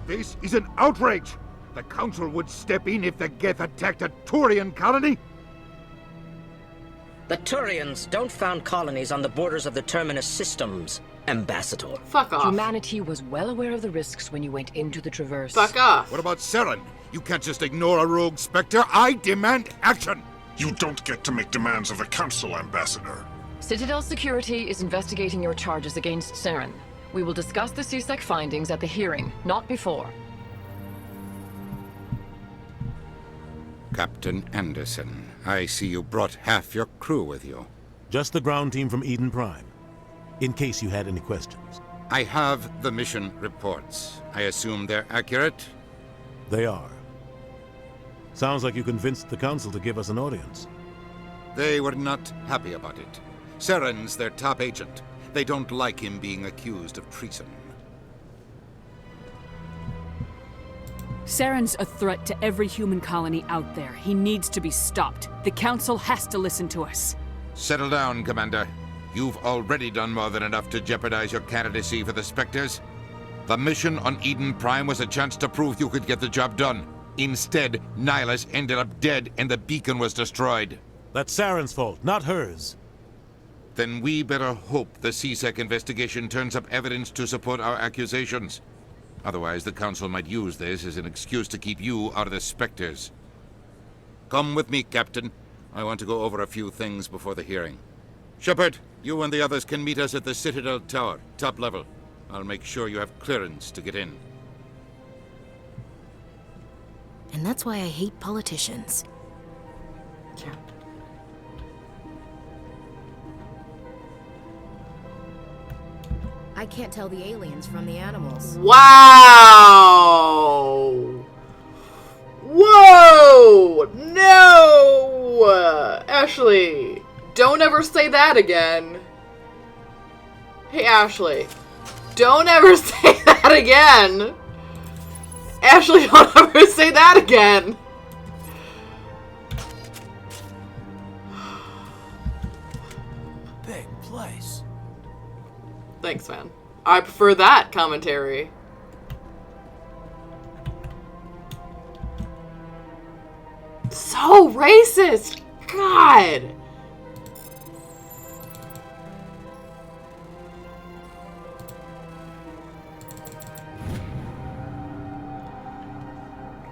This is an outrage! The Council would step in if the Geth attacked a Turian colony?
The Turians don't found colonies on the borders of the Terminus systems, Ambassador.
Fuck off.
Humanity was well aware of the risks when you went into the Traverse.
Fuck off.
What about Saren? You can't just ignore a rogue Spectre. I demand action!
You don't get to make demands of the Council, Ambassador.
Citadel Security is investigating your charges against Saren. We will discuss the CSEC findings at the hearing, not before.
Captain Anderson, I see you brought half your crew with you.
Just the ground team from Eden Prime, in case you had any questions.
I have the mission reports. I assume they're accurate?
They are. Sounds like you convinced the Council to give us an audience.
They were not happy about it. Saren's their top agent. They don't like him being accused of treason.
Saren's a threat to every human colony out there. He needs to be stopped. The Council has to listen to us.
Settle down, Commander. You've already done more than enough to jeopardize your candidacy for the Spectres. The mission on Eden Prime was a chance to prove you could get the job done. Instead, Nihilus ended up dead and the beacon was destroyed.
That's Saren's fault, not hers.
Then we better hope the CSEC investigation turns up evidence to support our accusations. Otherwise, the Council might use this as an excuse to keep you out of the Spectres. Come with me, Captain. I want to go over a few things before the hearing. Shepard, you and the others can meet us at the Citadel Tower, top level. I'll make sure you have clearance to get in.
And that's why I hate politicians. I can't tell the aliens from the animals.
Wow! Whoa! No! Ashley, don't ever say that again. Hey, Ashley, don't ever say that again. Ashley, don't ever say that again.
Big place.
Thanks, man. I prefer that commentary. So racist! God!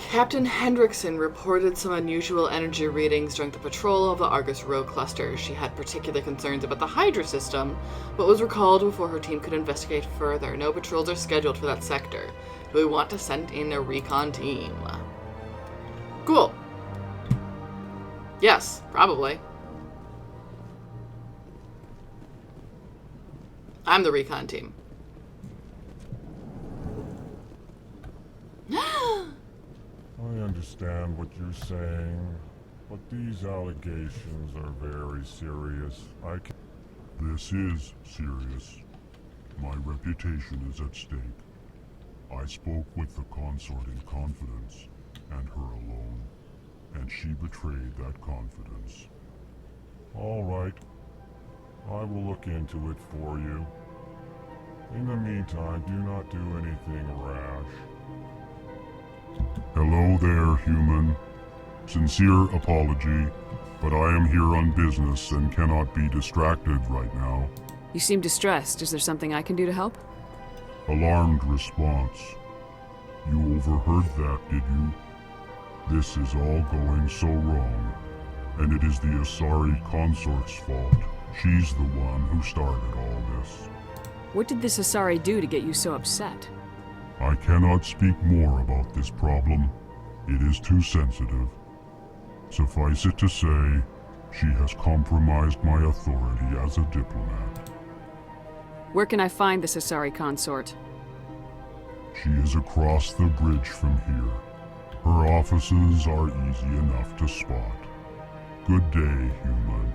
Captain Hendrickson reported some unusual energy readings during the patrol of the Argus Row cluster. She had particular concerns about the Hydra system, but was recalled before her team could investigate further. No patrols are scheduled for that sector. Do we want to send in a recon team? Cool. Yes, probably. I'm the recon team.
I understand what you're saying, but these allegations are very serious. This is serious. My reputation is at stake. I spoke with the consort in confidence, and her alone, and she betrayed that confidence. All right. I will look into it for you. In the meantime, do not do anything rash. Hello there, human. Sincere apology, but I am here on business and cannot be distracted right now.
You seem distressed. Is there something I can do to help?
Alarmed response. You overheard that, did you? This is all going so wrong, and it is the Asari consort's fault. She's the one who started all this.
What did this Asari do to get you so upset?
I cannot speak more about this problem. It is too sensitive. Suffice it to say, she has compromised my authority as a diplomat.
Where can I find this Asari consort?
She is across the bridge from here. Her offices are easy enough to spot. Good day, human.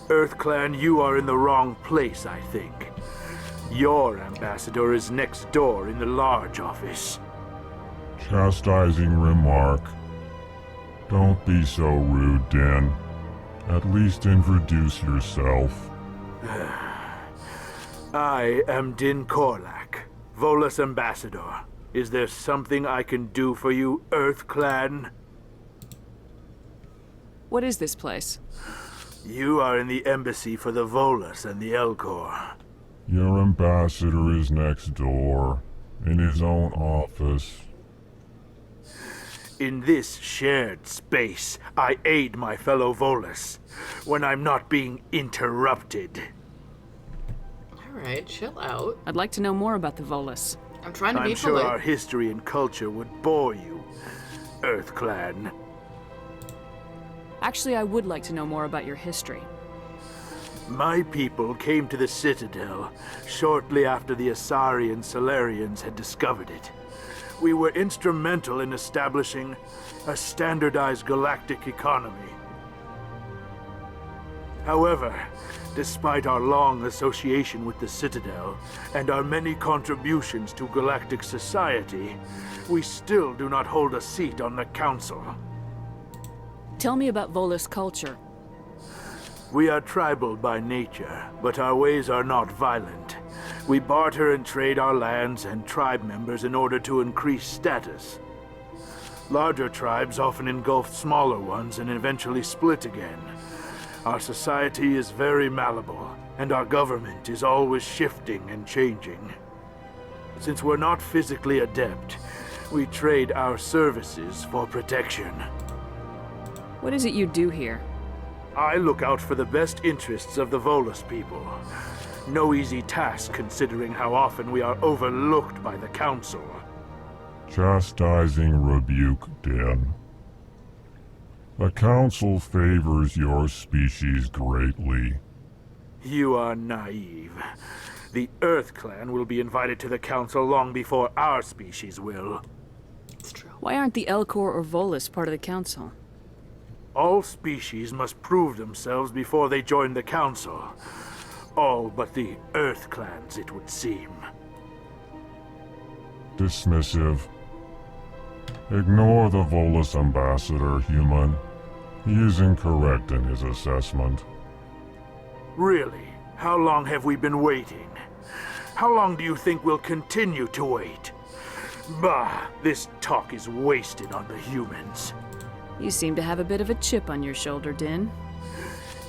EarthClan, you are in the wrong place, I think. Your ambassador is next door in the large office.
Chastising remark. Don't be so rude, Din. At least introduce yourself.
I am Din Korlak, Volus ambassador. Is there something I can do for you, EarthClan?
What is this place?
You are in the embassy for the Volus and the Elcor.
Your ambassador is next door, in his own office.
In this shared space, I aid my fellow Volus when I'm not being interrupted.
Alright, chill out.
I'd like to know more about the Volus.
I'm trying to be
I'm sure
polite.
our history and culture would bore you, EarthClan.
Actually, I would like to know more about your history.
My people came to the Citadel shortly after the Asari and Solarians had discovered it. We were instrumental in establishing a standardized galactic economy. However, despite our long association with the Citadel and our many contributions to galactic society, we still do not hold a seat on the Council.
Tell me about Volus culture.
We are tribal by nature, but our ways are not violent. We barter and trade our lands and tribe members in order to increase status. Larger tribes often engulf smaller ones and eventually split again. Our society is very malleable, and our government is always shifting and changing. Since we're not physically adept, we trade our services for protection.
What is it you do here?
I look out for the best interests of the Volus people. No easy task considering how often we are overlooked by the Council.
Chastising rebuke, Din. The Council favors your species greatly.
You are naive. The EarthClan will be invited to the Council long before our species will.
It's true.
Why aren't the Elcor or Volus part of the Council?
All species must prove themselves before they join the Council. All but the EarthClans, it would seem.
Dismissive. Ignore the Volus ambassador, human. He is incorrect in his assessment.
Really? How long have we been waiting? How long do you think we'll continue to wait? Bah, this talk is wasted on the humans.
You seem to have a bit of a chip on your shoulder, Din.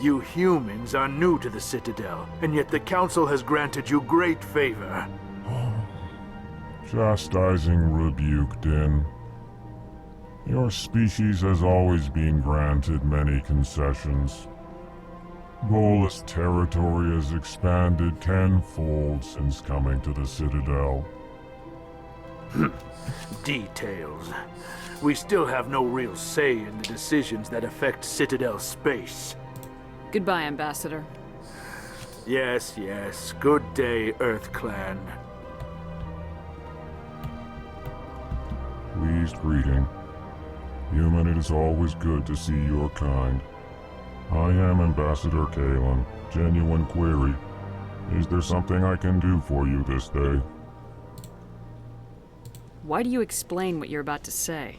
You humans are new to the Citadel, and yet the Council has granted you great favor.
Chastising rebuke, Din. Your species has always been granted many concessions. Volus territory has expanded tenfold since coming to the Citadel.
Details. We still have no real say in the decisions that affect Citadel space.
Goodbye, Ambassador.
Yes, yes. Good day, Earth Clan.
Pleased greeting. Human, it is always good to see your kind. I am Ambassador Kalen. Genuine query. Is there something I can do for you this day?
Why do you explain what you're about to say?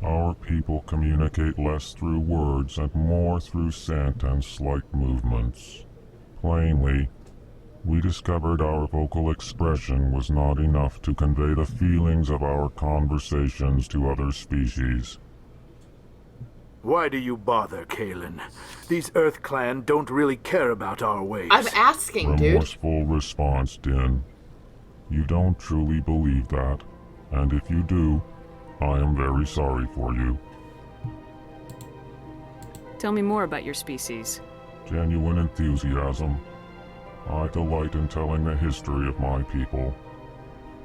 Our people communicate less through words and more through scent and slight movements. Plainly, we discovered our vocal expression was not enough to convey the feelings of our conversations to other species.
Why do you bother, Kalen? These Earth Clan don't really care about our ways.
I'm asking, dude.
Remorseful response, Din. You don't truly believe that, and if you do, I am very sorry for you.
Tell me more about your species.
Genuine enthusiasm. I delight in telling the history of my people.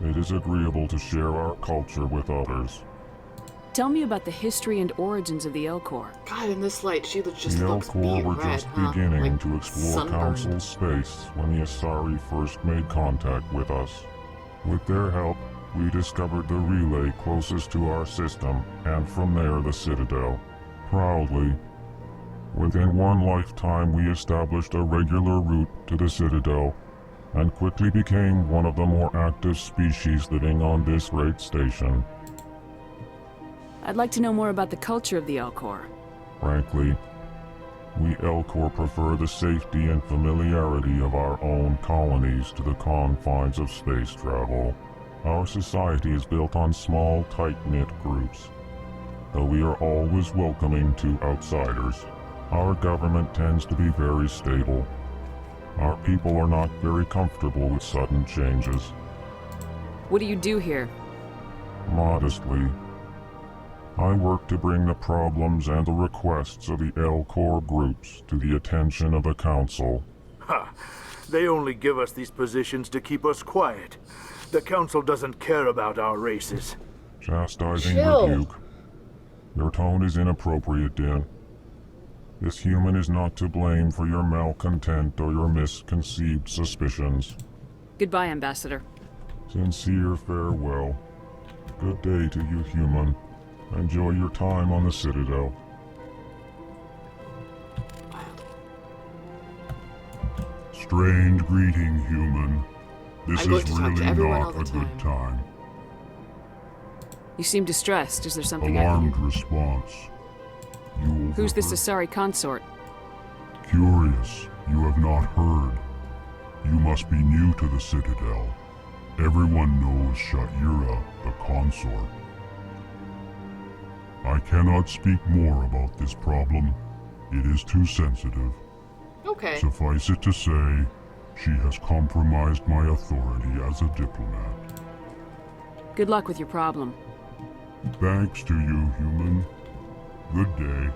It is agreeable to share our culture with others.
Tell me about the history and origins of the Elcor.
God, in this light, she just
The
looks
Elcor
beat
were
red,
just
huh?
beginning
Like
to explore
sunburned.
Council space when the Asari first made contact with us. With their help, we discovered the relay closest to our system, and from there the Citadel. Proudly, within one lifetime we established a regular route to the Citadel, and quickly became one of the more active species living on this great station.
I'd like to know more about the culture of the Elcor.
Frankly, we Elcor prefer the safety and familiarity of our own colonies to the confines of space travel. Our society is built on small, tight-knit groups. Though we are always welcoming to outsiders, our government tends to be very stable. Our people are not very comfortable with sudden changes.
What do you do here?
Modestly, I work to bring the problems and the requests of the Elcor groups to the attention of the Council.
Ha! They only give us these positions to keep us quiet. The Council doesn't care about our races.
Chastising
Chill.
rebuke. Your tone is inappropriate, Din. This human is not to blame for your malcontent or your misconceived suspicions.
Goodbye, Ambassador.
Sincere farewell. Good day to you, human. Enjoy your time on the Citadel. Strange greeting, human. This
I'm going
is
to talk to
really
everyone all
not
the
a good time.
You seem distressed. Is there something
Alarmed response. You
Who's this
overheard.
Asari consort?
Curious, you have not heard. You must be new to the Citadel. Everyone knows Sha'ira, the consort. I cannot speak more about this problem. It is too sensitive.
Okay.
Suffice it to say, she has compromised my authority as a diplomat.
Good luck with your problem.
Thanks to you, human. Good day.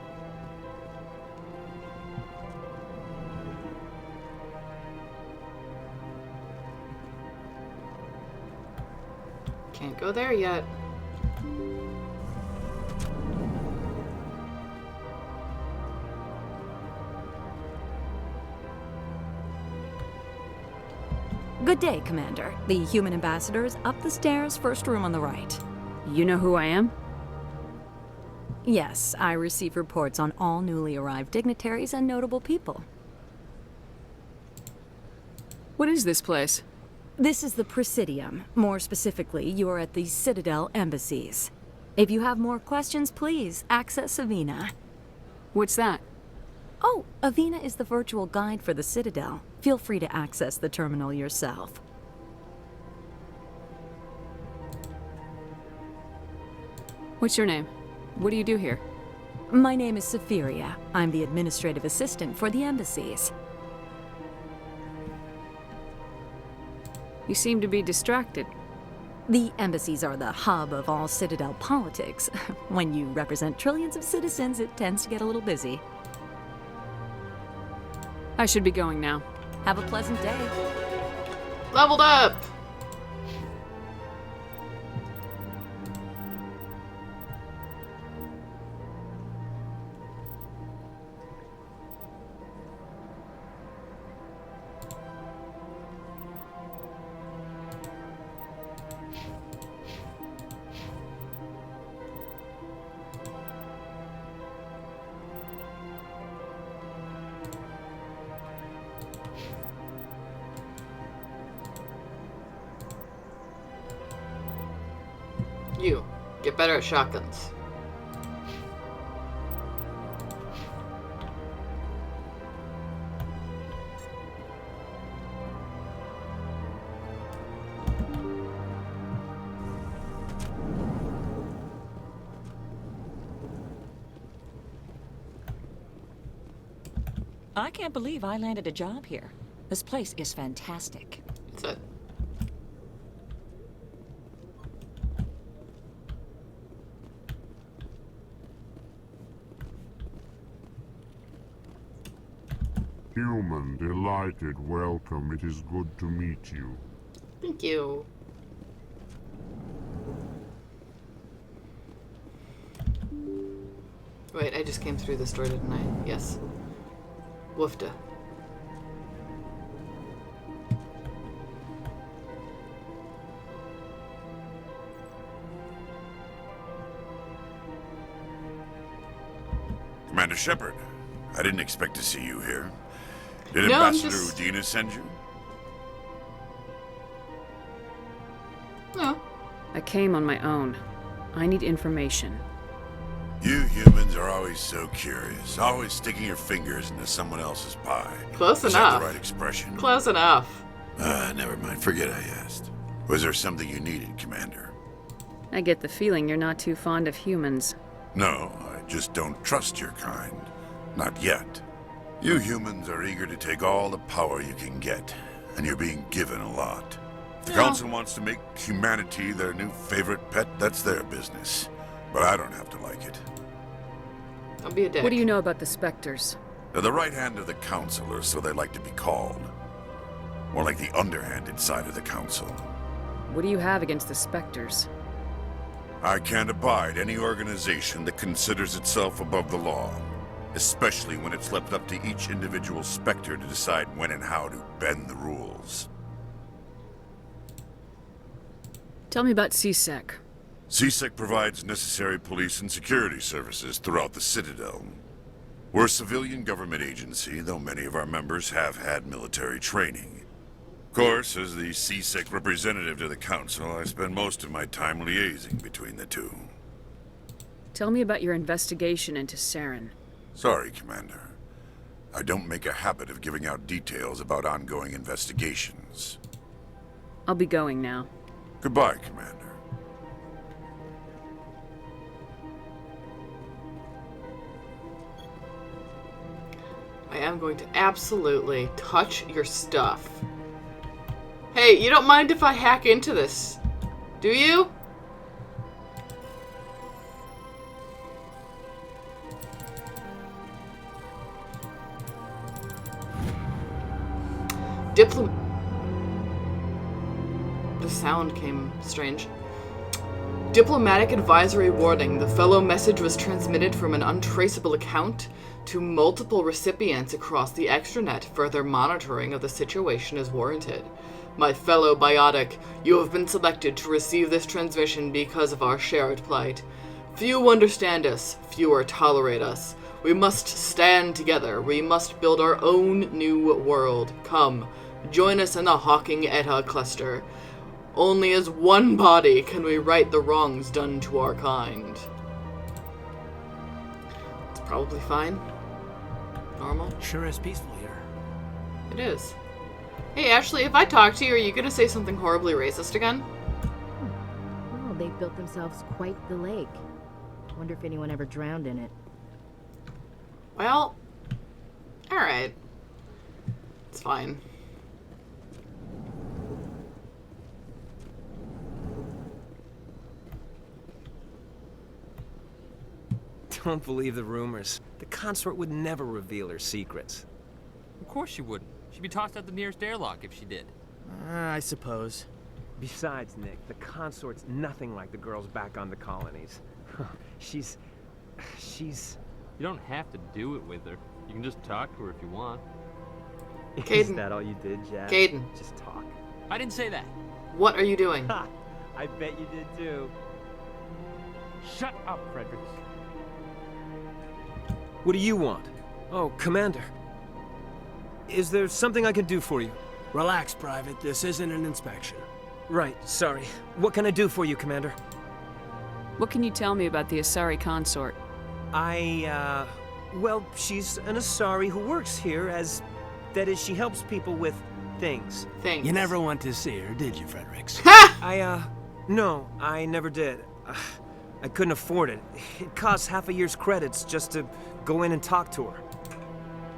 Can't go there yet.
Good day, Commander. The human ambassador is up the stairs, first room on the right.
You know who I am?
Yes, I receive reports on all newly arrived dignitaries and notable people.
What is this place?
This is the Presidium. More specifically, you are at the Citadel embassies. If you have more questions, please access Avina.
What's that?
Oh, Avina is the virtual guide for the Citadel. Feel free to access the terminal yourself.
What's your name? What do you do here?
My name is Safiria. I'm the administrative assistant for the embassies.
You seem to be distracted.
The embassies are the hub of all Citadel politics. When you represent trillions of citizens, it tends to get a little busy.
I should be going now.
Have a pleasant day.
Leveled up! You. Get better at shotguns.
I can't believe I landed a job here. This place is fantastic.
That's it.
Human, delighted, welcome. It is good to meet you.
Thank you. Wait, I just came through this door, didn't I? Yes. Woofda.
Commander Shepard, I didn't expect to see you here. Did
No,
Ambassador
just...
Udina send you?
No.
I came on my own. I need information.
You humans are always so curious, always sticking your fingers into someone else's pie.
Close
Is
enough.
that the right expression?
Close enough.
Never mind. Forget I asked. Was there something you needed, Commander?
I get the feeling you're not too fond of humans.
No, I just don't trust your kind. Not yet. You humans are eager to take all the power you can get, and you're being given a lot. If the Council wants to make humanity their new favorite pet, that's their business. But I don't have to like it.
Don't be a dick.
What do you know about the Spectres?
They're the right hand of the Council, or so they like to be called. More like the underhanded side of the Council.
What do you have against the Spectres?
I can't abide any organization that considers itself above the law. Especially when it's left up to each individual Spectre to decide when and how to bend the rules.
Tell me about CSEC.
CSEC provides necessary police and security services throughout the Citadel. We're a civilian government agency, though many of our members have had military training. Of course, as the CSEC representative to the Council, I spend most of my time liaising between the two.
Tell me about your investigation into Saren.
Sorry, Commander. I don't make a habit of giving out details about ongoing investigations.
I'll be going now.
Goodbye, Commander.
I am going to absolutely touch your stuff. Hey, you don't mind if I hack into this, do you? The sound came strange. Diplomatic advisory warning. The fellow message was transmitted from an untraceable account to multiple recipients across the extranet. Further monitoring of the situation is warranted. My fellow biotic, you have been selected to receive this transmission because of our shared plight. Few understand us, fewer tolerate us. We must stand together. We must build our own new world. Come, join us in the Hawking Eta cluster. Only as one body can we right the wrongs done to our kind. It's probably fine. Normal.
Sure is peaceful here.
It is. Hey, Ashley, if I talk to you, are you gonna say something horribly racist again?
Well, they've built themselves quite the lake. Wonder if anyone ever drowned in it.
Well, alright. It's fine.
Don't believe the rumors. The consort would never reveal her secrets.
Of course she wouldn't. She'd be tossed out the nearest airlock if she did.
I suppose. Besides, Nick, the consort's nothing like the girls back on the colonies. She's...
You don't have to do it with her. You can just talk to her if you want.
Is that all you did, Jack?
Caden.
Just talk.
I didn't say that.
What are you doing?
Ha! I bet you did too.
Shut up, Fredericks.
What do you want? Oh, Commander. Is there something I can do for you?
Relax, Private. This isn't an inspection.
Right, sorry. What can I do for you, Commander?
What can you tell me about the Asari consort?
Well, she's an Asari who works here as... That is, she helps people with things.
Things.
You never went to see her, did you, Fredericks?
No, I never did. I couldn't afford it. It costs half a year's credits just to go in and talk to her.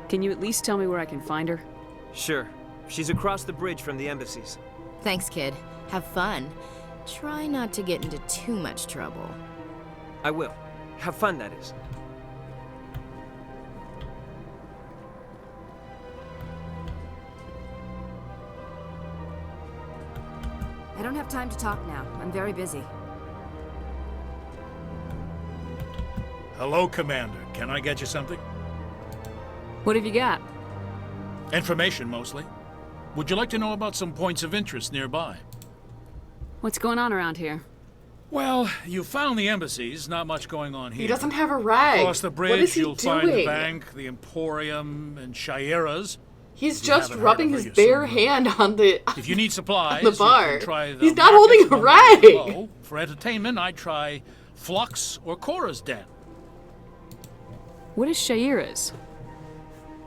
Can you at least tell me where I can find her?
Sure. She's across the bridge from the embassies.
Thanks, kid. Have fun. Try not to get into too much trouble.
I will. Have fun, that is.
I don't have time to talk now. I'm very busy.
Hello, Commander. Can I get you something?
What have you got?
Information, mostly. Would you like to know about some points of interest nearby?
What's going on around here?
Well, you found the embassies. Not much going on here.
He doesn't have a rag.
Across the bridge,
what is he
you'll
doing?
find the bank, the Emporium, and Shayera's.
He's just rubbing his bare hand on the
If you need supplies,
on the bar.
you can try the
He's not
markets
holding a
along
rag.
below. For entertainment, I'd try Flux or Cora's Den.
What is Shayera's?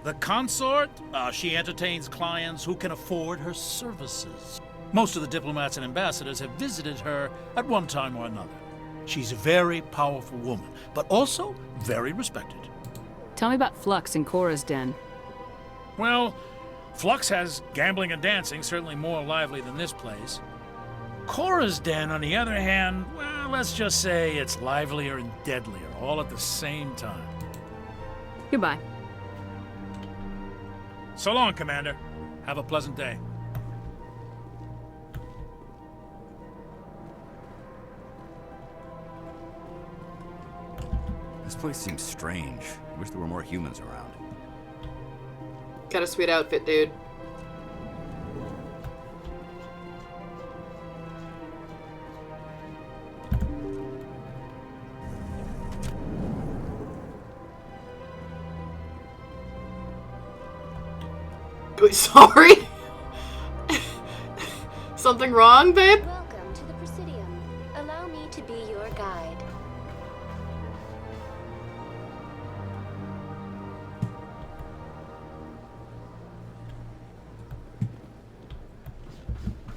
The consort, she entertains clients who can afford her services. Most of the diplomats and ambassadors have visited her at one time or another. She's a very powerful woman, but also very respected.
Tell me about Flux and Cora's Den.
Well, Flux has gambling and dancing, certainly more lively than this place. Cora's Den, on the other hand, well, let's just say it's livelier and deadlier, all at the same time.
Goodbye.
So long, Commander. Have a pleasant day.
This place seems strange. I wish there were more humans around.
Got a sweet outfit, dude. Wait, sorry? Something wrong, babe?
Welcome to the Presidium. Allow me to be your guide.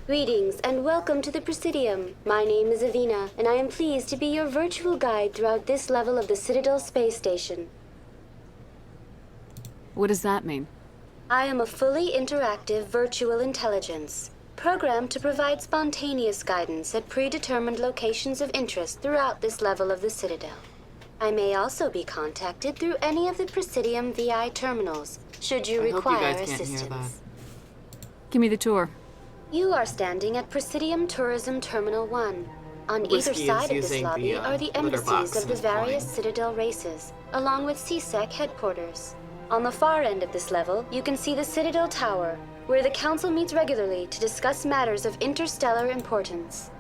Greetings and welcome to the Presidium. My name is Avina, and I am pleased to be your virtual guide throughout this level of the Citadel Space Station.
What does that mean?
I am a fully interactive virtual intelligence, programmed to provide spontaneous guidance at predetermined locations of interest throughout this level of the Citadel. I may also be contacted through any of the Presidium VI terminals, should you require assistance.
Give me the tour.
You are standing at Presidium Tourism Terminal 1. On either
Whiskey
side
is
of this
using
lobby
the,
are the
litter box
embassies of the
as
various
coin.
Citadel races, along with CSEC headquarters. On the far end of this level, you can see the Citadel Tower, where the Council meets regularly to discuss matters of interstellar importance.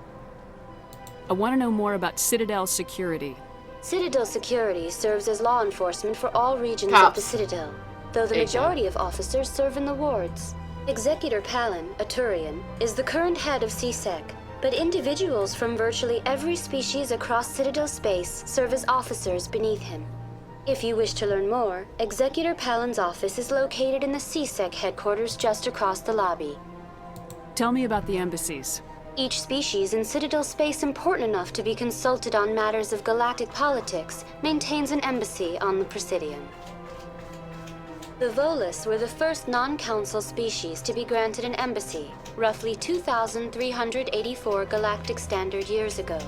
I want to know more about Citadel security.
Citadel security serves as law enforcement for all regions
Cops.
of the Citadel, though the majority of officers serve in the wards. Executor Palin, a Turian, is the current head of CSEC, but individuals from virtually every species across Citadel space serve as officers beneath him. If you wish to learn more, Executor Palin's office is located in the CSEC headquarters just across the lobby.
Tell me about the embassies.
Each species in Citadel space important enough to be consulted on matters of galactic politics maintains an embassy on the Presidium. The Volus were the first non-council species to be granted an embassy, roughly 2,384 galactic standard years ago.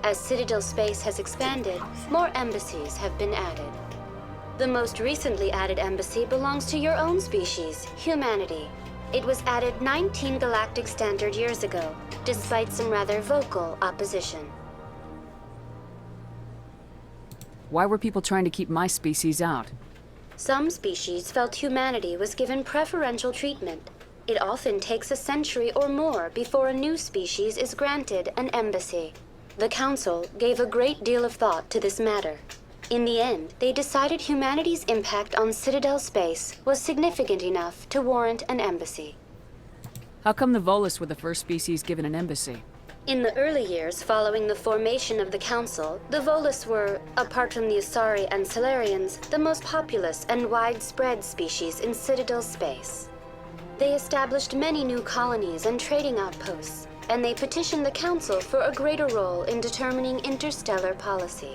As Citadel space has expanded, more embassies have been added. The most recently added embassy belongs to your own species, humanity. It was added 19 galactic standard years ago, despite some rather vocal opposition.
Why were people trying to keep my species out?
Some species felt humanity was given preferential treatment. It often takes a century or more before a new species is granted an embassy. The Council gave a great deal of thought to this matter. In the end, they decided humanity's impact on Citadel space was significant enough to warrant an embassy.
How come the Volus were the first species given an embassy?
In the early years following the formation of the Council, the Volus were, apart from the Asari and Solarians, the most populous and widespread species in Citadel space. They established many new colonies and trading outposts, and they petitioned the Council for a greater role in determining interstellar policy.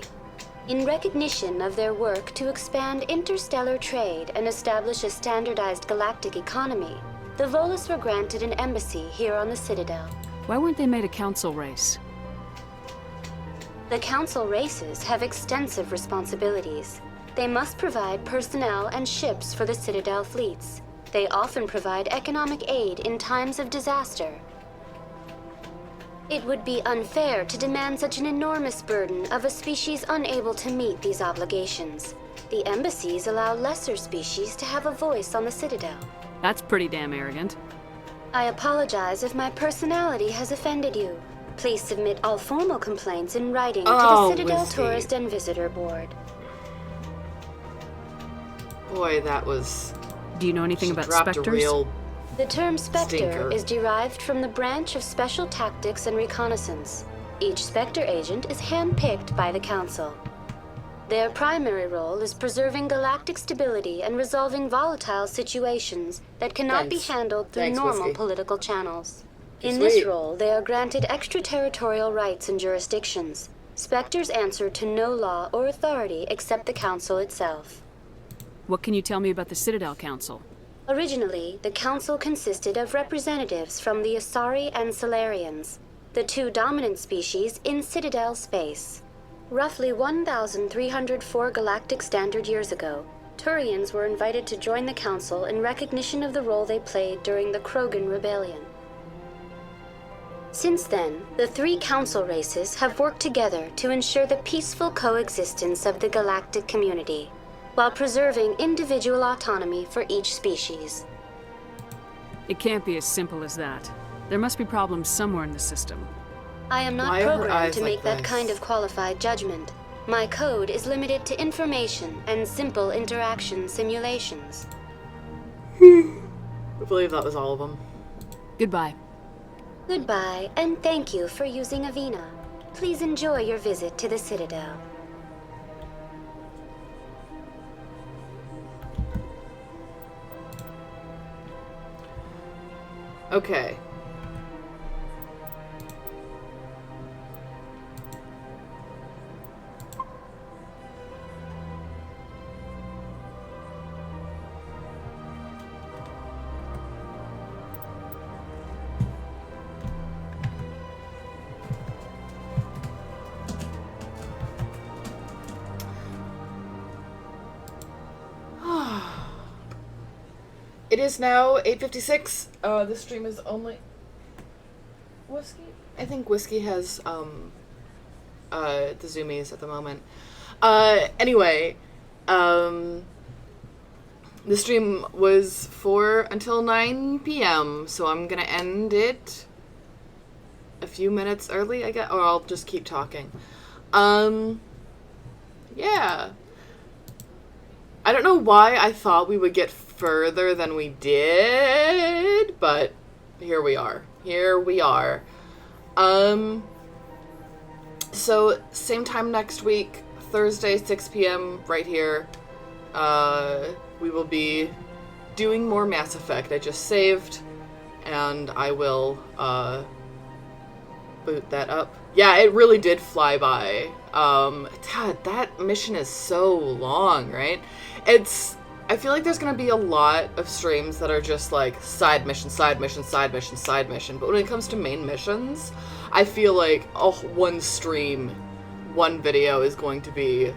In recognition of their work to expand interstellar trade and establish a standardized galactic economy, the Volus were granted an embassy here on the Citadel.
Why weren't they made a council race?
The Council races have extensive responsibilities. They must provide personnel and ships for the Citadel fleets. They often provide economic aid in times of disaster. It would be unfair to demand such an enormous burden of a species unable to meet these obligations. The embassies allow lesser species to have a voice on the Citadel.
That's pretty damn arrogant.
I apologize if my personality has offended you. Please submit all formal complaints in writing to the Citadel Tourist and Visitor Board.
Boy, that was...
Do you know anything about
dropped
specters?
A real
The term Spectre
stinker.
is derived from the branch of Special Tactics and Reconnaissance. Each Spectre agent is handpicked by the Council. Their primary role is preserving galactic stability and resolving volatile situations that cannot be handled through normal
Whiskey.
political channels. In
Sweet.
this role, they are granted extraterritorial rights and jurisdictions. Spectres answer to no law or authority except the Council itself.
What can you tell me about the Citadel Council?
Originally, the Council consisted of representatives from the Asari and Solarians, the two dominant species in Citadel space. Roughly 1,304 galactic standard years ago, Turians were invited to join the Council in recognition of the role they played during the Krogan Rebellion. Since then, the three Council races have worked together to ensure the peaceful coexistence of the galactic community, while preserving individual autonomy for each species.
It can't be as simple as that. There must be problems somewhere in the system.
I am not
Why are her
programmed
eyes
to
like
make that
this?
kind of qualified judgment. My code is limited to information and simple interaction simulations.
I believe that was all of them.
Goodbye.
Goodbye, and thank you for using Avina. Please enjoy your visit to the Citadel.
Okay. It is now 8:56. This stream is only Whiskey. I think Whiskey has the zoomies at the moment. Anyway, the stream was for until 9 p.m. So I'm gonna end it a few minutes early, I guess, or I'll just keep talking. Yeah. I don't know why I thought we would get further than we did, but here we are. Here we are. So same time next week, Thursday, 6 p.m. right here. We will be doing more Mass Effect. I just saved, and I will boot that up. Yeah, it really did fly by. God, that mission is so long, right? I feel like there's going to be a lot of streams that are just like side mission, side mission, side mission, side mission. But when it comes to main missions, I feel like one stream, one video is going to be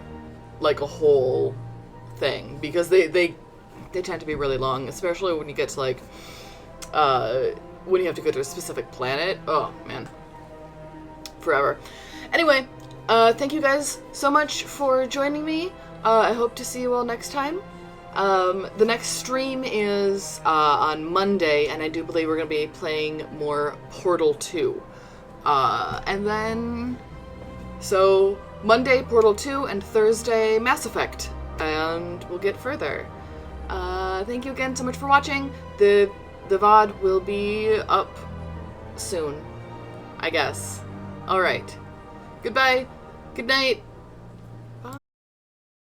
like a whole thing. Because they tend to be really long, especially when you get to like, when you have to go to a specific planet. Oh, man. Forever. Anyway, thank you guys so much for joining me. I hope to see you all next time. The next stream is on Monday, and I do believe we're going to be playing more Portal 2. And then, so Monday, Portal 2, and Thursday, Mass Effect. And we'll get further. Thank you again so much for watching. The VOD will be up soon, I guess. Alright. Goodbye. Good night.